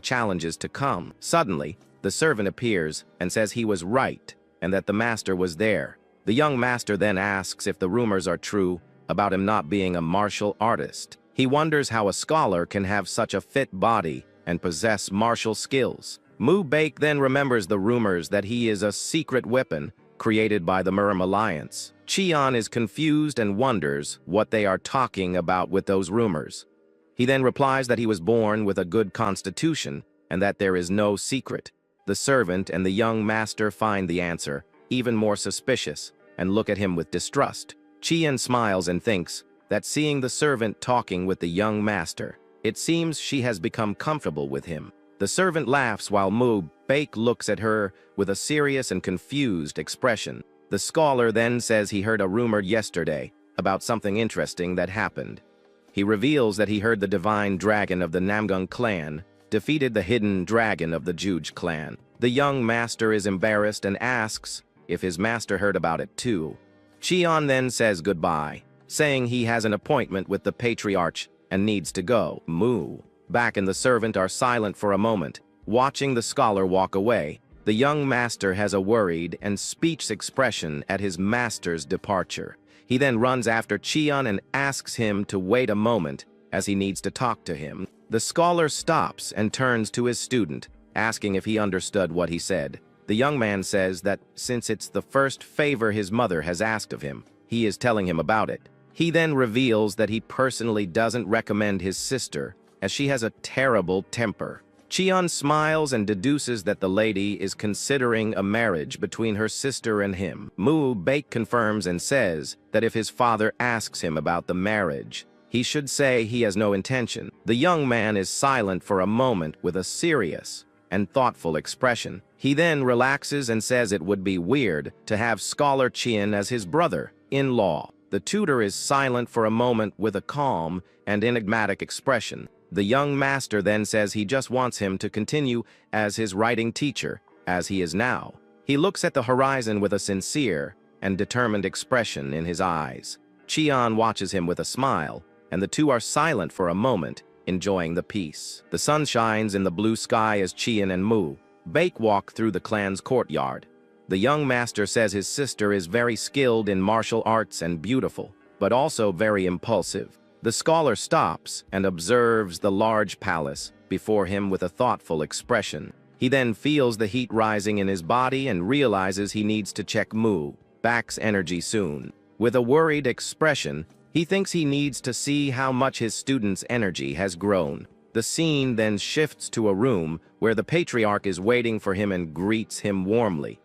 challenges to come. Suddenly, the servant appears and says he was right and that the master was there. The young master then asks if the rumors are true about him not being a martial artist. He wonders how a scholar can have such a fit body and possess martial skills. Mu Baek then remembers the rumors that he is a secret weapon created by the Murim Alliance. Chien is confused and wonders what they are talking about with those rumors. He then replies that he was born with a good constitution and that there is no secret. The servant and the young master find the answer even more suspicious and look at him with distrust. Chien smiles and thinks that seeing the servant talking with the young master, it seems she has become comfortable with him. The servant laughs while Mu Baek looks at her with a serious and confused expression. The scholar then says he heard a rumor yesterday about something interesting that happened. He reveals that he heard the divine dragon of the Namgung clan defeated the hidden dragon of the Juj clan. The young master is embarrassed and asks if his master heard about it too. Chien then says goodbye, saying he has an appointment with the patriarch and needs to go. Mu Baek and the servant are silent for a moment, watching the scholar walk away. The young master has a worried and speechless expression at his master's departure. He then runs after Chien and asks him to wait a moment as he needs to talk to him. The scholar stops and turns to his student, asking if he understood what he said. The young man says that since it's the first favor his mother has asked of him, he is telling him about it. He then reveals that he personally doesn't recommend his sister, as she has a terrible temper. Chien smiles and deduces that the lady is considering a marriage between her sister and him. Mu Baek confirms and says that if his father asks him about the marriage, he should say he has no intention. The young man is silent for a moment with a serious and thoughtful expression. He then relaxes and says it would be weird to have Scholar Chien as his brother-in-law. The tutor is silent for a moment with a calm and enigmatic expression. The young master then says he just wants him to continue as his writing teacher, as he is now. He looks at the horizon with a sincere and determined expression in his eyes. Chien watches him with a smile, and the two are silent for a moment, enjoying the peace. The sun shines in the blue sky as Chien and Mu Baek walk through the clan's courtyard. The young master says his sister is very skilled in martial arts and beautiful, but also very impulsive. The scholar stops and observes the large palace before him with a thoughtful expression. He then feels the heat rising in his body and realizes he needs to check Mu Baek's energy soon. With a worried expression, he thinks he needs to see how much his student's energy has grown. The scene then shifts to a room where the patriarch is waiting for him and greets him warmly.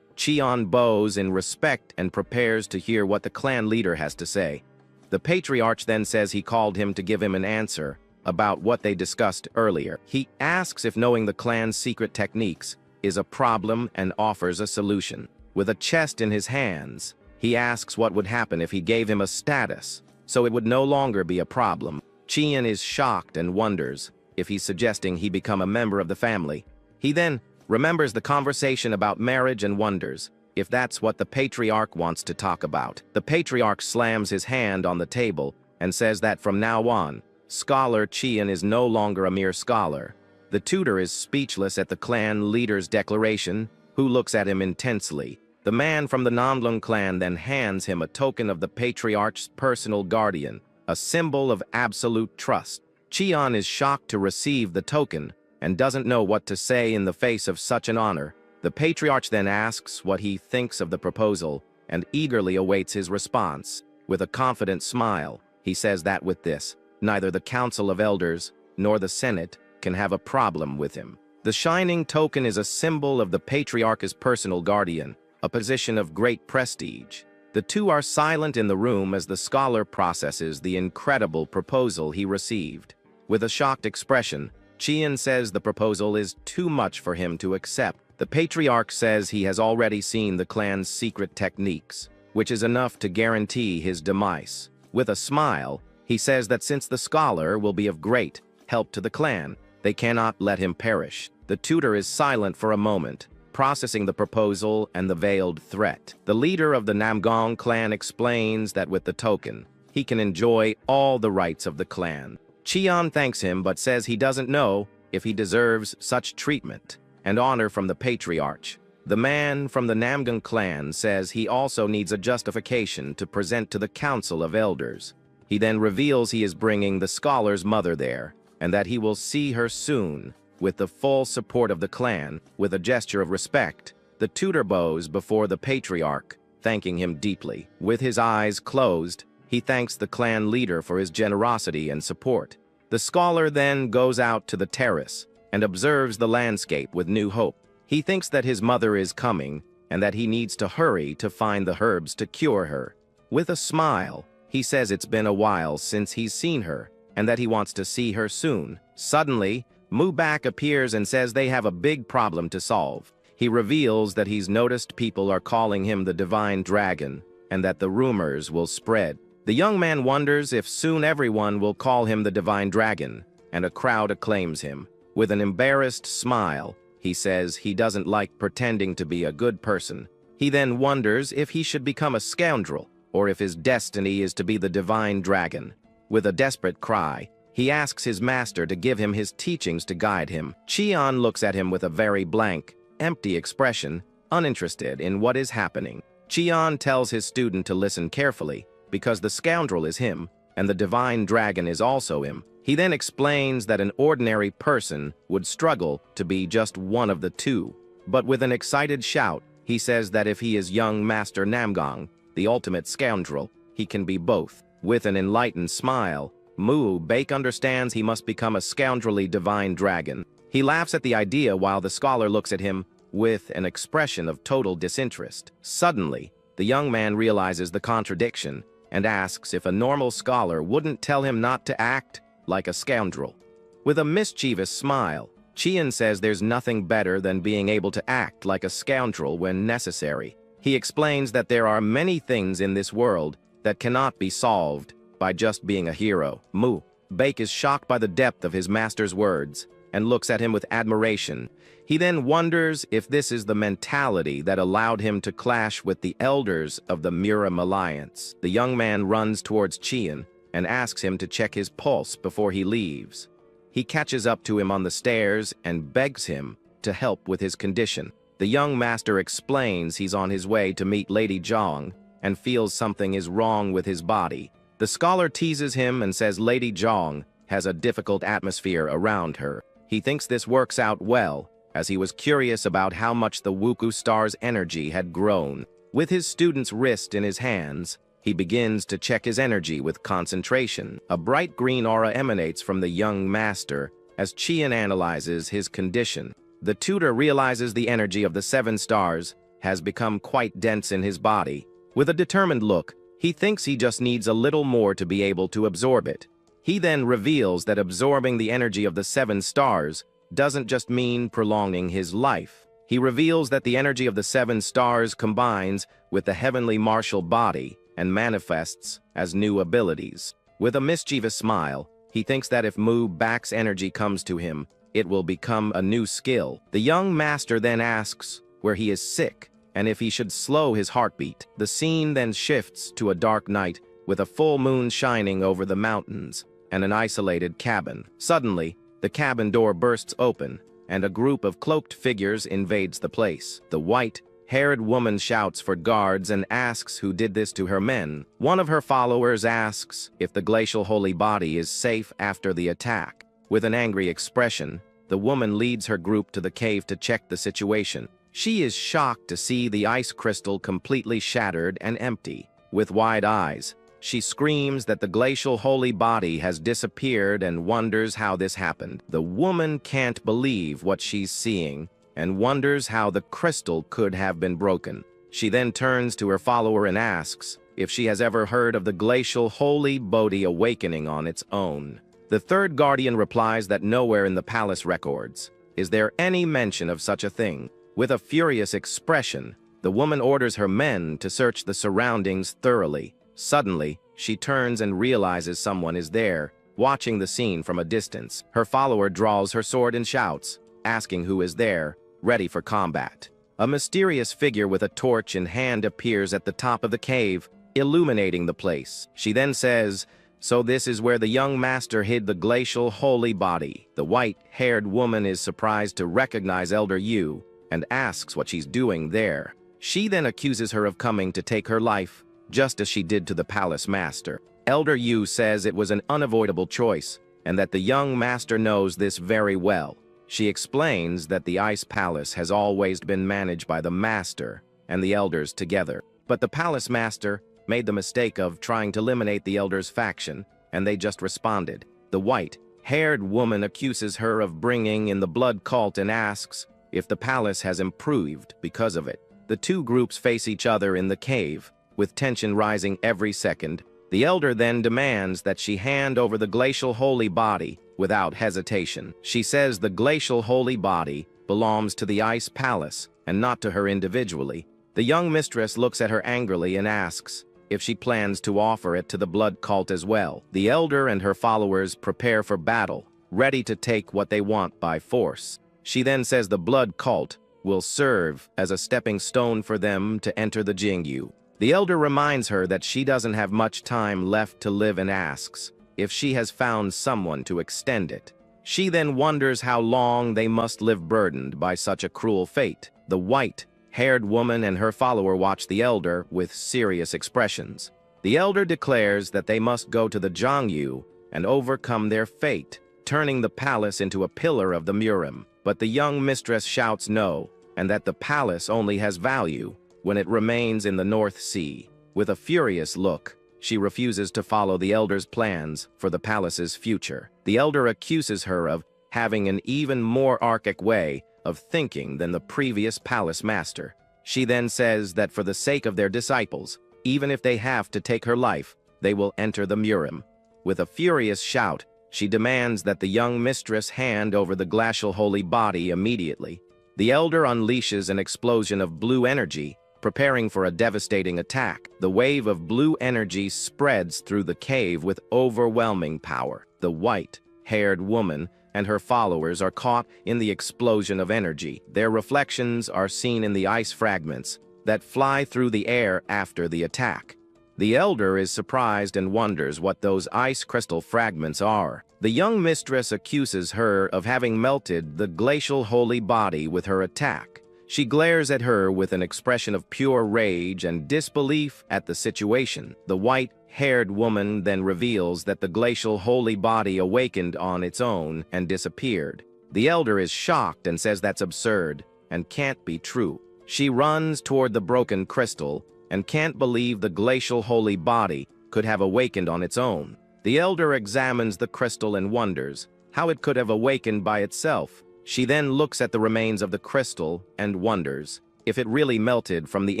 Chien bows in respect and prepares to hear what the clan leader has to say. The patriarch then says he called him to give him an answer about what they discussed earlier. He asks if knowing the clan's secret techniques is a problem and offers a solution. With a chest in his hands, he asks what would happen if he gave him a status, so it would no longer be a problem. Chien is shocked and wonders if he's suggesting he become a member of the family. He then remembers the conversation about marriage and wonders if that's what the patriarch wants to talk about. The patriarch slams his hand on the table and says that from now on, Scholar Chien is no longer a mere scholar. The tutor is speechless at the clan leader's declaration, who looks at him intensely. The man from the Namlung clan then hands him a token of the patriarch's personal guardian, a symbol of absolute trust. Chien is shocked to receive the token and doesn't know what to say in the face of such an honor. The patriarch then asks what he thinks of the proposal and eagerly awaits his response. With a confident smile, he says that with this, neither the Council of Elders nor the Senate can have a problem with him. The shining token is a symbol of the patriarch's personal guardian, a position of great prestige. The two are silent in the room as the scholar processes the incredible proposal he received. With a shocked expression, Qian says the proposal is too much for him to accept. The patriarch says he has already seen the clan's secret techniques, which is enough to guarantee his demise. With a smile, he says that since the scholar will be of great help to the clan, they cannot let him perish. The tutor is silent for a moment, processing the proposal and the veiled threat. The leader of the Namgong clan explains that with the token, he can enjoy all the rights of the clan. Qian thanks him but says he doesn't know if he deserves such treatment and honor from the patriarch. The man from the Namgong clan says he also needs a justification to present to the Council of Elders. He then reveals he is bringing the scholar's mother there, and that he will see her soon, with the full support of the clan. With a gesture of respect, the tutor bows before the patriarch, thanking him deeply. With his eyes closed, he thanks the clan leader for his generosity and support. The scholar then goes out to the terrace and observes the landscape with new hope. He thinks that his mother is coming and that he needs to hurry to find the herbs to cure her. With a smile, he says it's been a while since he's seen her and that he wants to see her soon. Suddenly, Mu Bak appears and says they have a big problem to solve. He reveals that he's noticed people are calling him the Divine Dragon and that the rumors will spread. The young man wonders if soon everyone will call him the Divine Dragon, and a crowd acclaims him. With an embarrassed smile, he says he doesn't like pretending to be a good person. He then wonders if he should become a scoundrel, or if his destiny is to be the Divine Dragon. With a desperate cry, he asks his master to give him his teachings to guide him. Qian looks at him with a very blank, empty expression, uninterested in what is happening. Qian tells his student to listen carefully, because the scoundrel is him, and the Divine Dragon is also him. He then explains that an ordinary person would struggle to be just one of the two. But with an excited shout, he says that if he is young Master Namgong, the ultimate scoundrel, he can be both. With an enlightened smile, Mu Bak understands he must become a scoundrelly Divine Dragon. He laughs at the idea while the scholar looks at him with an expression of total disinterest. Suddenly, the young man realizes the contradiction and asks if a normal scholar wouldn't tell him not to act like a scoundrel. With a mischievous smile, Qian says there's nothing better than being able to act like a scoundrel when necessary. He explains that there are many things in this world that cannot be solved by just being a hero. Mu Bak is shocked by the depth of his master's words and looks at him with admiration. He then wonders if this is the mentality that allowed him to clash with the elders of the Murim Alliance. The young man runs towards Qian and asks him to check his pulse before he leaves. He catches up to him on the stairs and begs him to help with his condition. The young master explains he's on his way to meet Lady Zhang and feels something is wrong with his body. The scholar teases him and says Lady Zhang has a difficult atmosphere around her. He thinks this works out well, as he was curious about how much the Wuku star's energy had grown. With his student's wrist in his hands, he begins to check his energy with concentration. A bright green aura emanates from the young master as Qian analyzes his condition. The tutor realizes the energy of the 7 stars has become quite dense in his body. With a determined look, he thinks he just needs a little more to be able to absorb it. He then reveals that absorbing the energy of the 7 stars doesn't just mean prolonging his life. He reveals that the energy of the 7 stars combines with the heavenly martial body and manifests as new abilities. With a mischievous smile, he thinks that if Mu Bak's energy comes to him, it will become a new skill. The young master then asks where he is sick and if he should slow his heartbeat. The scene then shifts to a dark night with a full moon shining over the mountains and an isolated cabin. Suddenly, the cabin door bursts open and a group of cloaked figures invades the place. The white-haired woman shouts for guards and asks who did this to her men. One of her followers asks if the glacial holy body is safe after the attack. With an angry expression, the woman leads her group to the cave to check the situation. She is shocked to see the ice crystal completely shattered and empty. With wide eyes, She screams that the glacial holy body has disappeared and wonders how this happened. The woman can't believe what she's seeing and wonders how the crystal could have been broken. She then turns to her follower and asks if she has ever heard of the glacial holy body awakening on its own. The third guardian replies that nowhere in the palace records is there any mention of such a thing. With a furious expression, the woman orders her men to search the surroundings thoroughly. Suddenly, she turns and realizes someone is there, watching the scene from a distance. Her follower draws her sword and shouts, asking who is there, ready for combat. A mysterious figure with a torch in hand appears at the top of the cave, illuminating the place. She then says, "So this is where the young master hid the glacial holy body." The white-haired woman is surprised to recognize Elder Yu and asks what she's doing there. She then accuses her of coming to take her life, just as she did to the palace master. Elder Yu says it was an unavoidable choice, and that the young master knows this very well. She explains that the ice palace has always been managed by the master and the elders together. But the palace master made the mistake of trying to eliminate the elders' faction, and they just responded. The white-haired woman accuses her of bringing in the blood cult and asks if the palace has improved because of it. The two groups face each other in the cave, with tension rising every second. The elder then demands that she hand over the glacial holy body without hesitation. She says the glacial holy body belongs to the ice palace and not to her individually. The young mistress looks at her angrily and asks if she plans to offer it to the blood cult as well. The elder and her followers prepare for battle, ready to take what they want by force. She then says the blood cult will serve as a stepping stone for them to enter the Jingyu. The elder reminds her that she doesn't have much time left to live and asks if she has found someone to extend it. She then wonders how long they must live burdened by such a cruel fate. The white-haired woman and her follower watch the elder with serious expressions. The elder declares that they must go to the Jingyu and overcome their fate, turning the palace into a pillar of the Murim. But the young mistress shouts no, and that the palace only has value when it remains in the North Sea. With a furious look, she refuses to follow the elder's plans for the palace's future. The elder accuses her of having an even more archaic way of thinking than the previous palace master. She then says that for the sake of their disciples, even if they have to take her life, they will enter the Murim. With a furious shout, she demands that the young mistress hand over the glacial holy body immediately. The elder unleashes an explosion of blue energy, preparing for a devastating attack. The wave of blue energy spreads through the cave with overwhelming power. The white-haired woman and her followers are caught in the explosion of energy. Their reflections are seen in the ice fragments that fly through the air after the attack. The elder is surprised and wonders what those ice crystal fragments are. The young mistress accuses her of having melted the glacial holy body with her attack. She glares at her with an expression of pure rage and disbelief at the situation. The white-haired woman then reveals that the glacial holy body awakened on its own and disappeared. The elder is shocked and says that's absurd and can't be true. She runs toward the broken crystal and can't believe the glacial holy body could have awakened on its own. The elder examines the crystal and wonders how it could have awakened by itself. She then looks at the remains of the crystal and wonders if it really melted from the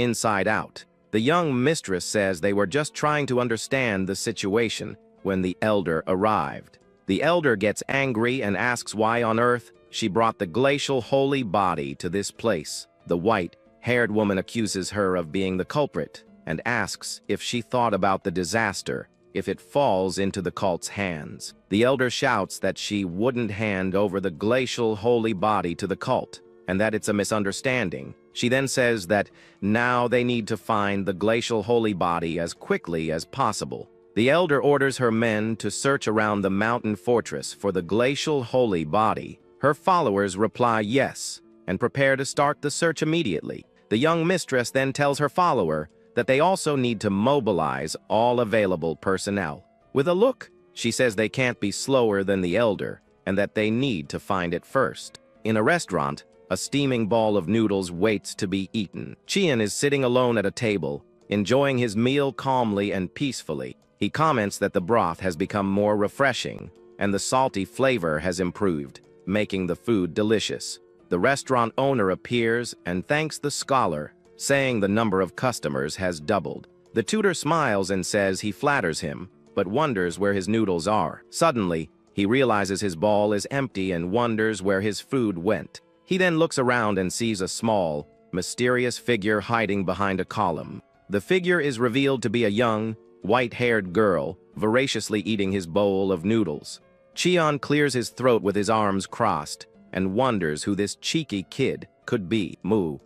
inside out. The young mistress says they were just trying to understand the situation when the elder arrived. The elder gets angry and asks why on earth she brought the glacial holy body to this place. The white-haired woman accuses her of being the culprit and asks if she thought about the disaster if it falls into the cult's hands. The elder shouts that she wouldn't hand over the glacial holy body to the cult, and that it's a misunderstanding. She then says that now they need to find the glacial holy body as quickly as possible. The elder orders her men to search around the mountain fortress for the glacial holy body. Her followers reply yes, and prepare to start the search immediately. The young mistress then tells her follower that they also need to mobilize all available personnel. With a look, she says they can't be slower than the elder, and that they need to find it first. In a restaurant, a steaming ball of noodles waits to be eaten. Qian is sitting alone at a table, enjoying his meal calmly and peacefully. He comments that the broth has become more refreshing, and the salty flavor has improved, making the food delicious. The restaurant owner appears and thanks the scholar, saying the number of customers has doubled. The tutor smiles and says he flatters him, but wonders where his noodles are. Suddenly, he realizes his bowl is empty and wonders where his food went. He then looks around and sees a small, mysterious figure hiding behind a column. The figure is revealed to be a young, white-haired girl, voraciously eating his bowl of noodles. Cheon clears his throat with his arms crossed and wonders who this cheeky kid could be.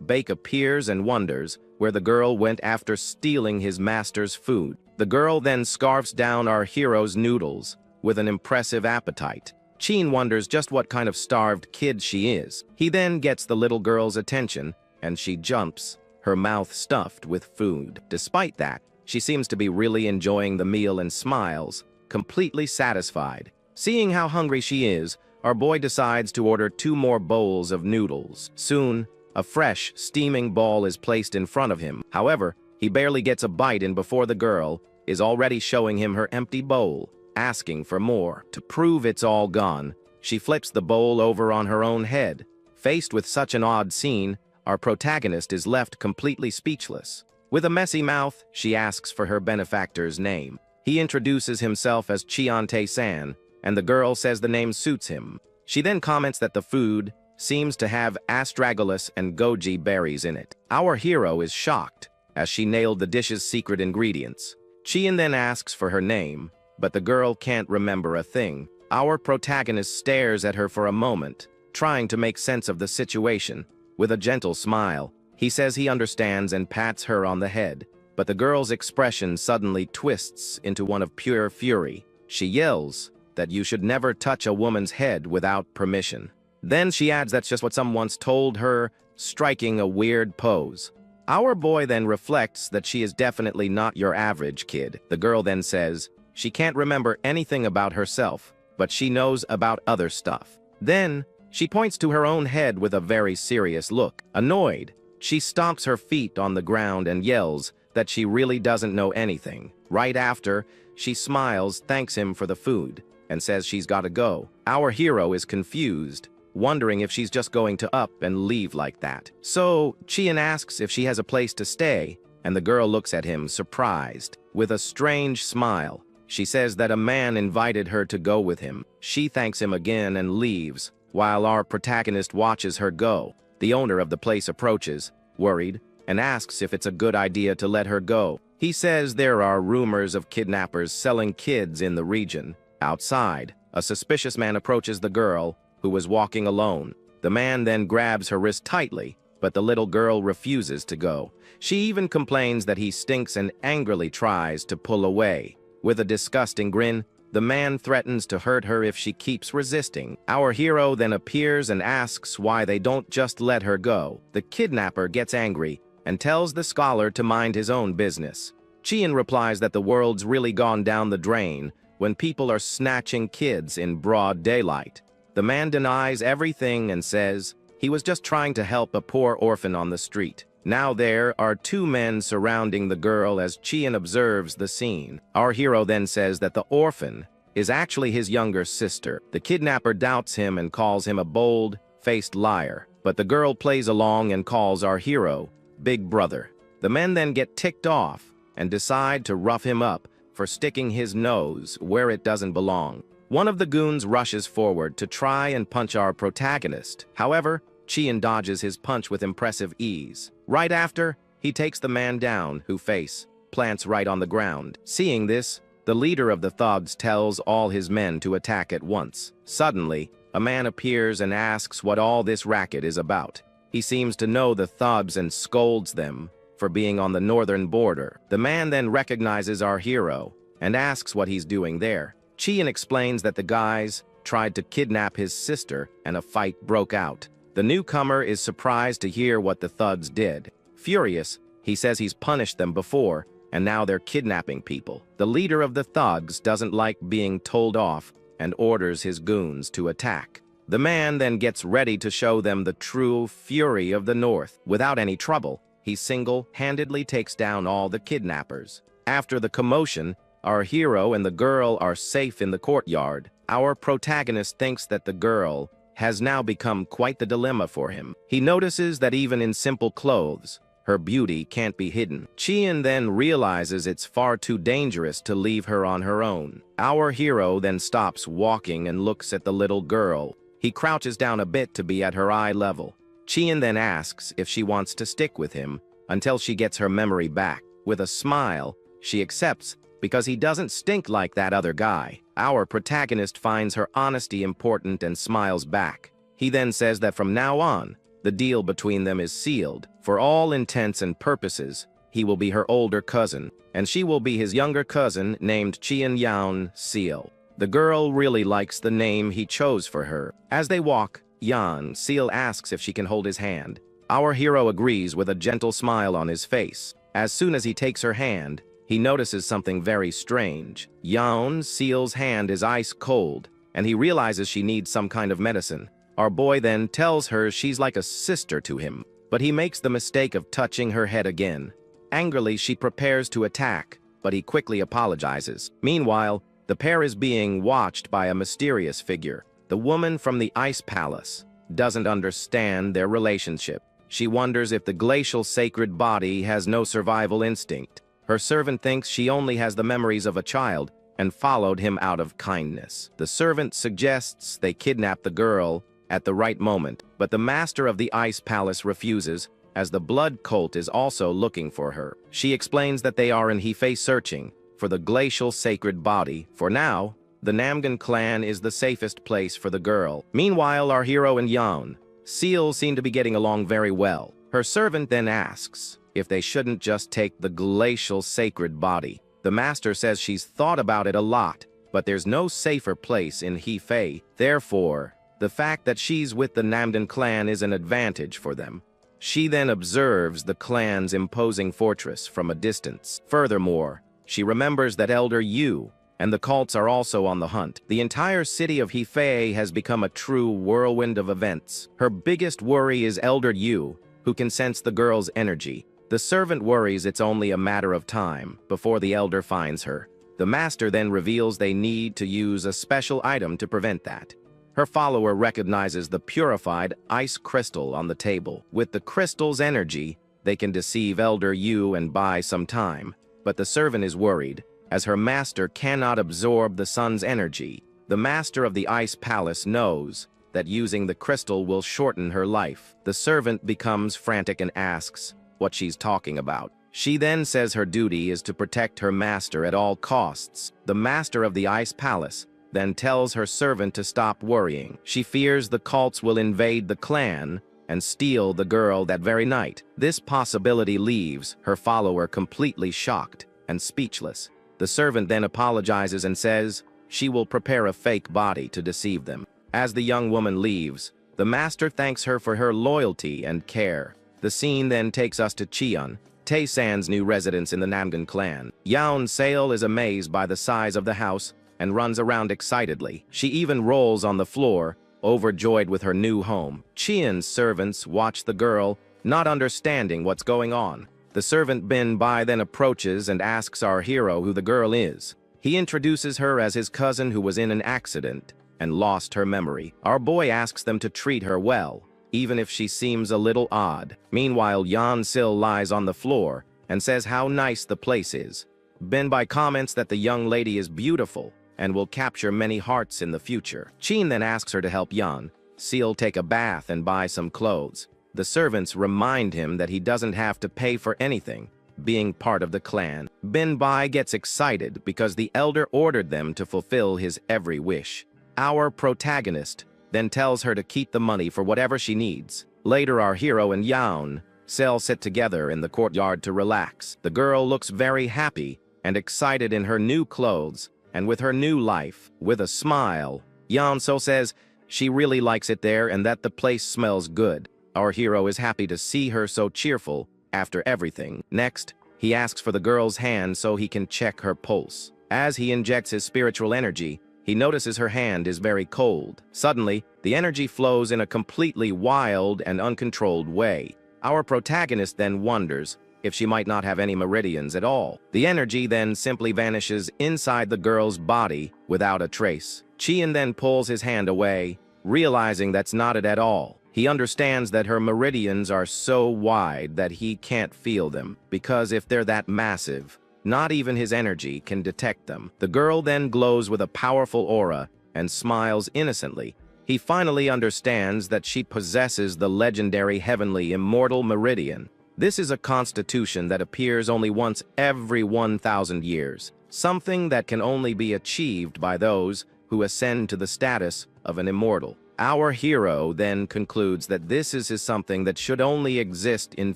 Bake appears and wonders where the girl went after stealing his master's food. The girl then scarfs down our hero's noodles with an impressive appetite. Cheon wonders just what kind of starved kid she is. He then gets the little girl's attention and she jumps, her mouth stuffed with food. Despite that, she seems to be really enjoying the meal and smiles, completely satisfied. Seeing how hungry she is, our boy decides to order 2 more bowls of noodles. Soon, a fresh, steaming bowl is placed in front of him. However, he barely gets a bite in before the girl is already showing him her empty bowl, asking for more. To prove it's all gone, she flips the bowl over on her own head. Faced with such an odd scene, our protagonist is left completely speechless. With a messy mouth, she asks for her benefactor's name. He introduces himself as Cheontae-san, and the girl says the name suits him. She then comments that the food seems to have astragalus and goji berries in it. Our hero is shocked, as she nailed the dish's secret ingredients. Cheon then asks for her name, but the girl can't remember a thing. Our protagonist stares at her for a moment, trying to make sense of the situation. With a gentle smile, he says he understands and pats her on the head, but the girl's expression suddenly twists into one of pure fury. She yells that you should never touch a woman's head without permission. Then she adds that's just what someone once told her, striking a weird pose. Our boy then reflects that she is definitely not your average kid. The girl then says she can't remember anything about herself, but she knows about other stuff. Then, she points to her own head with a very serious look. Annoyed, she stomps her feet on the ground and yells that she really doesn't know anything. Right after, she smiles, thanks him for the food, and says she's gotta go. Our hero is confused, wondering if she's just going to up and leave like that. So, Cheon asks if she has a place to stay, and the girl looks at him, surprised. With a strange smile, she says that a man invited her to go with him. She thanks him again and leaves, while our protagonist watches her go. The owner of the place approaches, worried, and asks if it's a good idea to let her go. He says there are rumors of kidnappers selling kids in the region. Outside, a suspicious man approaches the girl, who was walking alone. The man then grabs her wrist tightly, but the little girl refuses to go. She even complains that he stinks and angrily tries to pull away. With a disgusting grin, the man threatens to hurt her if she keeps resisting. Our hero then appears and asks why they don't just let her go. The kidnapper gets angry and tells the scholar to mind his own business. Cheon replies that the world's really gone down the drain when people are snatching kids in broad daylight. The man denies everything and says he was just trying to help a poor orphan on the street. Now there are 2 men surrounding the girl as Cheon observes the scene. Our hero then says that the orphan is actually his younger sister. The kidnapper doubts him and calls him a bold-faced liar, but the girl plays along and calls our hero Big Brother. The men then get ticked off and decide to rough him up for sticking his nose where it doesn't belong. One of the goons rushes forward to try and punch our protagonist. However, Cheon dodges his punch with impressive ease. Right after, he takes the man down, who face plants right on the ground. Seeing this, the leader of the thugs tells all his men to attack at once. Suddenly, a man appears and asks what all this racket is about. He seems to know the thugs and scolds them for being on the northern border. The man then recognizes our hero and asks what he's doing there. Cheon explains that the guys tried to kidnap his sister and a fight broke out. The newcomer is surprised to hear what the thugs did. Furious, he says he's punished them before, and now they're kidnapping people. The leader of the thugs doesn't like being told off and orders his goons to attack. The man then gets ready to show them the true fury of the North. Without any trouble, he single-handedly takes down all the kidnappers. After the commotion, our hero and the girl are safe in the courtyard. Our protagonist thinks that the girl has now become quite the dilemma for him. He notices that even in simple clothes, her beauty can't be hidden. Chien then realizes it's far too dangerous to leave her on her own. Our hero then stops walking and looks at the little girl. He crouches down a bit to be at her eye level. Chien then asks if she wants to stick with him until she gets her memory back. With a smile, she accepts because he doesn't stink like that other guy. Our protagonist finds her honesty important and smiles back. He then says that from now on, the deal between them is sealed. For all intents and purposes, he will be her older cousin, and she will be his younger cousin named Chien Yaon Seal. The girl really likes the name he chose for her. As they walk, Yaon Seal asks if she can hold his hand. Our hero agrees with a gentle smile on his face. As soon as he takes her hand, he notices something very strange. Yaon Seal's hand is ice cold, and he realizes she needs some kind of medicine. Our boy then tells her she's like a sister to him, but he makes the mistake of touching her head again. Angrily, she prepares to attack, but he quickly apologizes. Meanwhile, the pair is being watched by a mysterious figure. The woman from the Ice Palace doesn't understand their relationship. She wonders if the glacial sacred body has no survival instinct. Her servant thinks she only has the memories of a child and followed him out of kindness. The servant suggests they kidnap the girl at the right moment, but the master of the Ice Palace refuses, as the blood cult is also looking for her. She explains that they are in Hefei searching for the glacial sacred body. For now, the Namgan clan is the safest place for the girl. Meanwhile, our hero and Yaon Seal seem to be getting along very well. Her servant then asks if they shouldn't just take the glacial sacred body. The master says she's thought about it a lot, but there's no safer place in Hefei. Therefore, the fact that she's with the Namdan clan is an advantage for them. She then observes the clan's imposing fortress from a distance. Furthermore, she remembers that Elder Yu and the cults are also on the hunt. The entire city of Hefei has become a true whirlwind of events. Her biggest worry is Elder Yu, who can sense the girl's energy. The servant worries it's only a matter of time before the elder finds her. The master then reveals they need to use a special item to prevent that. Her follower recognizes the purified ice crystal on the table. With the crystal's energy, they can deceive Elder Yu and buy some time. But the servant is worried, as her master cannot absorb the sun's energy. The master of the Ice Palace knows that using the crystal will shorten her life. The servant becomes frantic and asks what she's talking about. She then says her duty is to protect her master at all costs. The master of the Ice Palace then tells her servant to stop worrying. She fears the cults will invade the clan and steal the girl that very night. This possibility leaves her follower completely shocked and speechless. The servant then apologizes and says she will prepare a fake body to deceive them. As the young woman leaves, the master thanks her for her loyalty and care. The scene then takes us to Cheon, Tae-san's new residence in the Namgan clan. Yaon Seal is amazed by the size of the house and runs around excitedly. She even rolls on the floor, overjoyed with her new home. Cheon's servants watch the girl, not understanding what's going on. The servant Bin Bai then approaches and asks our hero who the girl is. He introduces her as his cousin who was in an accident and lost her memory. Our boy asks them to treat her well, even if she seems a little odd. Meanwhile, Yaon Seal lies on the floor and says how nice the place is. Bin Bai comments that the young lady is beautiful and will capture many hearts in the future. Chin then asks her to help Yaon Seal take a bath and buy some clothes. The servants remind him that he doesn't have to pay for anything, being part of the clan. Bin Bai gets excited because the elder ordered them to fulfill his every wish. Our protagonist then tells her to keep the money for whatever she needs. Later, our hero and Yaon Seal sit together in the courtyard to relax. The girl looks very happy and excited in her new clothes and with her new life. With a smile, Yaon Seal says she really likes it there and that the place smells good. Our hero is happy to see her so cheerful after everything. Next, he asks for the girl's hand so he can check her pulse. As he injects his spiritual energy, he notices her hand is very cold. Suddenly, the energy flows in a completely wild and uncontrolled way. Our protagonist then wonders if she might not have any meridians at all. The energy then simply vanishes inside the girl's body without a trace. Chien then pulls his hand away, realizing that's not it at all. He understands that her meridians are so wide that he can't feel them, because if they're that massive, not even his energy can detect them. The girl then glows with a powerful aura and smiles innocently. He finally understands that she possesses the legendary heavenly immortal meridian. This is a constitution that appears only once every 1,000 years, something that can only be achieved by those who ascend to the status of an immortal. Our hero then concludes that this is something that should only exist in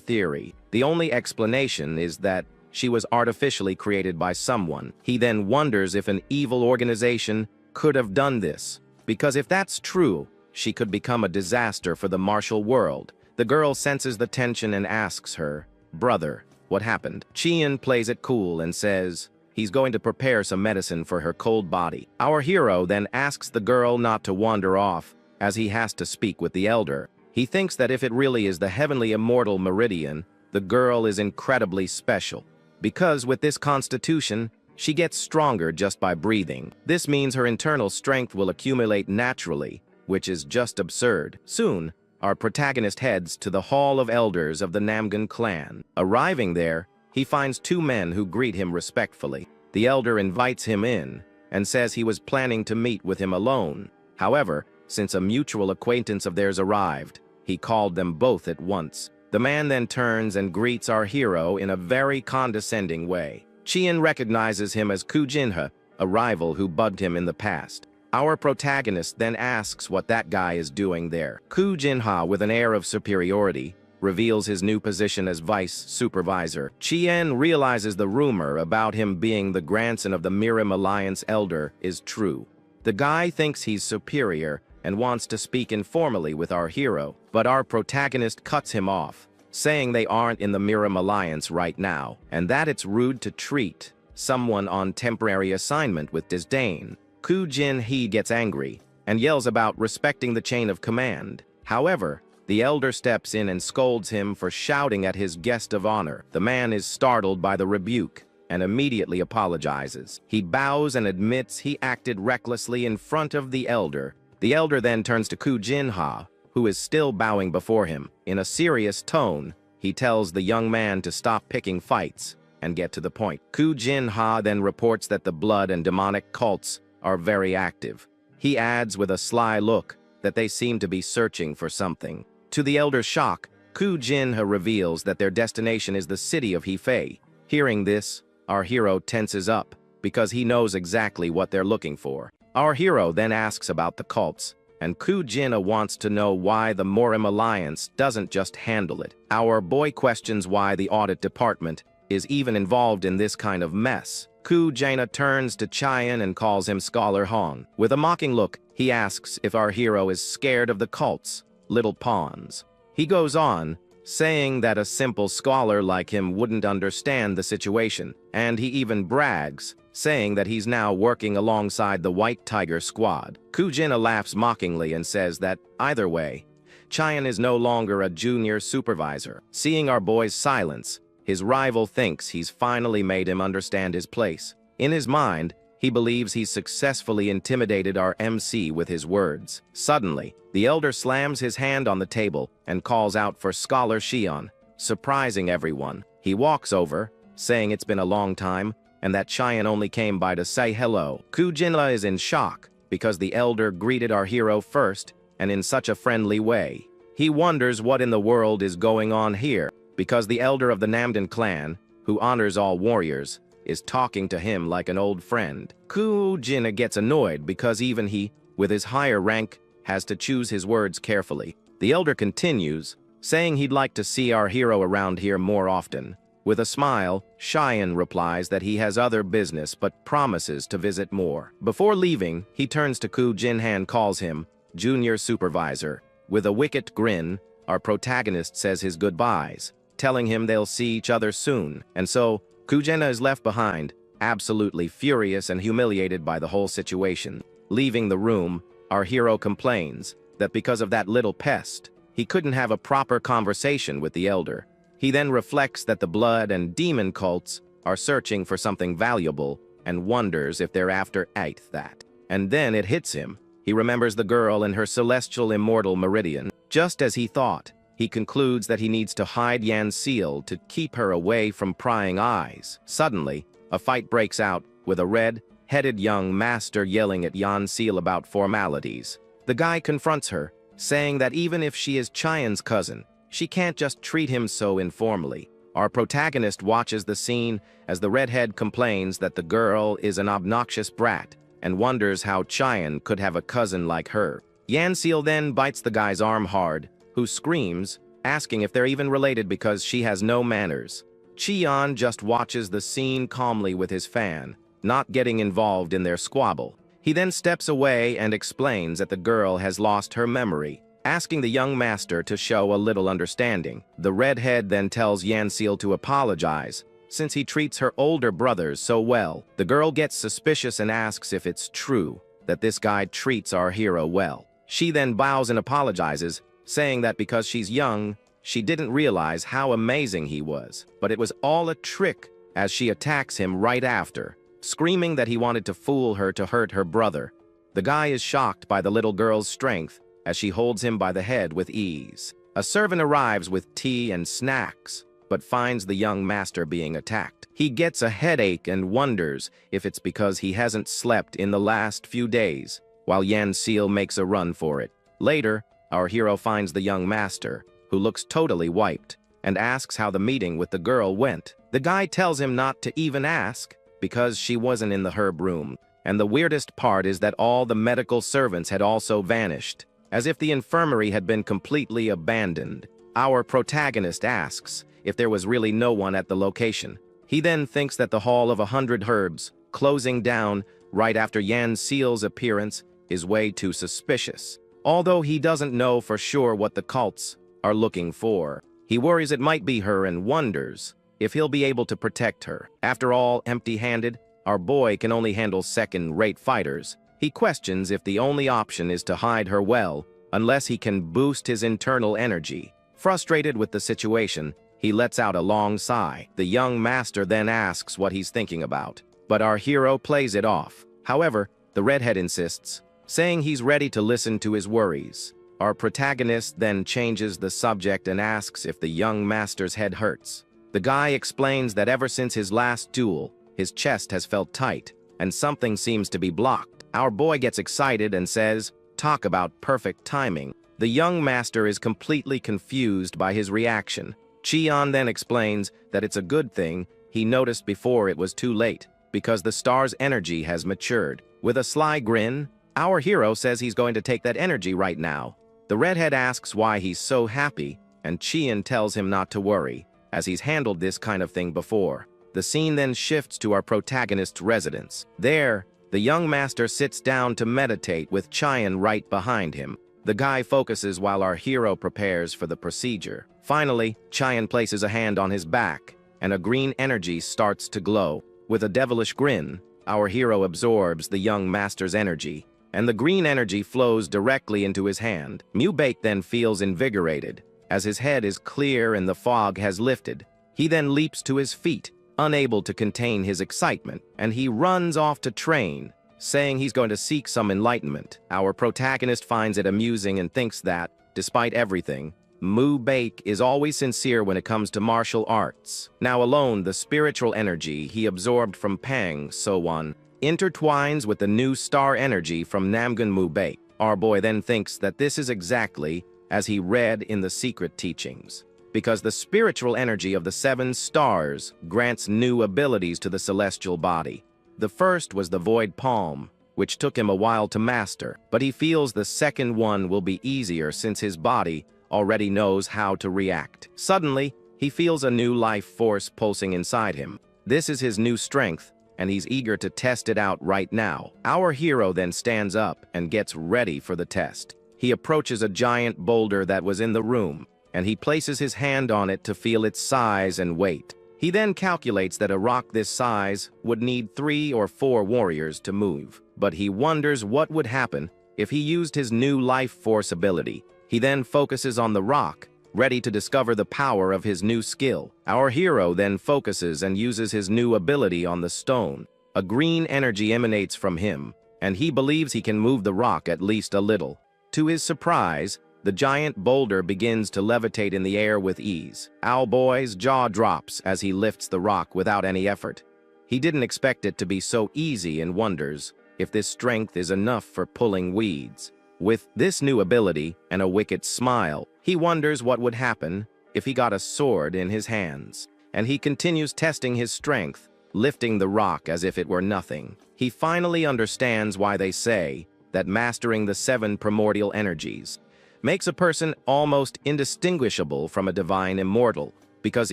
theory. The only explanation is that she was artificially created by someone. He then wonders if an evil organization could have done this, because if that's true, she could become a disaster for the martial world. The girl senses the tension and asks her, "Brother, what happened?" Chien plays it cool and says he's going to prepare some medicine for her cold body. Our hero then asks the girl not to wander off, as he has to speak with the elder. He thinks that if it really is the heavenly immortal meridian, the girl is incredibly special, because with this constitution, she gets stronger just by breathing. This means her internal strength will accumulate naturally, which is just absurd. Soon, our protagonist heads to the Hall of Elders of the Namgan clan. Arriving there, he finds two men who greet him respectfully. The elder invites him in and says he was planning to meet with him alone. However, since a mutual acquaintance of theirs arrived, he called them both at once. The man then turns and greets our hero in a very condescending way. Chien recognizes him as Ku Jinha, a rival who bugged him in the past. Our protagonist then asks what that guy is doing there. Ku Jinha, with an air of superiority, reveals his new position as vice supervisor. Chien realizes the rumor about him being the grandson of the Murim Alliance elder is true. The guy thinks he's superior and wants to speak informally with our hero, but our protagonist cuts him off, saying they aren't in the Murim Alliance right now, and that it's rude to treat someone on temporary assignment with disdain. Ku Jinha gets angry and yells about respecting the chain of command. However, the elder steps in and scolds him for shouting at his guest of honor. The man is startled by the rebuke and immediately apologizes. He bows and admits he acted recklessly in front of the elder. The elder then turns to Ku Jinha, who is still bowing before him. In a serious tone, he tells the young man to stop picking fights and get to the point. Ku Jinha then reports that the blood and demonic cults are very active. He adds with a sly look that they seem to be searching for something. To the elder's shock, Ku Jinha reveals that their destination is the city of Hefei. Hearing this, our hero tenses up, because he knows exactly what they're looking for. Our hero then asks about the cults, and Ku Jinha wants to know why the Murim Alliance doesn't just handle it. Our boy questions why the audit department is even involved in this kind of mess. Ku Jinha turns to Chien and calls him Scholar Hong. With a mocking look, he asks if our hero is scared of the cults, little pawns. He goes on, saying that a simple scholar like him wouldn't understand the situation, and he even brags, saying that he's now working alongside the White Tiger squad. Ku Jinha laughs mockingly and says that, either way, Chien is no longer a junior supervisor. Seeing our boy's silence, his rival thinks he's finally made him understand his place. In his mind, he believes he's successfully intimidated our MC with his words. Suddenly, the elder slams his hand on the table and calls out for Scholar Xion, surprising everyone. He walks over, saying it's been a long time, and that Chien only came by to say hello. Ku Jinha is in shock, because the elder greeted our hero first, and in such a friendly way. He wonders what in the world is going on here, because the elder of the Namdan clan, who honors all warriors, is talking to him like an old friend. Ku Jinha gets annoyed because even he, with his higher rank, has to choose his words carefully. The elder continues, saying he'd like to see our hero around here more often. With a smile, Chien replies that he has other business but promises to visit more. Before leaving, he turns to Ku Jinha and calls him Junior Supervisor. With a wicked grin, our protagonist says his goodbyes, telling him they'll see each other soon, and so Ku Jinha is left behind, absolutely furious and humiliated by the whole situation. Leaving the room, our hero complains that because of that little pest, he couldn't have a proper conversation with the elder. He then reflects that the blood and demon cults are searching for something valuable and wonders if they're after that. And then it hits him. He remembers the girl and her celestial immortal meridian. Just as he thought, he concludes that he needs to hide Yan Seal to keep her away from prying eyes. Suddenly, a fight breaks out with a red-headed young master yelling at Yan Seal about formalities. The guy confronts her, saying that even if she is Chayan's cousin, she can't just treat him so informally. Our protagonist watches the scene as the redhead complains that the girl is an obnoxious brat and wonders how Chayan could have a cousin like her. Yan Seal then bites the guy's arm hard, who screams, asking if they're even related because she has no manners. Chayan just watches the scene calmly with his fan, not getting involved in their squabble. He then steps away and explains that the girl has lost her memory, asking the young master to show a little understanding. The redhead then tells Yan Seal to apologize, since he treats her older brothers so well. The girl gets suspicious and asks if it's true that this guy treats our hero well. She then bows and apologizes, saying that because she's young, she didn't realize how amazing he was, but it was all a trick as she attacks him right after, screaming that he wanted to fool her to hurt her brother. The guy is shocked by the little girl's strength as she holds him by the head with ease. A servant arrives with tea and snacks, but finds the young master being attacked. He gets a headache and wonders if it's because he hasn't slept in the last few days, while Yan Seal makes a run for it. Later, our hero finds the young master, who looks totally wiped, and asks how the meeting with the girl went. The guy tells him not to even ask, because she wasn't in the herb room. And the weirdest part is that all the medical servants had also vanished, as if the infirmary had been completely abandoned. Our protagonist asks if there was really no one at the location. He then thinks that the Hall of 100 Herbs, closing down right after Yan Seal's appearance, is way too suspicious. Although he doesn't know for sure what the cults are looking for, he worries it might be her and wonders if he'll be able to protect her. After all, empty-handed, our boy can only handle second-rate fighters. He questions if the only option is to hide her well, unless he can boost his internal energy. Frustrated with the situation, he lets out a long sigh. The young master then asks what he's thinking about, but our hero plays it off. However, the redhead insists, saying he's ready to listen to his worries. Our protagonist then changes the subject and asks if the young master's head hurts. The guy explains that ever since his last duel, his chest has felt tight, and something seems to be blocked. Our boy gets excited and says, "Talk about perfect timing." The young master is completely confused by his reaction. Chayan then explains that it's a good thing he noticed before it was too late, because the star's energy has matured. With a sly grin, our hero says he's going to take that energy right now. The redhead asks why he's so happy, and Chayan tells him not to worry, as he's handled this kind of thing before. The scene then shifts to our protagonist's residence. There, the young master sits down to meditate with Chayan right behind him. The guy focuses while our hero prepares for the procedure. Finally, Chayan places a hand on his back, and a green energy starts to glow. With a devilish grin, our hero absorbs the young master's energy, and the green energy flows directly into his hand. Mubake then feels invigorated, as his head is clear and the fog has lifted. He then leaps to his feet, unable to contain his excitement, and he runs off to train, saying he's going to seek some enlightenment. Our protagonist finds it amusing and thinks that, despite everything, Mubake is always sincere when it comes to martial arts. Now alone, the spiritual energy he absorbed from Pang So-won intertwines with the new star energy from Namgun Mubake. Our boy then thinks that this is exactly as he read in the secret teachings, because the spiritual energy of the 7 stars grants new abilities to the celestial body. The first was the Void Palm, which took him a while to master, but he feels the second one will be easier since his body already knows how to react. Suddenly, he feels a new life force pulsing inside him. This is his new strength, and he's eager to test it out right now. Our hero then stands up and gets ready for the test. He approaches a giant boulder that was in the room, and he places his hand on it to feel its size and weight. He then calculates that a rock this size would need 3 or 4 warriors to move, but he wonders what would happen if he used his new life force ability. He then focuses on the rock, ready to discover the power of his new skill. Our hero then focuses and uses his new ability on the stone. A green energy emanates from him, and he believes he can move the rock at least a little. To his surprise, the giant boulder begins to levitate in the air with ease. Owlboy's jaw drops as he lifts the rock without any effort. He didn't expect it to be so easy and wonders if this strength is enough for pulling weeds. With this new ability and a wicked smile, he wonders what would happen if he got a sword in his hands. And he continues testing his strength, lifting the rock as if it were nothing. He finally understands why they say that mastering the 7 primordial energies makes a person almost indistinguishable from a divine immortal, because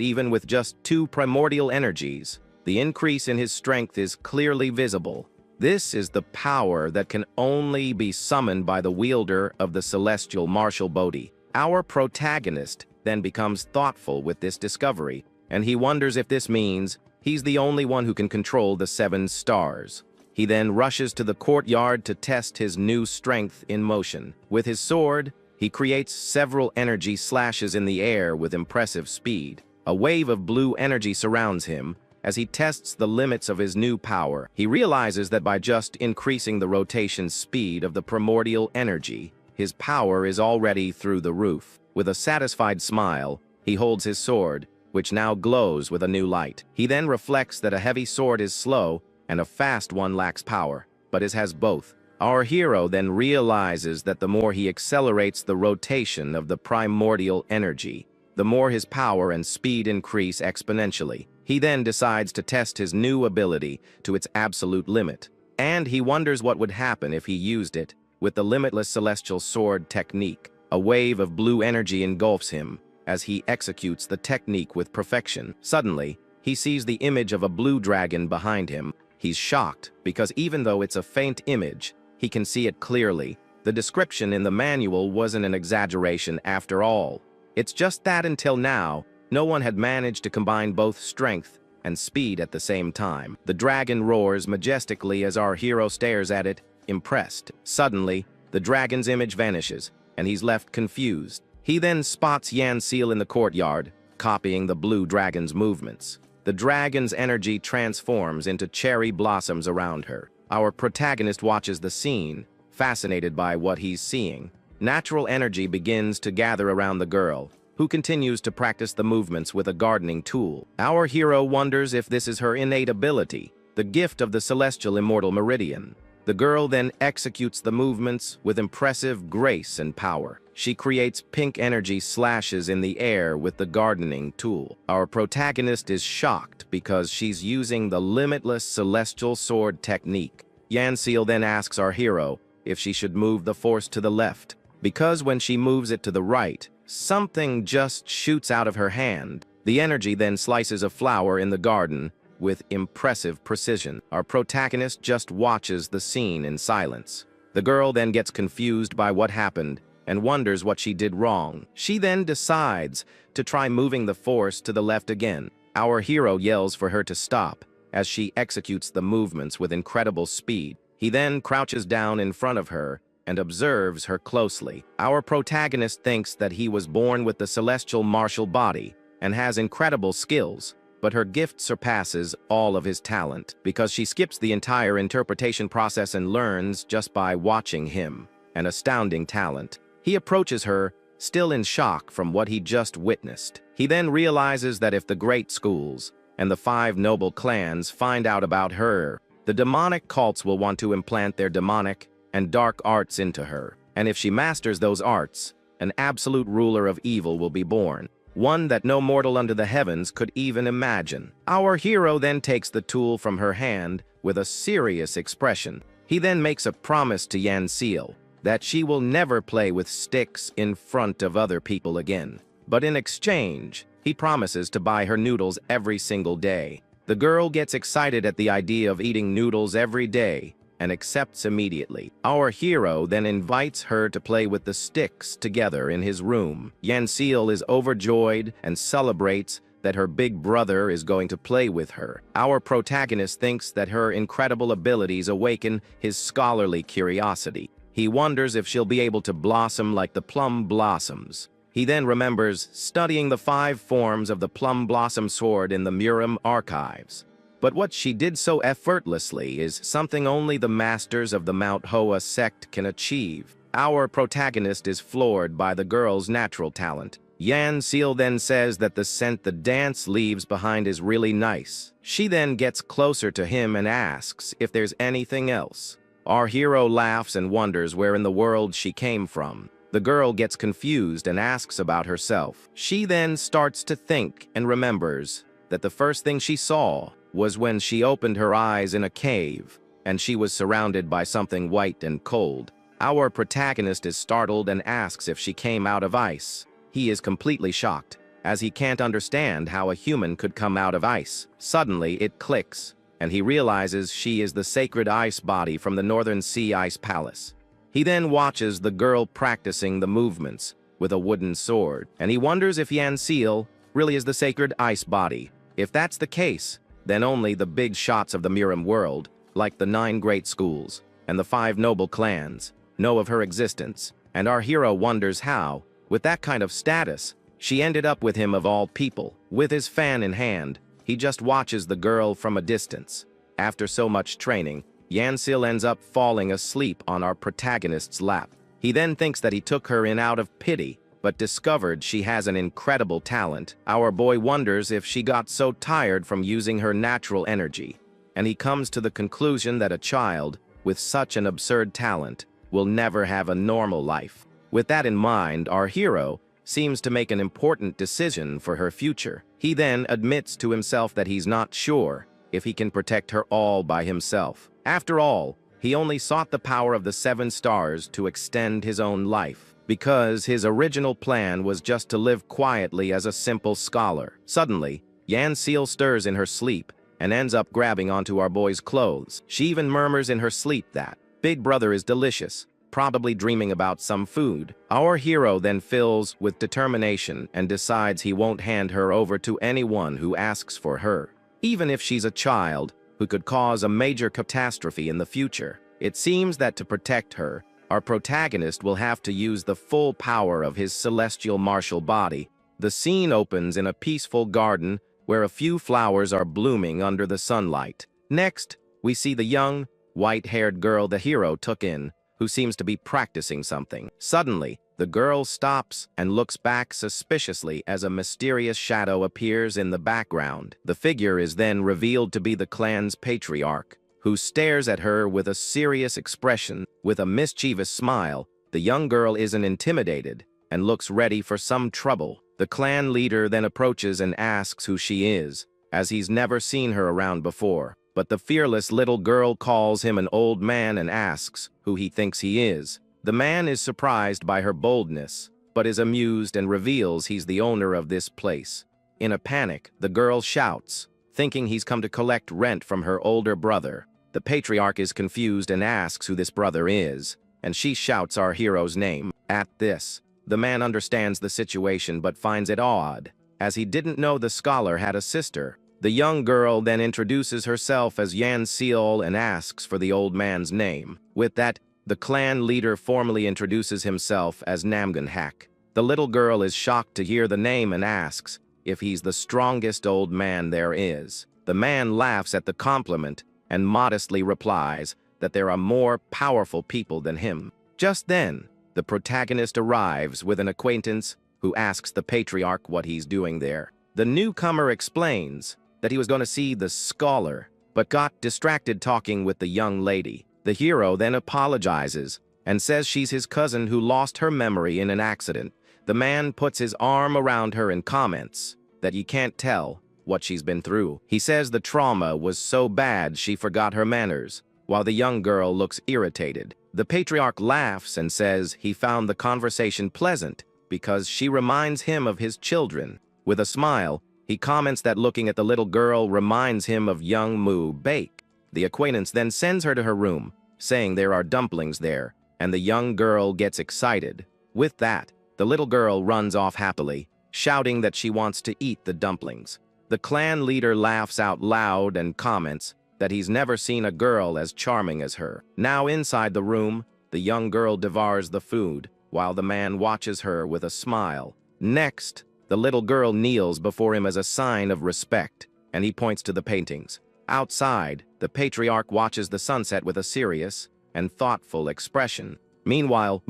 even with just 2 primordial energies, the increase in his strength is clearly visible. This is the power that can only be summoned by the wielder of the celestial martial Bodhi. Our protagonist then becomes thoughtful with this discovery, and he wonders if this means he's the only one who can control the 7 stars. He then rushes to the courtyard to test his new strength in motion. With his sword, he creates several energy slashes in the air with impressive speed. A wave of blue energy surrounds him. As he tests the limits of his new power, he realizes that by just increasing the rotation speed of the primordial energy, his power is already through the roof. With a satisfied smile, he holds his sword, which now glows with a new light. He then reflects that a heavy sword is slow and a fast one lacks power, but it has both. Our hero then realizes that the more he accelerates the rotation of the primordial energy, the more his power and speed increase exponentially. He then decides to test his new ability to its absolute limit, and he wonders what would happen if he used it with the limitless celestial sword technique. A wave of blue energy engulfs him as he executes the technique with perfection. Suddenly, he sees the image of a blue dragon behind him. He's shocked because even though it's a faint image, he can see it clearly. The description in the manual wasn't an exaggeration after all. It's just that until now, no one had managed to combine both strength and speed at the same time. The dragon roars majestically as our hero stares at it, impressed. Suddenly, the dragon's image vanishes, and he's left confused. He then spots Yahello in the courtyard, copying the blue dragon's movements. The dragon's energy transforms into cherry blossoms around her. Our protagonist watches the scene, fascinated by what he's seeing. Natural energy begins to gather around the girl, who continues to practice the movements with a gardening tool. Our hero wonders if this is her innate ability, the gift of the celestial immortal meridian. The girl then executes the movements with impressive grace and power. She creates pink energy slashes in the air with the gardening tool. Our protagonist is shocked because she's using the limitless celestial sword technique. Yahello then asks our hero if she should move the force to the left, because when she moves it to the right, something just shoots out of her hand. The energy then slices a flower in the garden with impressive precision. Our protagonist just watches the scene in silence. The girl then gets confused by what happened and wonders what she did wrong. She then decides to try moving the force to the left again. Our hero yells for her to stop as she executes the movements with incredible speed. He then crouches down in front of her and observes her closely. Our protagonist thinks that he was born with the celestial martial body and has incredible skills, but her gift surpasses all of his talent because she skips the entire interpretation process and learns just by watching him. An astounding talent. He approaches her, still in shock from what he just witnessed. He then realizes that if the great schools and the 5 noble clans find out about her, the demonic cults will want to implant their demonic and dark arts into her. And if she masters those arts, an absolute ruler of evil will be born, one that no mortal under the heavens could even imagine. Our hero then takes the tool from her hand with a serious expression. He then makes a promise to Yahello that she will never play with sticks in front of other people again. But in exchange, he promises to buy her noodles every single day. The girl gets excited at the idea of eating noodles every day and accepts immediately. Our hero then invites her to play with the sticks together in his room. Yahello is overjoyed and celebrates that her big brother is going to play with her. Our protagonist thinks that her incredible abilities awaken his scholarly curiosity. He wonders if she'll be able to blossom like the plum blossoms. He then remembers studying the 5 forms of the plum blossom sword in the Murim archives. But what she did so effortlessly is something only the masters of the Mount Hoa sect can achieve. Our protagonist is floored by the girl's natural talent. Yan Seal then says that the scent the dance leaves behind is really nice. She then gets closer to him and asks if there's anything else. Our hero laughs and wonders where in the world she came from. The girl gets confused and asks about herself. She then starts to think and remembers that the first thing she saw was when she opened her eyes in a cave, and she was surrounded by something white and cold. Our protagonist is startled and asks if she came out of ice. He is completely shocked, as he can't understand how a human could come out of ice. Suddenly, it clicks, and he realizes she is the sacred ice body from the Northern Sea Ice Palace. He then watches the girl practicing the movements with a wooden sword, and he wonders if Yan Seal really is the sacred ice body. If that's the case, then only the big shots of the Murim world, like the 9 great schools and the 5 noble clans, know of her existence, and our hero wonders how, with that kind of status, she ended up with him of all people. With his fan in hand, he just watches the girl from a distance. After so much training, Yan Seal ends up falling asleep on our protagonist's lap. He then thinks that he took her in out of pity, but discovered she has an incredible talent. Our boy wonders if she got so tired from using her natural energy, and he comes to the conclusion that a child with such an absurd talent will never have a normal life. With that in mind, our hero seems to make an important decision for her future. He then admits to himself that he's not sure if he can protect her all by himself. After all, he only sought the power of the 7 stars to extend his own life, because his original plan was just to live quietly as a simple scholar. Suddenly, Yan Seal stirs in her sleep and ends up grabbing onto our boy's clothes. She even murmurs in her sleep that Big Brother is delicious, probably dreaming about some food. Our hero then fills with determination and decides he won't hand her over to anyone who asks for her, even if she's a child who could cause a major catastrophe in the future. It seems that to protect her, our protagonist will have to use the full power of his celestial martial body. The scene opens in a peaceful garden where a few flowers are blooming under the sunlight. Next, we see the young, white-haired girl the hero took in, who seems to be practicing something. Suddenly, the girl stops and looks back suspiciously as a mysterious shadow appears in the background. The figure is then revealed to be the clan's patriarch, who stares at her with a serious expression. With a mischievous smile, the young girl isn't intimidated and looks ready for some trouble. The clan leader then approaches and asks who she is, as he's never seen her around before. But the fearless little girl calls him an old man and asks who he thinks he is. The man is surprised by her boldness, but is amused and reveals he's the owner of this place. In a panic, the girl shouts, thinking he's come to collect rent from her older brother. The patriarch is confused and asks who this brother is, and she shouts our hero's name. At this, the man understands the situation but finds it odd, as he didn't know the scholar had a sister. The young girl then introduces herself as Yan Seal and asks for the old man's name. With that, the clan leader formally introduces himself as Namgunhak. The little girl is shocked to hear the name and asks if he's the strongest old man there is. The man laughs at the compliment and modestly replies that there are more powerful people than him. Just then, the protagonist arrives with an acquaintance who asks the patriarch what he's doing there. The newcomer explains that he was going to see the scholar, but got distracted talking with the young lady. The hero then apologizes and says she's his cousin who lost her memory in an accident. The man puts his arm around her and comments that you can't tell what she's been through. He says the trauma was so bad she forgot her manners, while the young girl looks irritated. The patriarch laughs and says he found the conversation pleasant because she reminds him of his children. With a smile, he comments that looking at the little girl reminds him of young Mu Bake. The acquaintance then sends her to her room, saying there are dumplings there, and the young girl gets excited. With that, the little girl runs off happily, shouting that she wants to eat the dumplings. The clan leader laughs out loud and comments that he's never seen a girl as charming as her. Now inside the room, the young girl devours the food, while the man watches her with a smile. Next, the little girl kneels before him as a sign of respect, and he points to the paintings. Outside, the patriarch watches the sunset with a serious and thoughtful expression. Meanwhile,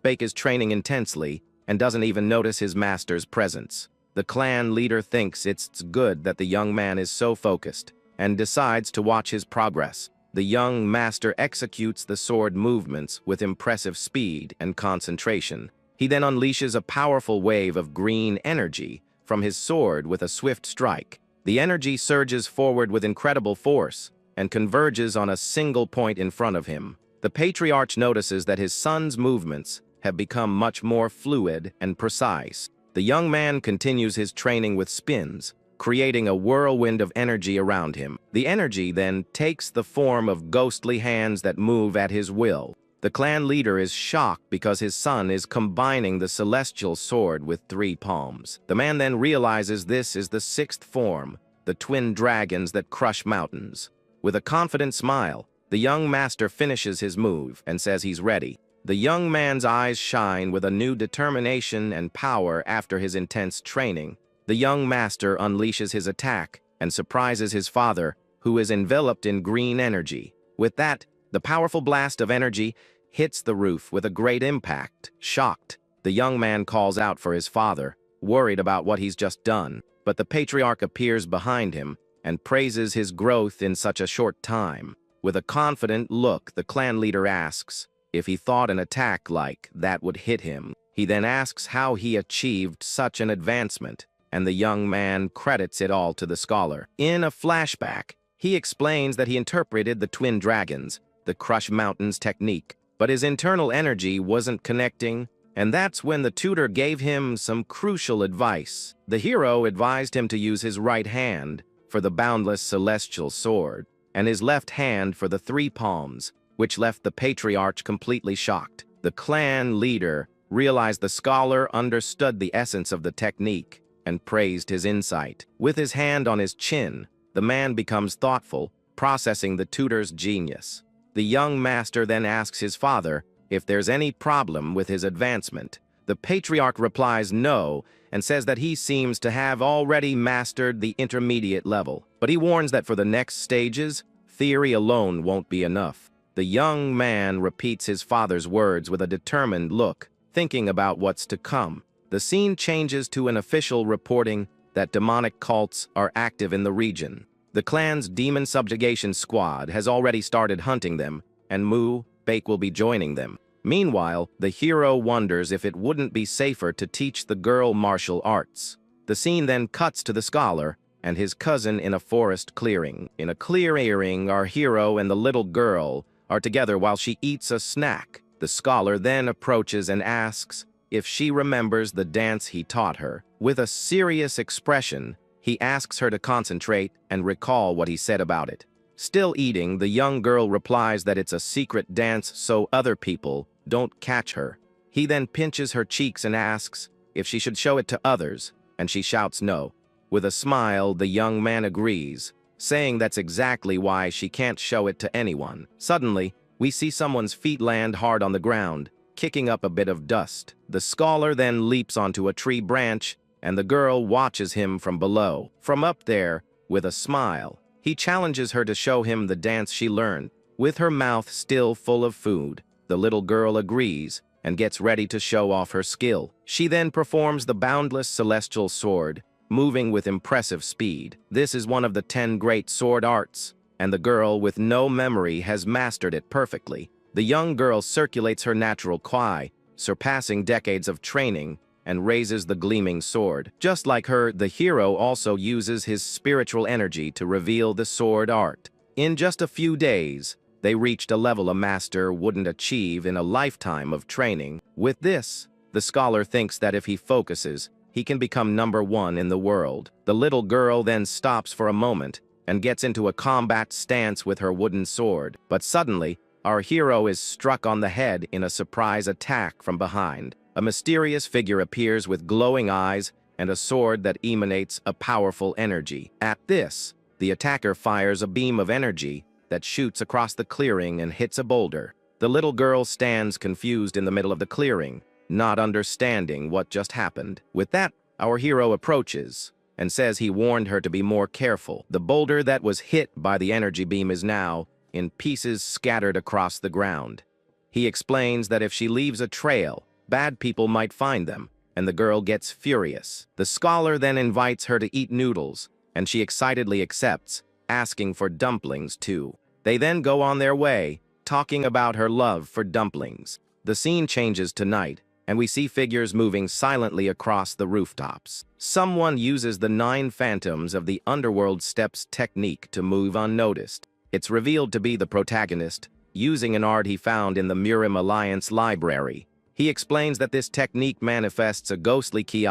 Bake is training intensely and doesn't even notice his master's presence. The clan leader thinks it's good that the young man is so focused and decides to watch his progress. The young master executes the sword movements with impressive speed and concentration. He then unleashes a powerful wave of green energy from his sword with a swift strike. The energy surges forward with incredible force and converges on a single point in front of him. The patriarch notices that his son's movements have become much more fluid and precise. The young man continues his training with spins, creating a whirlwind of energy around him. The energy then takes the form of ghostly hands that move at his will. The clan leader is shocked because his son is combining the celestial sword with 3 palms. The man then realizes this is the 6th form, the twin dragons that crush mountains. With a confident smile, the young master finishes his move and says he's ready. The young man's eyes shine with a new determination and power after his intense training. The young master unleashes his attack and surprises his father, who is enveloped in green energy. With that, the powerful blast of energy hits the roof with a great impact. Shocked, the young man calls out for his father, worried about what he's just done. But the patriarch appears behind him and praises his growth in such a short time. With a confident look, the clan leader asks if he thought an attack like that would hit him. He then asks how he achieved such an advancement, and the young man credits it all to the scholar. In a flashback, he explains that he interpreted the twin dragons, the crush mountains technique, but his internal energy wasn't connecting, and that's when the tutor gave him some crucial advice. The hero advised him to use his right hand for the boundless celestial sword, and his left hand for the 3 palms, which left the patriarch completely shocked. The clan leader realized the scholar understood the essence of the technique and praised his insight. With his hand on his chin, the man becomes thoughtful, processing the tutor's genius. The young master then asks his father if there's any problem with his advancement. The patriarch replies no and says that he seems to have already mastered the intermediate level. But he warns that for the next stages, theory alone won't be enough. The young man repeats his father's words with a determined look, thinking about what's to come. The scene changes to an official reporting that demonic cults are active in the region. The clan's demon subjugation squad has already started hunting them, and Bake will be joining them. Meanwhile, the hero wonders if it wouldn't be safer to teach the girl martial arts. The scene then cuts to the scholar and his cousin in a forest clearing. In a clearing, our hero and the little girl are together while she eats a snack. The scholar then approaches and asks if she remembers the dance he taught her. With a serious expression, he asks her to concentrate and recall what he said about it. Still eating, the young girl replies that it's a secret dance so other people don't catch her. He then pinches her cheeks and asks if she should show it to others, and she shouts no. With a smile, the young man agrees, saying that's exactly why she can't show it to anyone. Suddenly, we see someone's feet land hard on the ground, kicking up a bit of dust. The scholar then leaps onto a tree branch, and the girl watches him from below. From up there, with a smile, he challenges her to show him the dance she learned. With her mouth still full of food, the little girl agrees and gets ready to show off her skill. She then performs the boundless celestial sword, moving with impressive speed. This is one of the 10 great sword arts, and the girl with no memory has mastered it perfectly. The young girl circulates her natural Kwai, surpassing decades of training, and raises the gleaming sword. Just like her, the hero also uses his spiritual energy to reveal the sword art. In just a few days, they reached a level a master wouldn't achieve in a lifetime of training. With this, the scholar thinks that if he focuses, he can become #1 in the world. The little girl then stops for a moment and gets into a combat stance with her wooden sword. But suddenly, our hero is struck on the head in a surprise attack from behind. A mysterious figure appears with glowing eyes and a sword that emanates a powerful energy. At this, the attacker fires a beam of energy that shoots across the clearing and hits a boulder. The little girl stands confused in the middle of the clearing, not understanding what just happened. With that, our hero approaches and says he warned her to be more careful. The boulder that was hit by the energy beam is now in pieces scattered across the ground. He explains that if she leaves a trail, bad people might find them, and the girl gets furious. The scholar then invites her to eat noodles, and she excitedly accepts, asking for dumplings too. They then go on their way, talking about her love for dumplings. The scene changes to night, and we see figures moving silently across the rooftops. Someone uses the 9 phantoms of the underworld steps technique to move unnoticed. It's revealed to be the protagonist, using an art he found in the Murim Alliance library. He explains that this technique manifests a ghostly ki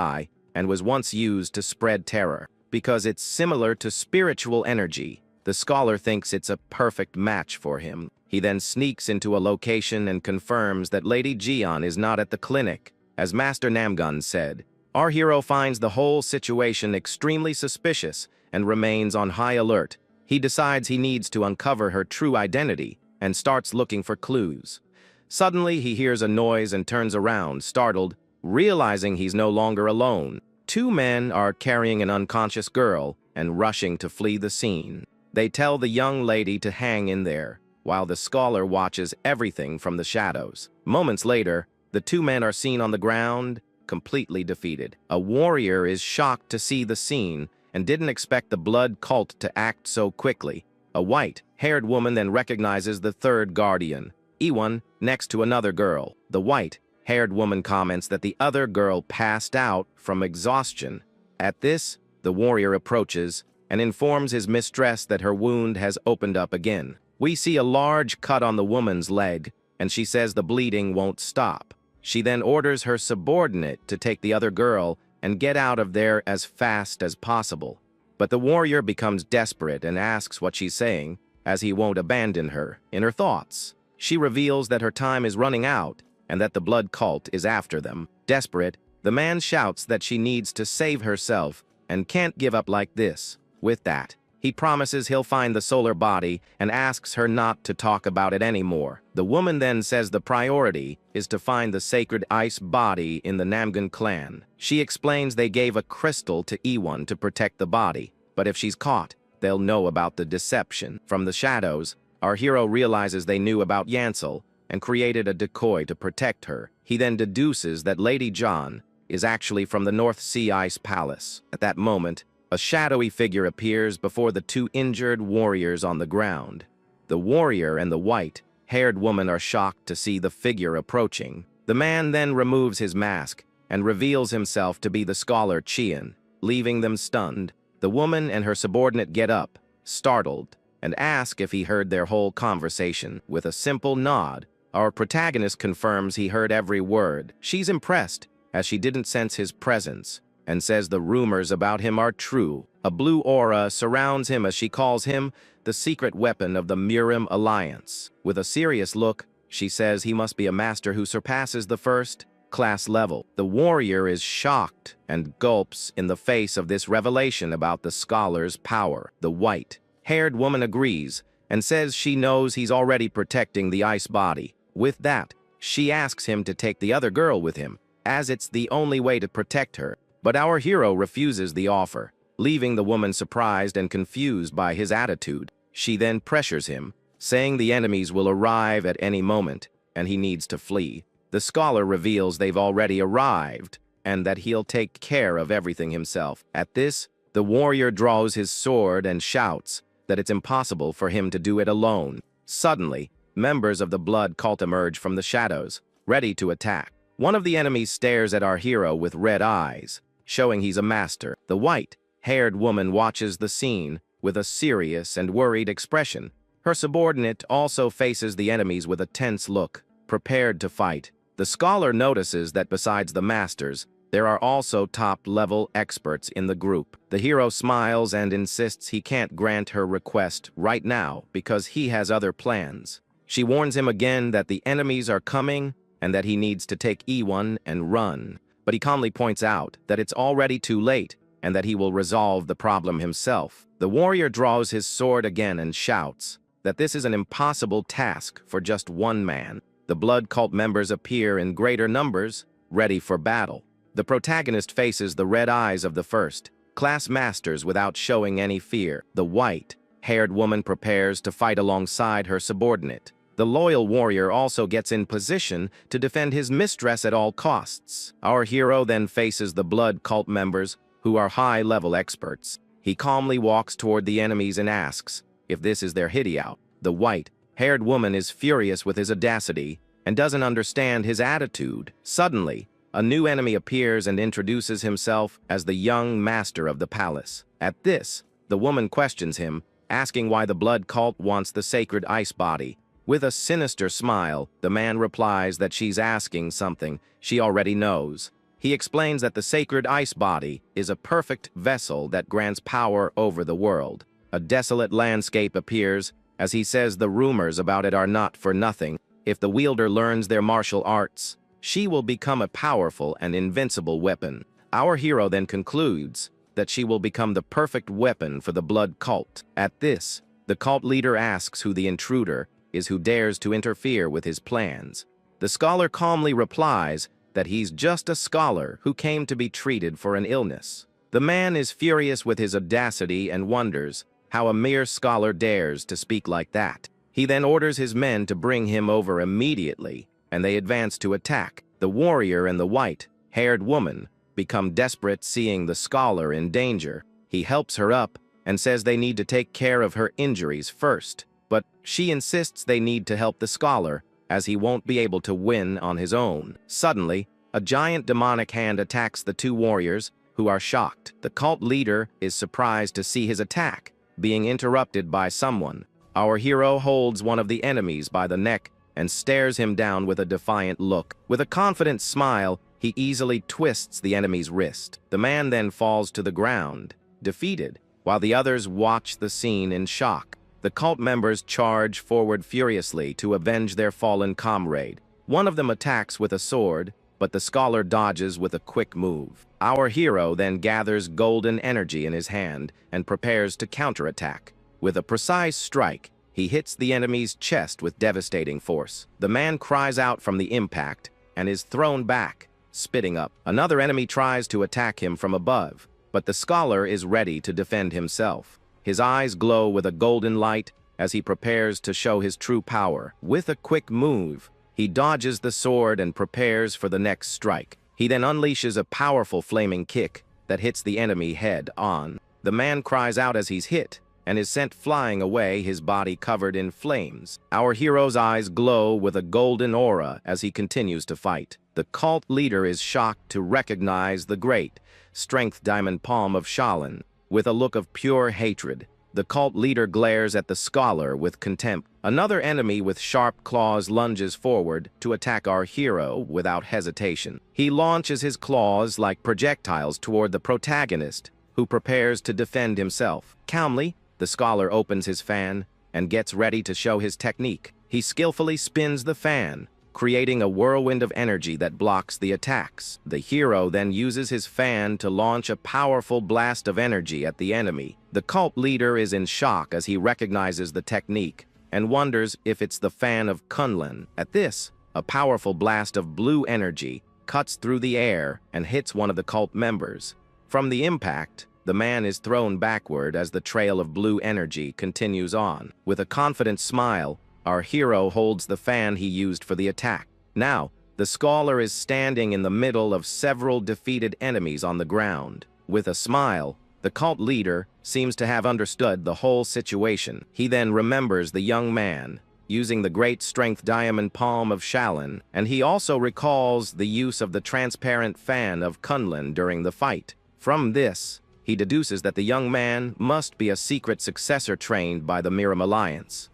and was once used to spread terror. Because it's similar to spiritual energy, the scholar thinks it's a perfect match for him. He then sneaks into a location and confirms that Lady Jian is not at the clinic. As Master Namgun said, our hero finds the whole situation extremely suspicious and remains on high alert. He decides he needs to uncover her true identity and starts looking for clues. Suddenly, he hears a noise and turns around, startled, realizing he's no longer alone. 2 men are carrying an unconscious girl and rushing to flee the scene. They tell the young lady to hang in there, while the scholar watches everything from the shadows. Moments later, the 2 men are seen on the ground, completely defeated. A warrior is shocked to see the scene and didn't expect the blood cult to act so quickly. A white-haired woman then recognizes the 3rd guardian, Iwan, next to another girl. The white-haired woman comments that the other girl passed out from exhaustion. At this, the warrior approaches and informs his mistress that her wound has opened up again. We see a large cut on the woman's leg, and she says the bleeding won't stop. She then orders her subordinate to take the other girl and get out of there as fast as possible. But the warrior becomes desperate and asks what she's saying, as he won't abandon her. In her thoughts, she reveals that her time is running out and that the blood cult is after them. Desperate, the man shouts that she needs to save herself and can't give up like this. With that, he promises he'll find the solar body and asks her not to talk about it anymore. The woman then says the priority is to find the sacred ice body in the Namgun clan. She explains they gave a crystal to Iwan to protect the body, but if she's caught, they'll know about the deception. From the shadows, our hero realizes they knew about Yansel and created a decoy to protect her. He then deduces that Lady Jian is actually from the North Sea Ice Palace. At that moment, a shadowy figure appears before the 2 injured warriors on the ground. The warrior and the white-haired woman are shocked to see the figure approaching. The man then removes his mask and reveals himself to be the scholar Qian, leaving them stunned. The woman and her subordinate get up, startled, and ask if he heard their whole conversation. With a simple nod, our protagonist confirms he heard every word. She's impressed, as she didn't sense his presence, and says the rumors about him are true. A blue aura surrounds him as she calls him the secret weapon of the Murim Alliance. With a serious look, she says he must be a master who surpasses the 1st class level. The warrior is shocked and gulps in the face of this revelation about the scholar's power. The white-haired woman agrees and says she knows he's already protecting the ice body. With that, she asks him to take the other girl with him, as it's the only way to protect her. But our hero refuses the offer, leaving the woman surprised and confused by his attitude. She then pressures him, saying the enemies will arrive at any moment, and he needs to flee. The scholar reveals they've already arrived, and that he'll take care of everything himself. At this, the warrior draws his sword and shouts that it's impossible for him to do it alone. Suddenly, members of the blood cult emerge from the shadows, ready to attack. One of the enemies stares at our hero with red eyes, showing he's a master. The white-haired woman watches the scene with a serious and worried expression. Her subordinate also faces the enemies with a tense look, prepared to fight. The scholar notices that besides the masters, there are also top-level experts in the group. The hero smiles and insists he can't grant her request right now because he has other plans. She warns him again that the enemies are coming and that he needs to take E1 and run. But he calmly points out that it's already too late and that he will resolve the problem himself. The warrior draws his sword again and shouts, that this is an impossible task for just one man. The blood cult members appear in greater numbers, ready for battle. The protagonist faces the red eyes of the first class masters without showing any fear. The white-haired woman prepares to fight alongside her subordinate. The loyal warrior also gets in position to defend his mistress at all costs. Our hero then faces the blood cult members, who are high-level experts. He calmly walks toward the enemies and asks if this is their hideout. The white-haired woman is furious with his audacity and doesn't understand his attitude. Suddenly, a new enemy appears and introduces himself as the young master of the palace. At this, the woman questions him, asking why the blood cult wants the sacred ice body. With a sinister smile, the man replies that she's asking something she already knows. He explains that the sacred ice body is a perfect vessel that grants power over the world. A desolate landscape appears as he says the rumors about it are not for nothing. If the wielder learns their martial arts, she will become a powerful and invincible weapon. Our hero then concludes that she will become the perfect weapon for the blood cult. At this, the cult leader asks who the intruder is who dares to interfere with his plans. The scholar calmly replies that he's just a scholar who came to be treated for an illness. The man is furious with his audacity and wonders how a mere scholar dares to speak like that. He then orders his men to bring him over immediately, and they advance to attack. The warrior and the white-haired woman become desperate seeing the scholar in danger. He helps her up and says they need to take care of her injuries first, but she insists they need to help the scholar as he won't be able to win on his own. Suddenly, a giant demonic hand attacks the two warriors, who are shocked. The cult leader is surprised to see his attack being interrupted by someone. Our hero holds one of the enemies by the neck and stares him down with a defiant look. With a confident smile, he easily twists the enemy's wrist. The man then falls to the ground, defeated, while the others watch the scene in shock. The cult members charge forward furiously to avenge their fallen comrade. One of them attacks with a sword, but the scholar dodges with a quick move. Our hero then gathers golden energy in his hand and prepares to counterattack. With a precise strike, he hits the enemy's chest with devastating force. The man cries out from the impact and is thrown back, spitting up. Another enemy tries to attack him from above, but the scholar is ready to defend himself. His eyes glow with a golden light as he prepares to show his true power. With a quick move, he dodges the sword and prepares for the next strike. He then unleashes a powerful flaming kick that hits the enemy head on. The man cries out as he's hit and is sent flying away, his body covered in flames. Our hero's eyes glow with a golden aura as he continues to fight. The cult leader is shocked to recognize the great strength diamond palm of Shaolin. With a look of pure hatred, the cult leader glares at the scholar with contempt. Another enemy with sharp claws lunges forward to attack our hero without hesitation. He launches his claws like projectiles toward the protagonist, who prepares to defend himself. Calmly, the scholar opens his fan and gets ready to show his technique. He skillfully spins the fan, creating a whirlwind of energy that blocks the attacks. The hero then uses his fan to launch a powerful blast of energy at the enemy. The cult leader is in shock as he recognizes the technique and wonders if it's the fan of Kunlun. At this, a powerful blast of blue energy cuts through the air and hits one of the cult members. From the impact, the man is thrown backward as the trail of blue energy continues on. With a confident smile, our hero holds the fan he used for the attack. Now, the scholar is standing in the middle of several defeated enemies on the ground. With a smile, the cult leader seems to have understood the whole situation. He then remembers the young man using the great strength diamond palm of Shaolin, and he also recalls the use of the transparent fan of Kunlun during the fight. From this, he deduces that the young man must be a secret successor trained by the Murim Alliance.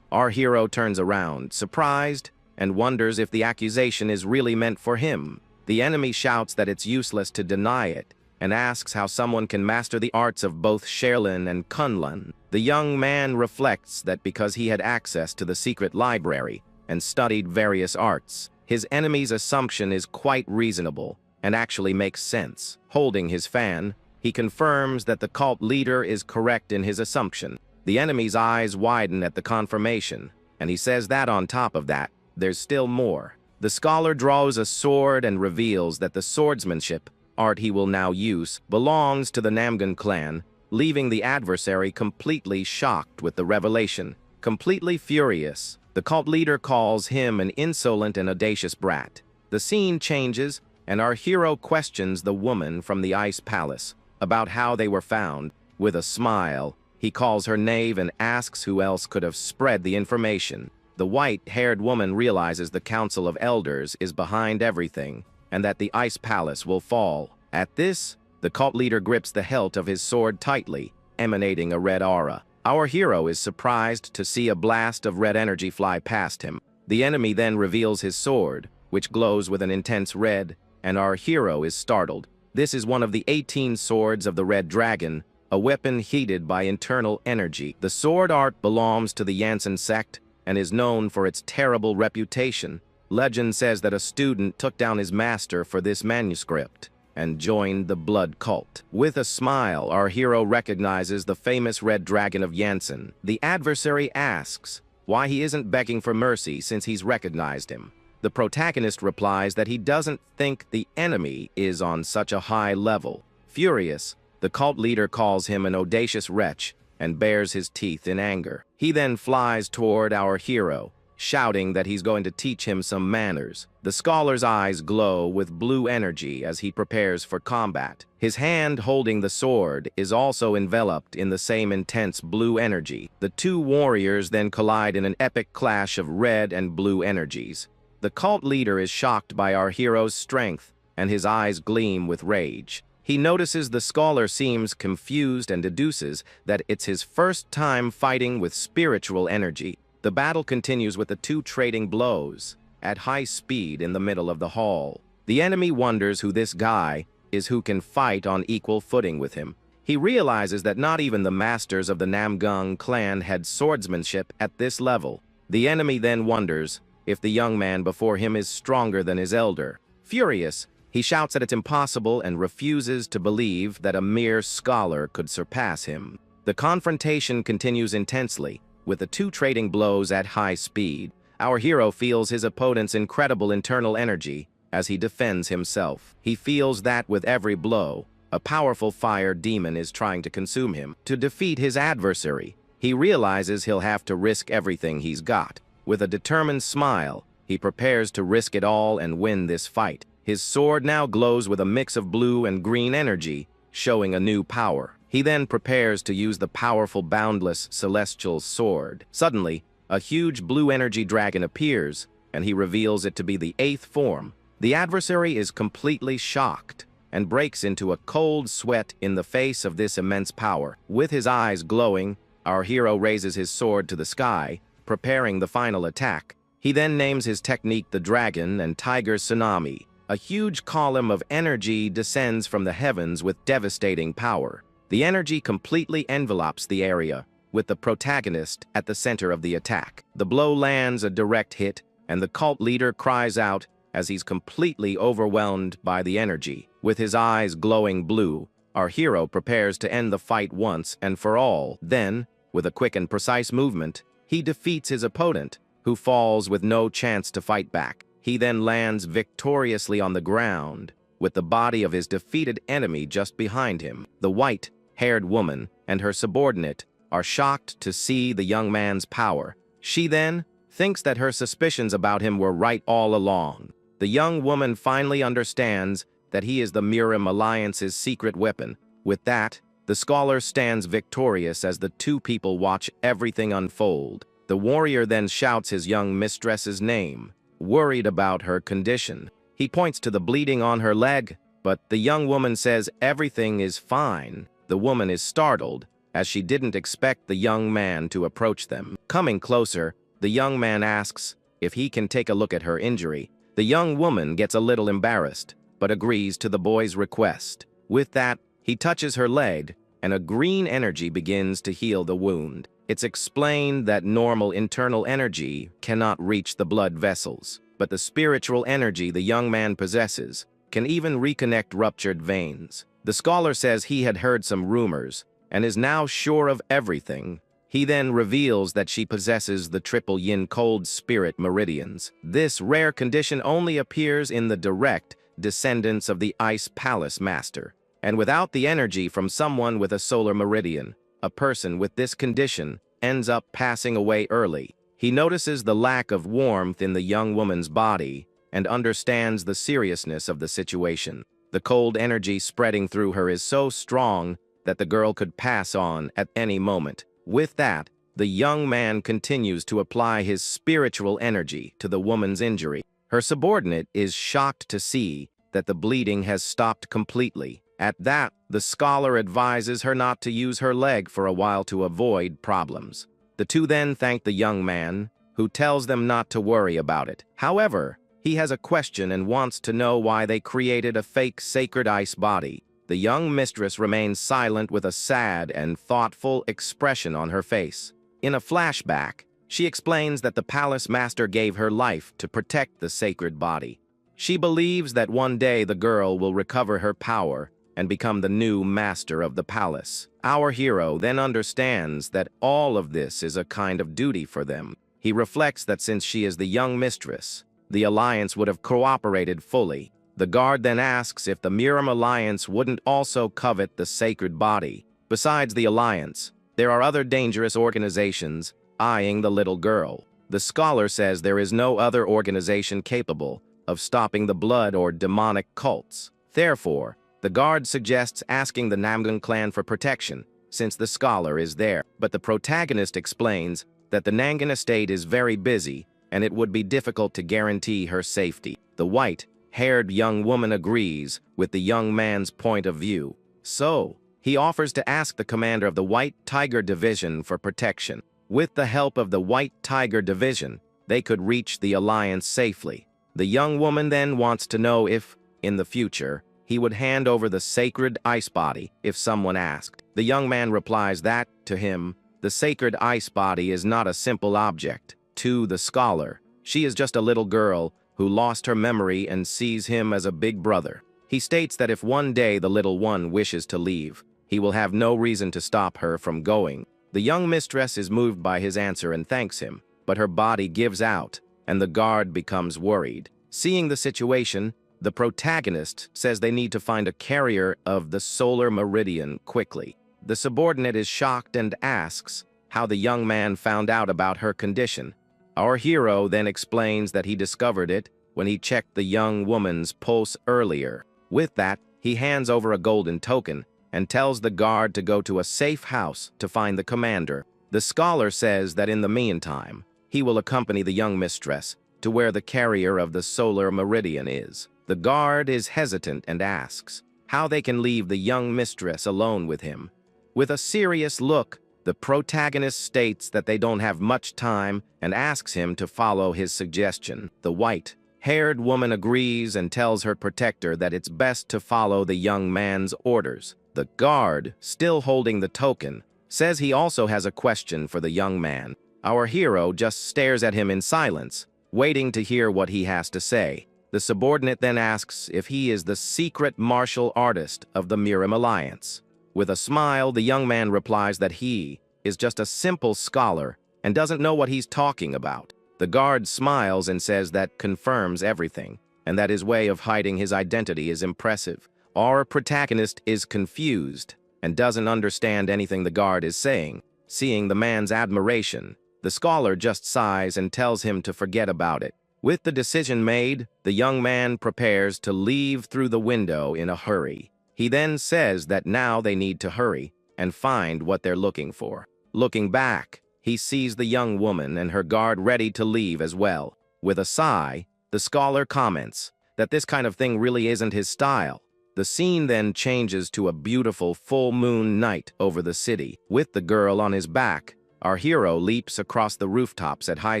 Our hero turns around, surprised, and wonders if the accusation is really meant for him. The enemy shouts that it's useless to deny it, and asks how someone can master the arts of both Shaolin and Kunlun. The young man reflects that because he had access to the secret library and studied various arts, his enemy's assumption is quite reasonable and actually makes sense. Holding his fan, he confirms that the cult leader is correct in his assumption. The enemy's eyes widen at the confirmation, and he says that on top of that, there's still more. The scholar draws a sword and reveals that the swordsmanship, art he will now use, belongs to the Namgan clan, leaving the adversary completely shocked with the revelation. Completely furious, the cult leader calls him an insolent and audacious brat. The scene changes, and our hero questions the woman from the ice palace about how they were found. With a smile, he calls her knave and asks who else could have spread the information. The white-haired woman realizes the Council of Elders is behind everything, and that the ice palace will fall. At this, the cult leader grips the hilt of his sword tightly, emanating a red aura. Our hero is surprised to see a blast of red energy fly past him. The enemy then reveals his sword, which glows with an intense red, and our hero is startled. This is one of the 18 swords of the Red Dragon, a weapon heated by internal energy. The sword art belongs to the Jansen sect and is known for its terrible reputation. Legend says that a student took down his master for this manuscript and joined the blood cult. With a smile, our hero recognizes the famous Red Dragon of Jansen. The adversary asks why he isn't begging for mercy since he's recognized him. The protagonist replies that he doesn't think the enemy is on such a high level. Furious, the cult leader calls him an audacious wretch and bares his teeth in anger. He then flies toward our hero, shouting that he's going to teach him some manners. The scholar's eyes glow with blue energy as he prepares for combat. His hand holding the sword is also enveloped in the same intense blue energy. The two warriors then collide in an epic clash of red and blue energies. The cult leader is shocked by our hero's strength, and his eyes gleam with rage. He notices the scholar seems confused and deduces that it's his first time fighting with spiritual energy. The battle continues with the two trading blows at high speed in the middle of the hall. The enemy wonders who this guy is who can fight on equal footing with him. He realizes that not even the masters of the Namgang clan had swordsmanship at this level. The enemy then wonders if the young man before him is stronger than his elder. Furious, he shouts that it's impossible and refuses to believe that a mere scholar could surpass him. The confrontation continues intensely, with the two trading blows at high speed. Our hero feels his opponent's incredible internal energy as he defends himself. He feels that with every blow, a powerful fire demon is trying to consume him. To defeat his adversary, he realizes he'll have to risk everything he's got. With a determined smile, he prepares to risk it all and win this fight. His sword now glows with a mix of blue and green energy, showing a new power. He then prepares to use the powerful boundless celestial sword. Suddenly, a huge blue energy dragon appears, and he reveals it to be the 8th form. The adversary is completely shocked and breaks into a cold sweat in the face of this immense power. With his eyes glowing, our hero raises his sword to the sky, preparing the final attack. He then names his technique the Dragon and Tiger Tsunami. A huge column of energy descends from the heavens with devastating power. The energy completely envelops the area, with the protagonist at the center of the attack. The blow lands a direct hit, and the cult leader cries out as he's completely overwhelmed by the energy. With his eyes glowing blue, our hero prepares to end the fight once and for all. Then, with a quick and precise movement, he defeats his opponent, who falls with no chance to fight back. He then lands victoriously on the ground, with the body of his defeated enemy just behind him. The white-haired woman and her subordinate are shocked to see the young man's power. She then thinks that her suspicions about him were right all along. The young woman finally understands that he is the Murim Alliance's secret weapon. With that, the scholar stands victorious as the two people watch everything unfold. The warrior then shouts his young mistress's name, worried about her condition. He points to the bleeding on her leg, but the young woman says everything is fine. The woman is startled, as she didn't expect the young man to approach them. Coming closer, the young man asks if he can take a look at her injury. The young woman gets a little embarrassed, but agrees to the boy's request. With that, he touches her leg, and a green energy begins to heal the wound. It's explained that normal internal energy cannot reach the blood vessels, but the spiritual energy the young man possesses can even reconnect ruptured veins. The scholar says he had heard some rumors and is now sure of everything. He then reveals that she possesses the triple yin cold spirit meridians. This rare condition only appears in the direct descendants of the Ice Palace Master. And without the energy from someone with a solar meridian, a person with this condition ends up passing away early. He notices the lack of warmth in the young woman's body and understands the seriousness of the situation. The cold energy spreading through her is so strong that the girl could pass on at any moment. With that, the young man continues to apply his spiritual energy to the woman's injury. Her subordinate is shocked to see that the bleeding has stopped completely. At that, the scholar advises her not to use her leg for a while to avoid problems. The two then thank the young man, who tells them not to worry about it. However, he has a question and wants to know why they created a fake sacred ice body. The young mistress remains silent with a sad and thoughtful expression on her face. In a flashback, she explains that the palace master gave her life to protect the sacred body. She believes that one day the girl will recover her power and become the new master of the palace. Our hero then understands that all of this is a kind of duty for them. He reflects that since she is the young mistress, the alliance would have cooperated fully. The guard then asks if the Murim alliance wouldn't also covet the sacred body. Besides the alliance, there are other dangerous organizations eyeing the little girl. The scholar says there is no other organization capable of stopping the blood or demonic cults. Therefore, the guard suggests asking the Namgun clan for protection, since the scholar is there. But the protagonist explains that the Nangan estate is very busy, and it would be difficult to guarantee her safety. The white-haired young woman agrees with the young man's point of view. So, he offers to ask the commander of the White Tiger Division for protection. With the help of the White Tiger Division, they could reach the alliance safely. The young woman then wants to know if, in the future, he would hand over the sacred ice body if someone asked. The young man replies that, to him, the sacred ice body is not a simple object. To the scholar, she is just a little girl who lost her memory and sees him as a big brother. He states that if one day the little one wishes to leave, he will have no reason to stop her from going. The young mistress is moved by his answer and thanks him, but her body gives out, and the guard becomes worried. Seeing the situation, the protagonist says they need to find a carrier of the solar meridian quickly. The subordinate is shocked and asks how the young man found out about her condition. Our hero then explains that he discovered it when he checked the young woman's pulse earlier. With that, he hands over a golden token and tells the guard to go to a safe house to find the commander. The scholar says that in the meantime, he will accompany the young mistress to where the carrier of the solar meridian is. The guard is hesitant and asks how they can leave the young mistress alone with him. With a serious look, the protagonist states that they don't have much time and asks him to follow his suggestion. The white-haired woman agrees and tells her protector that it's best to follow the young man's orders. The guard, still holding the token, says he also has a question for the young man. Our hero just stares at him in silence, waiting to hear what he has to say. The subordinate then asks if he is the secret martial artist of the Murim Alliance. With a smile, the young man replies that he is just a simple scholar and doesn't know what he's talking about. The guard smiles and says that confirms everything, and that his way of hiding his identity is impressive. Our protagonist is confused and doesn't understand anything the guard is saying. Seeing the man's admiration, the scholar just sighs and tells him to forget about it. With the decision made, the young man prepares to leave through the window in a hurry. He then says that now they need to hurry and find what they're looking for. Looking back, he sees the young woman and her guard ready to leave as well. With a sigh, the scholar comments that this kind of thing really isn't his style. The scene then changes to a beautiful full moon night over the city. With the girl on his back, our hero leaps across the rooftops at high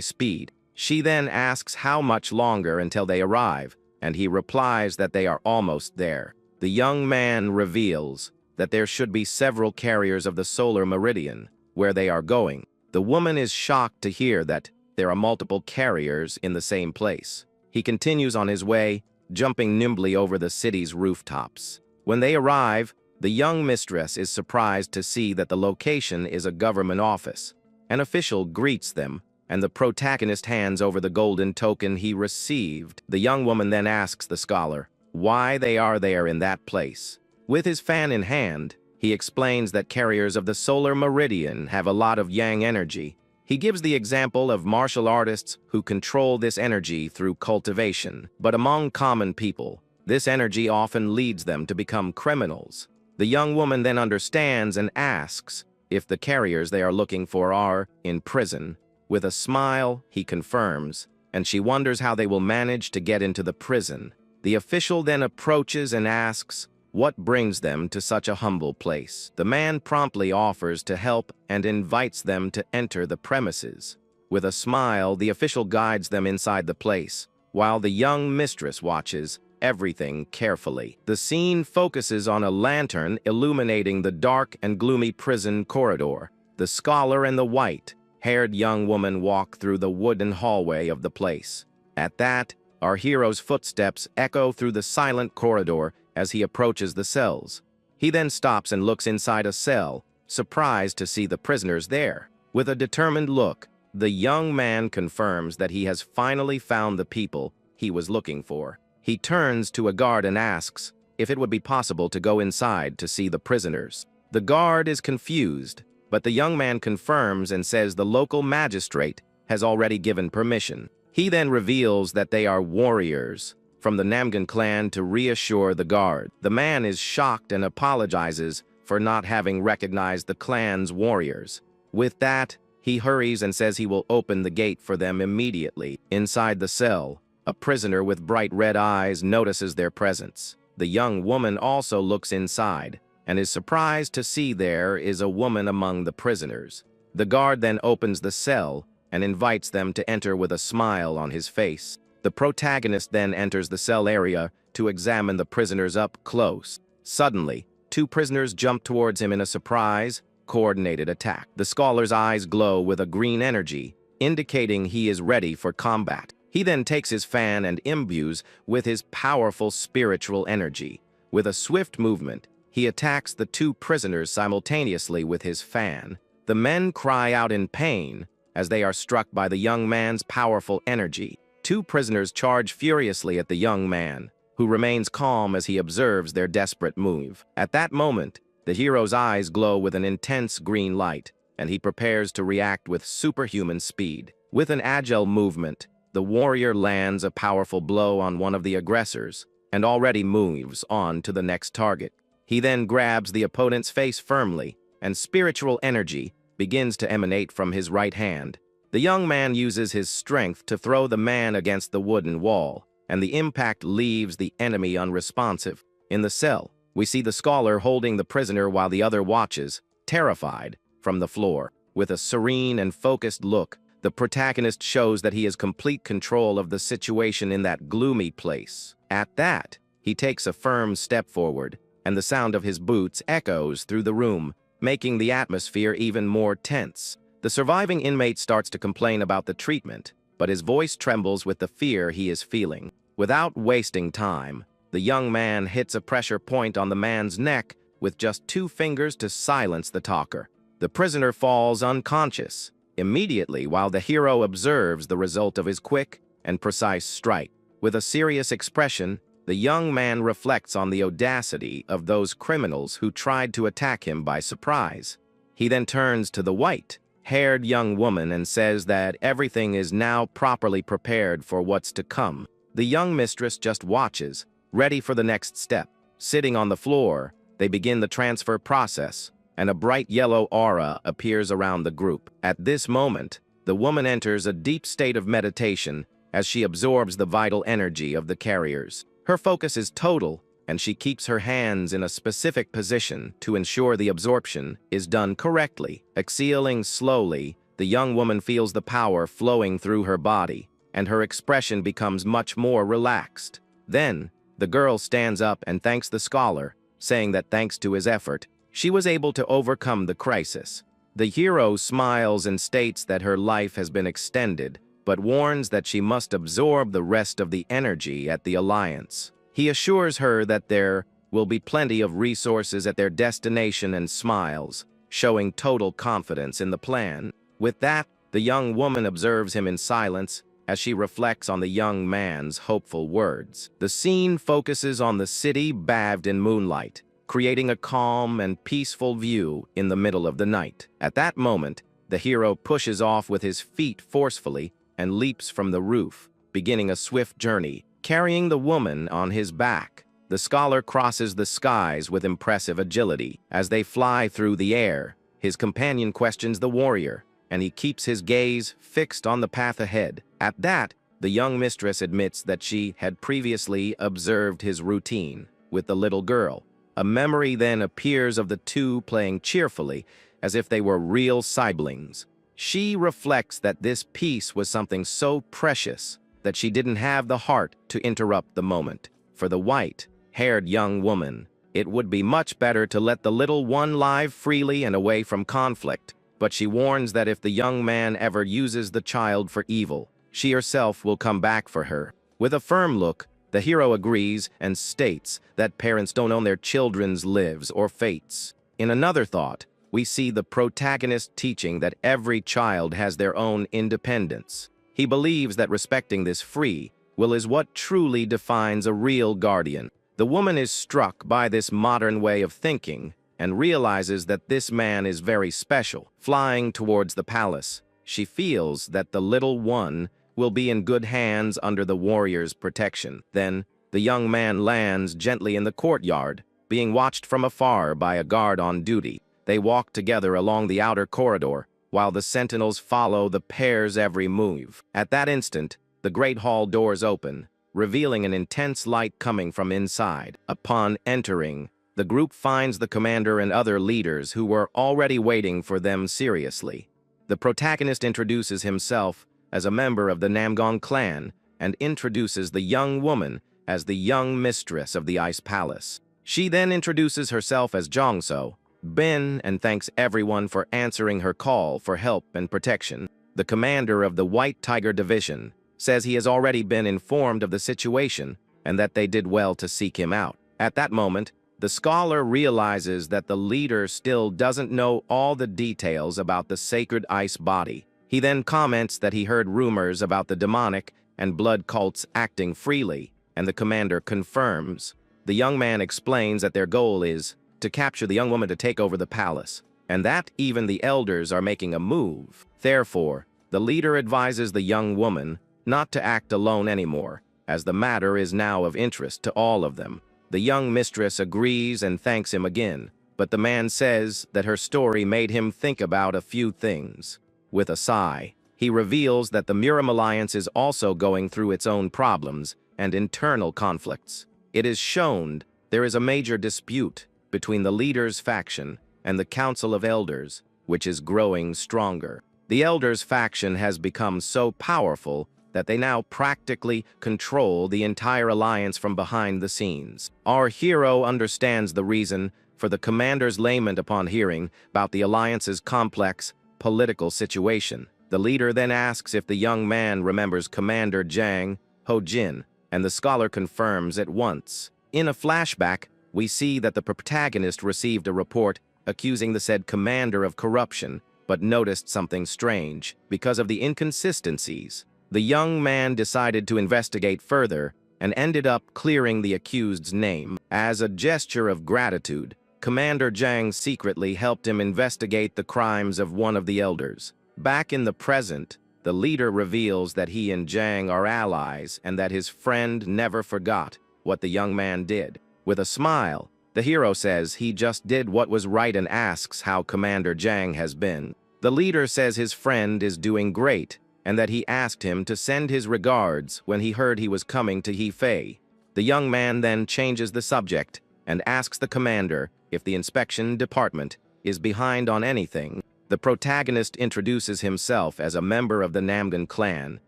speed. She then asks how much longer until they arrive, and he replies that they are almost there. The young man reveals that there should be several carriers of the solar meridian where they are going. The woman is shocked to hear that there are multiple carriers in the same place. He continues on his way, jumping nimbly over the city's rooftops. When they arrive, the young mistress is surprised to see that the location is a government office. An official greets them, and the protagonist hands over the golden token he received. The young woman then asks the scholar why they are there in that place. With his fan in hand, he explains that carriers of the solar meridian have a lot of yang energy. He gives the example of martial artists who control this energy through cultivation, but among common people, this energy often leads them to become criminals. The young woman then understands and asks if the carriers they are looking for are in prison. With a smile, he confirms, and she wonders how they will manage to get into the prison. The official then approaches and asks what brings them to such a humble place. The man promptly offers to help and invites them to enter the premises. With a smile, the official guides them inside the place, while the young mistress watches everything carefully. The scene focuses on a lantern illuminating the dark and gloomy prison corridor. The scholar and the white-haired young woman walk through the wooden hallway of the place. At that, our hero's footsteps echo through the silent corridor as he approaches the cells. He then stops and looks inside a cell, surprised to see the prisoners there. With a determined look, the young man confirms that he has finally found the people he was looking for. He turns to a guard and asks if it would be possible to go inside to see the prisoners. The guard is confused, but the young man confirms and says the local magistrate has already given permission. He then reveals that they are warriors from the Namgan clan to reassure the guard. The man is shocked and apologizes for not having recognized the clan's warriors. With that, he hurries and says he will open the gate for them immediately. Inside the cell, a prisoner with bright red eyes notices their presence. The young woman also looks inside and is surprised to see there is a woman among the prisoners. The guard then opens the cell and invites them to enter with a smile on his face. The protagonist then enters the cell area to examine the prisoners up close. Suddenly, two prisoners jump towards him in a surprise, coordinated attack. The scholar's eyes glow with a green energy, indicating he is ready for combat. He then takes his fan and imbues with his powerful spiritual energy. With a swift movement, he attacks the two prisoners simultaneously with his fan. The men cry out in pain as they are struck by the young man's powerful energy. Two prisoners charge furiously at the young man, who remains calm as he observes their desperate move. At that moment, the hero's eyes glow with an intense green light, and he prepares to react with superhuman speed. With an agile movement, the warrior lands a powerful blow on one of the aggressors, and already moves on to the next target. He then grabs the opponent's face firmly, and spiritual energy begins to emanate from his right hand. The young man uses his strength to throw the man against the wooden wall, and the impact leaves the enemy unresponsive. In the cell, we see the scholar holding the prisoner while the other watches, terrified, from the floor. With a serene and focused look, the protagonist shows that he has complete control of the situation in that gloomy place. At that, he takes a firm step forward, and the sound of his boots echoes through the room, making the atmosphere even more tense. The surviving inmate starts to complain about the treatment, but his voice trembles with the fear he is feeling. Without wasting time, the young man hits a pressure point on the man's neck with just 2 fingers to silence the talker. The prisoner falls unconscious immediately while the hero observes the result of his quick and precise strike. With a serious expression, the young man reflects on the audacity of those criminals who tried to attack him by surprise. He then turns to the white-haired young woman and says that everything is now properly prepared for what's to come. The young mistress just watches, ready for the next step. Sitting on the floor, they begin the transfer process, and a bright yellow aura appears around the group. At this moment, the woman enters a deep state of meditation as she absorbs the vital energy of the carriers. Her focus is total, and she keeps her hands in a specific position to ensure the absorption is done correctly. Exhaling slowly, the young woman feels the power flowing through her body, and her expression becomes much more relaxed. Then, the girl stands up and thanks the scholar, saying that thanks to his effort, she was able to overcome the crisis. The hero smiles and states that her life has been extended, but warns that she must absorb the rest of the energy at the Alliance. He assures her that there will be plenty of resources at their destination and smiles, showing total confidence in the plan. With that, the young woman observes him in silence as she reflects on the young man's hopeful words. The scene focuses on the city bathed in moonlight, creating a calm and peaceful view in the middle of the night. At that moment, the hero pushes off with his feet forcefully and leaps from the roof, beginning a swift journey, carrying the woman on his back. The scholar crosses the skies with impressive agility. As they fly through the air, his companion questions the warrior, and he keeps his gaze fixed on the path ahead. At that, the young mistress admits that she had previously observed his routine with the little girl. A memory then appears of the two playing cheerfully, as if they were real siblings. She reflects that this piece was something so precious that she didn't have the heart to interrupt the moment. For the white-haired young woman, it would be much better to let the little one live freely and away from conflict, but she warns that if the young man ever uses the child for evil, she herself will come back for her. With a firm look, the hero agrees and states that parents don't own their children's lives or fates. In another thought, we see the protagonist teaching that every child has their own independence. He believes that respecting this free will is what truly defines a real guardian. The woman is struck by this modern way of thinking and realizes that this man is very special. Flying towards the palace, she feels that the little one will be in good hands under the warrior's protection. Then, the young man lands gently in the courtyard, being watched from afar by a guard on duty. They walk together along the outer corridor, while the sentinels follow the pair's every move. At that instant, the great hall doors open, revealing an intense light coming from inside. Upon entering, the group finds the commander and other leaders who were already waiting for them seriously. The protagonist introduces himself as a member of the Namgong clan and introduces the young woman as the young mistress of the Ice Palace. She then introduces herself as Jongso Bin and thanks everyone for answering her call for help and protection. The commander of the White Tiger Division says he has already been informed of the situation and that they did well to seek him out. At that moment, the scholar realizes that the leader still doesn't know all the details about the sacred ice body. He then comments that he heard rumors about the demonic and blood cults acting freely, and the commander confirms. The young man explains that their goal is to capture the young woman to take over the palace, and that even the elders are making a move. Therefore, the leader advises the young woman not to act alone anymore, as the matter is now of interest to all of them. The young mistress agrees and thanks him again, but the man says that her story made him think about a few things. With a sigh, he reveals that the Murim alliance is also going through its own problems and internal conflicts. It is shown there is a major dispute between the leader's faction and the Council of Elders, which is growing stronger. The Elders faction has become so powerful that they now practically control the entire alliance from behind the scenes. Our hero understands the reason for the commander's lament upon hearing about the alliance's complex political situation. The leader then asks if the young man remembers Commander Jang Ho-jin, and the scholar confirms at once. In a flashback, we see that the protagonist received a report accusing the said commander of corruption, but noticed something strange. Because of the inconsistencies, the young man decided to investigate further and ended up clearing the accused's name. As a gesture of gratitude, Commander Jang secretly helped him investigate the crimes of one of the elders. Back in the present, the leader reveals that he and Jang are allies and that his friend never forgot what the young man did. With a smile, the hero says he just did what was right and asks how Commander Jang has been. The leader says his friend is doing great and that he asked him to send his regards when he heard he was coming to Hefei. The young man then changes the subject and asks the commander if the inspection department is behind on anything. The protagonist introduces himself as a member of the Namgong clan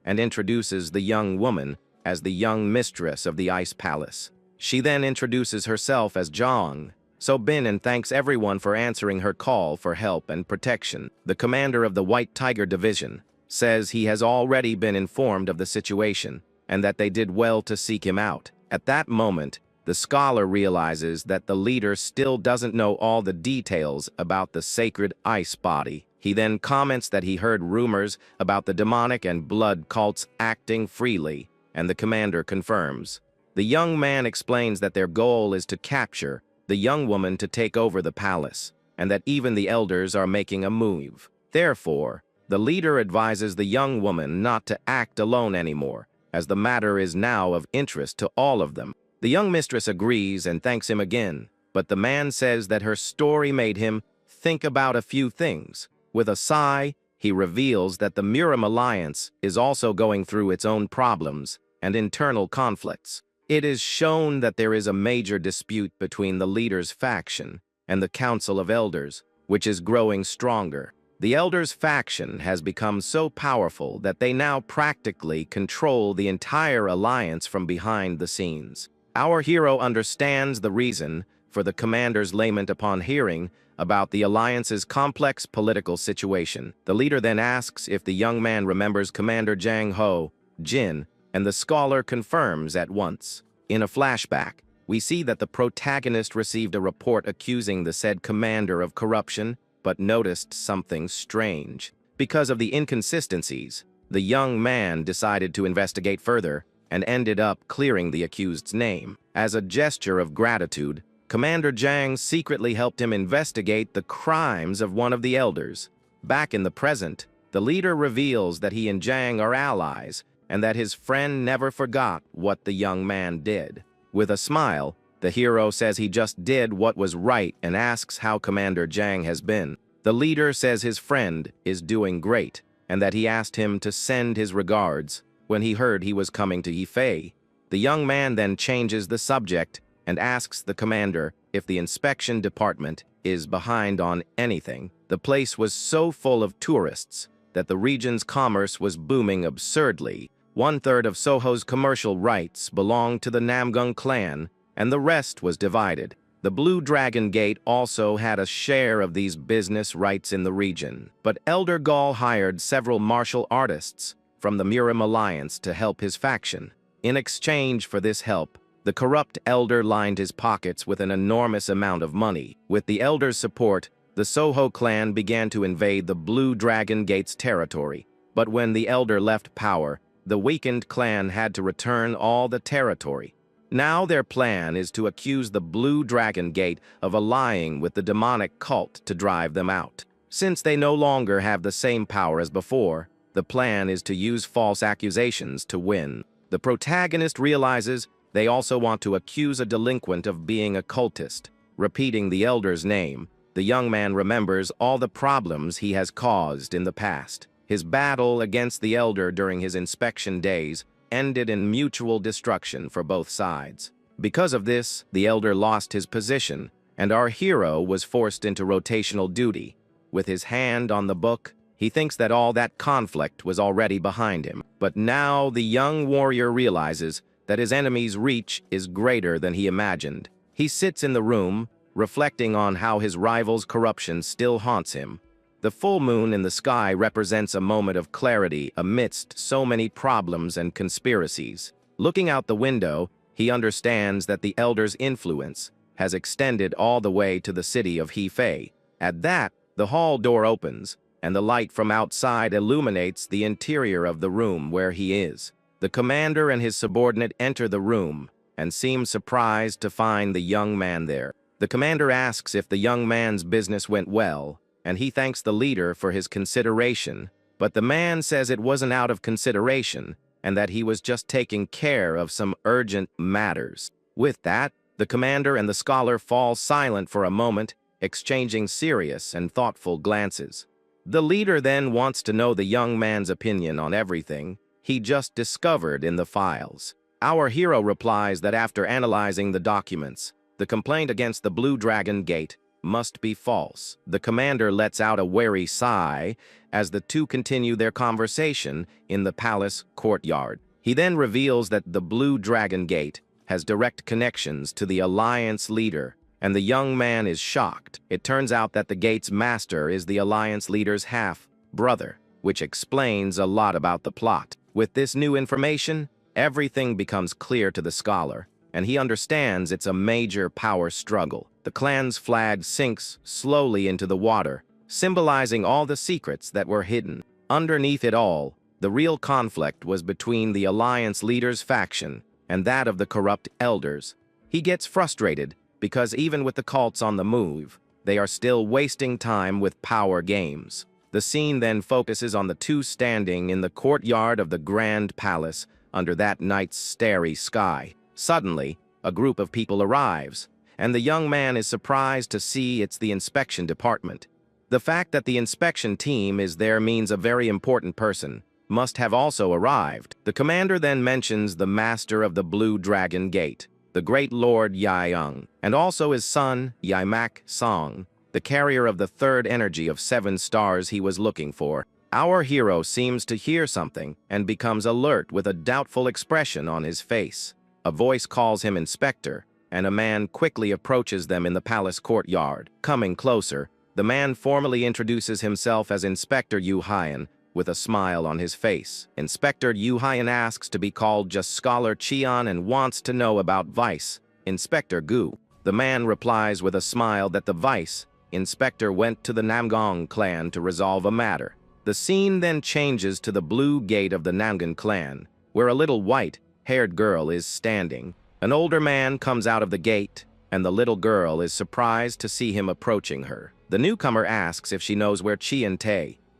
and introduces the young woman as the young mistress of the Ice Palace. She then introduces herself as Jong So-bin and thanks everyone for answering her call for help and protection. The commander of the White Tiger Division says he has already been informed of the situation and that they did well to seek him out. At that moment, the scholar realizes that the leader still doesn't know all the details about the sacred ice body. He then comments that he heard rumors about the demonic and blood cults acting freely, and the commander confirms. The young man explains that their goal is to capture the young woman to take over the palace, and that even the elders are making a move. Therefore, the leader advises the young woman not to act alone anymore, as the matter is now of interest to all of them. The young mistress agrees and thanks him again, but the man says that her story made him think about a few things. With a sigh, he reveals that the Murim alliance is also going through its own problems and internal conflicts. It is shown that there is a major dispute between the leader's faction and the Council of Elders, which is growing stronger. The Elders' faction has become so powerful that they now practically control the entire alliance from behind the scenes. Our hero understands the reason for the commander's lament upon hearing about the alliance's complex political situation. The leader then asks if the young man remembers Commander Jang Ho, Jin, and the scholar confirms at once. In a flashback, we see that the protagonist received a report accusing the said commander of corruption, but noticed something strange. Because of the inconsistencies, the young man decided to investigate further and ended up clearing the accused's name. As a gesture of gratitude, Commander Jang secretly helped him investigate the crimes of one of the elders. Back in the present, the leader reveals that he and Jang are allies and that his friend never forgot what the young man did. With a smile, the hero says he just did what was right and asks how Commander Jang has been. The leader says his friend is doing great and that he asked him to send his regards when he heard he was coming to Yifei. The young man then changes the subject and asks the commander if the inspection department is behind on anything. The place was so full of tourists that the region's commerce was booming absurdly. 1/3 of Soho's commercial rights belonged to the Namgung clan, and the rest was divided. The Blue Dragon Gate also had a share of these business rights in the region. But Elder Gaul hired several martial artists from the Murim alliance to help his faction. In exchange for this help, the corrupt elder lined his pockets with an enormous amount of money. With the elder's support, the Soho clan began to invade the Blue Dragon Gate's territory. But when the elder left power, the weakened clan had to return all the territory. Now their plan is to accuse the Blue Dragon Gate of allying with the demonic cult to drive them out. Since they no longer have the same power as before, the plan is to use false accusations to win. The protagonist realizes they also want to accuse a delinquent of being a cultist. Repeating the elder's name, the young man remembers all the problems he has caused in the past. His battle against the elder during his inspection days ended in mutual destruction for both sides. Because of this, the elder lost his position, and our hero was forced into rotational duty. With his hand on the book, he thinks that all that conflict was already behind him. But now the young warrior realizes that his enemy's reach is greater than he imagined. He sits in the room, reflecting on how his rival's corruption still haunts him. The full moon in the sky represents a moment of clarity amidst so many problems and conspiracies. Looking out the window, he understands that the elder's influence has extended all the way to the city of Hefei. At that, the hall door opens, and the light from outside illuminates the interior of the room where he is. The commander and his subordinate enter the room and seem surprised to find the young man there. The commander asks if the young man's business went well, and he thanks the leader for his consideration, but the man says it wasn't out of consideration and that he was just taking care of some urgent matters. With that, the commander and the scholar fall silent for a moment, exchanging serious and thoughtful glances. The leader then wants to know the young man's opinion on everything he just discovered in the files. Our hero replies that after analyzing the documents, the complaint against the Blue Dragon Gate must be false. The commander lets out a wary sigh as the two continue their conversation in the palace courtyard. He then reveals that the Blue Dragon Gate has direct connections to the Alliance leader, and the young man is shocked. It turns out that the gate's master is the Alliance leader's half-brother, which explains a lot about the plot. With this new information, everything becomes clear to the scholar, and he understands it's a major power struggle. The clan's flag sinks slowly into the water, symbolizing all the secrets that were hidden. Underneath it all, the real conflict was between the Alliance leader's faction and that of the corrupt elders. He gets frustrated because even with the cults on the move, they are still wasting time with power games. The scene then focuses on the two standing in the courtyard of the Grand Palace under that night's starry sky. Suddenly, a group of people arrives, and the young man is surprised to see it's the inspection department. The fact that the inspection team is there means a very important person must have also arrived. The commander then mentions the master of the Blue Dragon Gate, the great Lord Yaeyang, and also his son, Yaimak Song, the carrier of the third energy of 7 stars he was looking for. Our hero seems to hear something and becomes alert with a doubtful expression on his face. A voice calls him Inspector, and a man quickly approaches them in the palace courtyard. Coming closer, the man formally introduces himself as Inspector Yu Hyan, with a smile on his face. Inspector Yu Hyan asks to be called just Scholar Chian and wants to know about Vice Inspector Gu. The man replies with a smile that the Vice Inspector went to the Namgong clan to resolve a matter. The scene then changes to the blue gate of the Namgong clan, where a little white-haired girl is standing. An older man comes out of the gate, and the little girl is surprised to see him approaching her. The newcomer asks if she knows where Chi and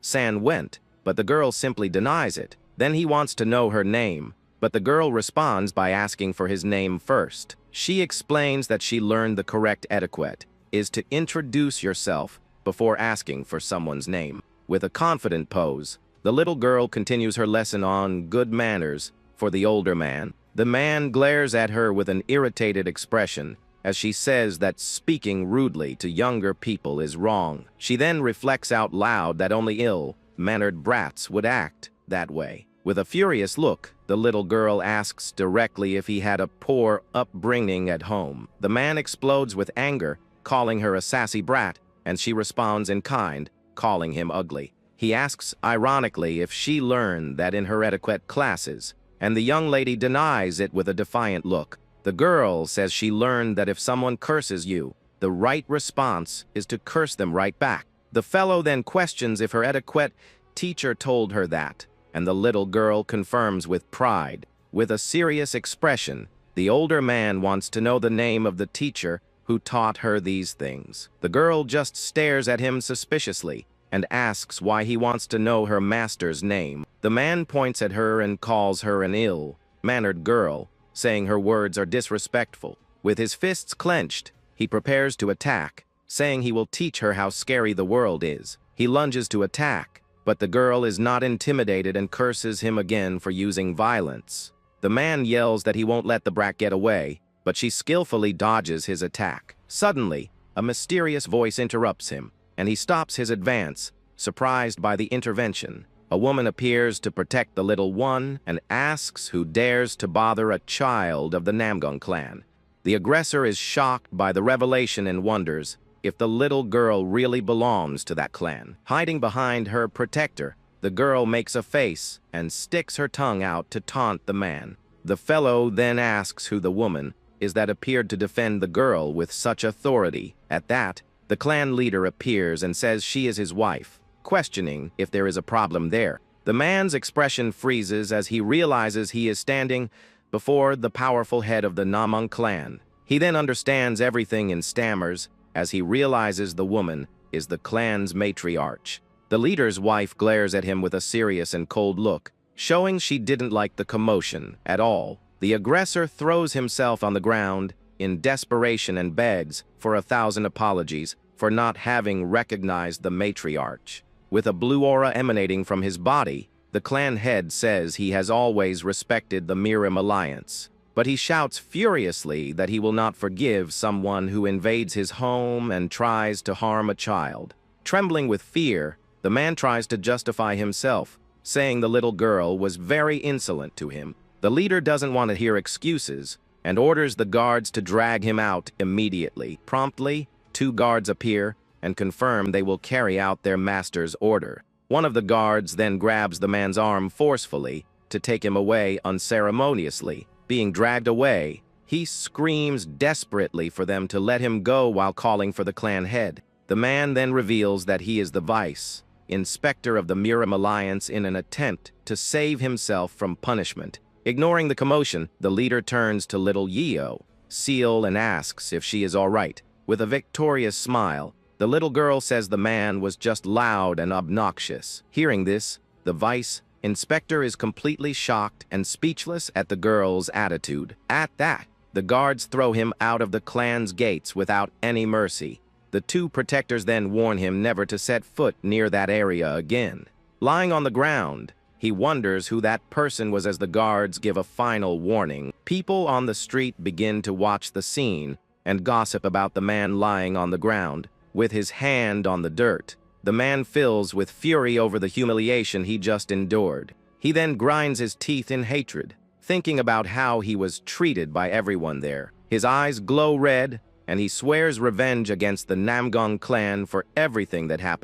San went, but the girl simply denies it. Then he wants to know her name, but the girl responds by asking for his name first. She explains that she learned the correct etiquette is to introduce yourself before asking for someone's name. With a confident pose, the little girl continues her lesson on good manners for the older man. The man glares at her with an irritated expression as she says that speaking rudely to younger people is wrong. She then reflects out loud that only ill-mannered brats would act that way. With a furious look, the little girl asks directly if he had a poor upbringing at home. The man explodes with anger, calling her a sassy brat, and she responds in kind, calling him ugly. He asks ironically if she learned that in her etiquette classes, and the young lady denies it with a defiant look. The girl says she learned that if someone curses you, the right response is to curse them right back. The fellow then questions if her etiquette teacher told her that, and the little girl confirms with pride. With a serious expression, the older man wants to know the name of the teacher who taught her these things. The girl just stares at him suspiciously and asks why he wants to know her master's name. The man points at her and calls her an ill-mannered girl, saying her words are disrespectful. With his fists clenched, he prepares to attack, saying he will teach her how scary the world is. He lunges to attack, but the girl is not intimidated and curses him again for using violence. The man yells that he won't let the brat get away, but she skillfully dodges his attack. Suddenly, a mysterious voice interrupts him, and he stops his advance, surprised by the intervention. A woman appears to protect the little one and asks who dares to bother a child of the Namgong clan. The aggressor is shocked by the revelation and wonders if the little girl really belongs to that clan. Hiding behind her protector, the girl makes a face and sticks her tongue out to taunt the man. The fellow then asks who the woman is that appeared to defend the girl with such authority. At that, the clan leader appears and says she is his wife, questioning if there is a problem there. The man's expression freezes as he realizes he is standing before the powerful head of the Namong clan. He then understands everything and stammers as he realizes the woman is the clan's matriarch. The leader's wife glares at him with a serious and cold look, showing she didn't like the commotion at all. The aggressor throws himself on the ground in desperation and begs for 1,000 apologies for not having recognized the matriarch. With a blue aura emanating from his body, the clan head says he has always respected the Murim alliance, but he shouts furiously that he will not forgive someone who invades his home and tries to harm a child. Trembling with fear, the man tries to justify himself, saying the little girl was very insolent to him. The leader doesn't want to hear excuses and orders the guards to drag him out immediately. Promptly, 2 guards appear and confirm they will carry out their master's order. One of the guards then grabs the man's arm forcefully to take him away unceremoniously. Being dragged away, he screams desperately for them to let him go while calling for the clan head. The man then reveals that he is the vice inspector of the Murim Alliance in an attempt to save himself from punishment. Ignoring the commotion, the leader turns to little Yeo, Seal, and asks if she is all right. With a victorious smile, the little girl says the man was just loud and obnoxious. Hearing this, the vice inspector is completely shocked and speechless at the girl's attitude. At that, the guards throw him out of the clan's gates without any mercy. The two protectors then warn him never to set foot near that area again. Lying on the ground, he wonders who that person was as the guards give a final warning. People on the street begin to watch the scene and gossip about the man lying on the ground, with his hand on the dirt. The man fills with fury over the humiliation he just endured. He then grinds his teeth in hatred, thinking about how he was treated by everyone there. His eyes glow red, and he swears revenge against the Namgong clan for everything that happened.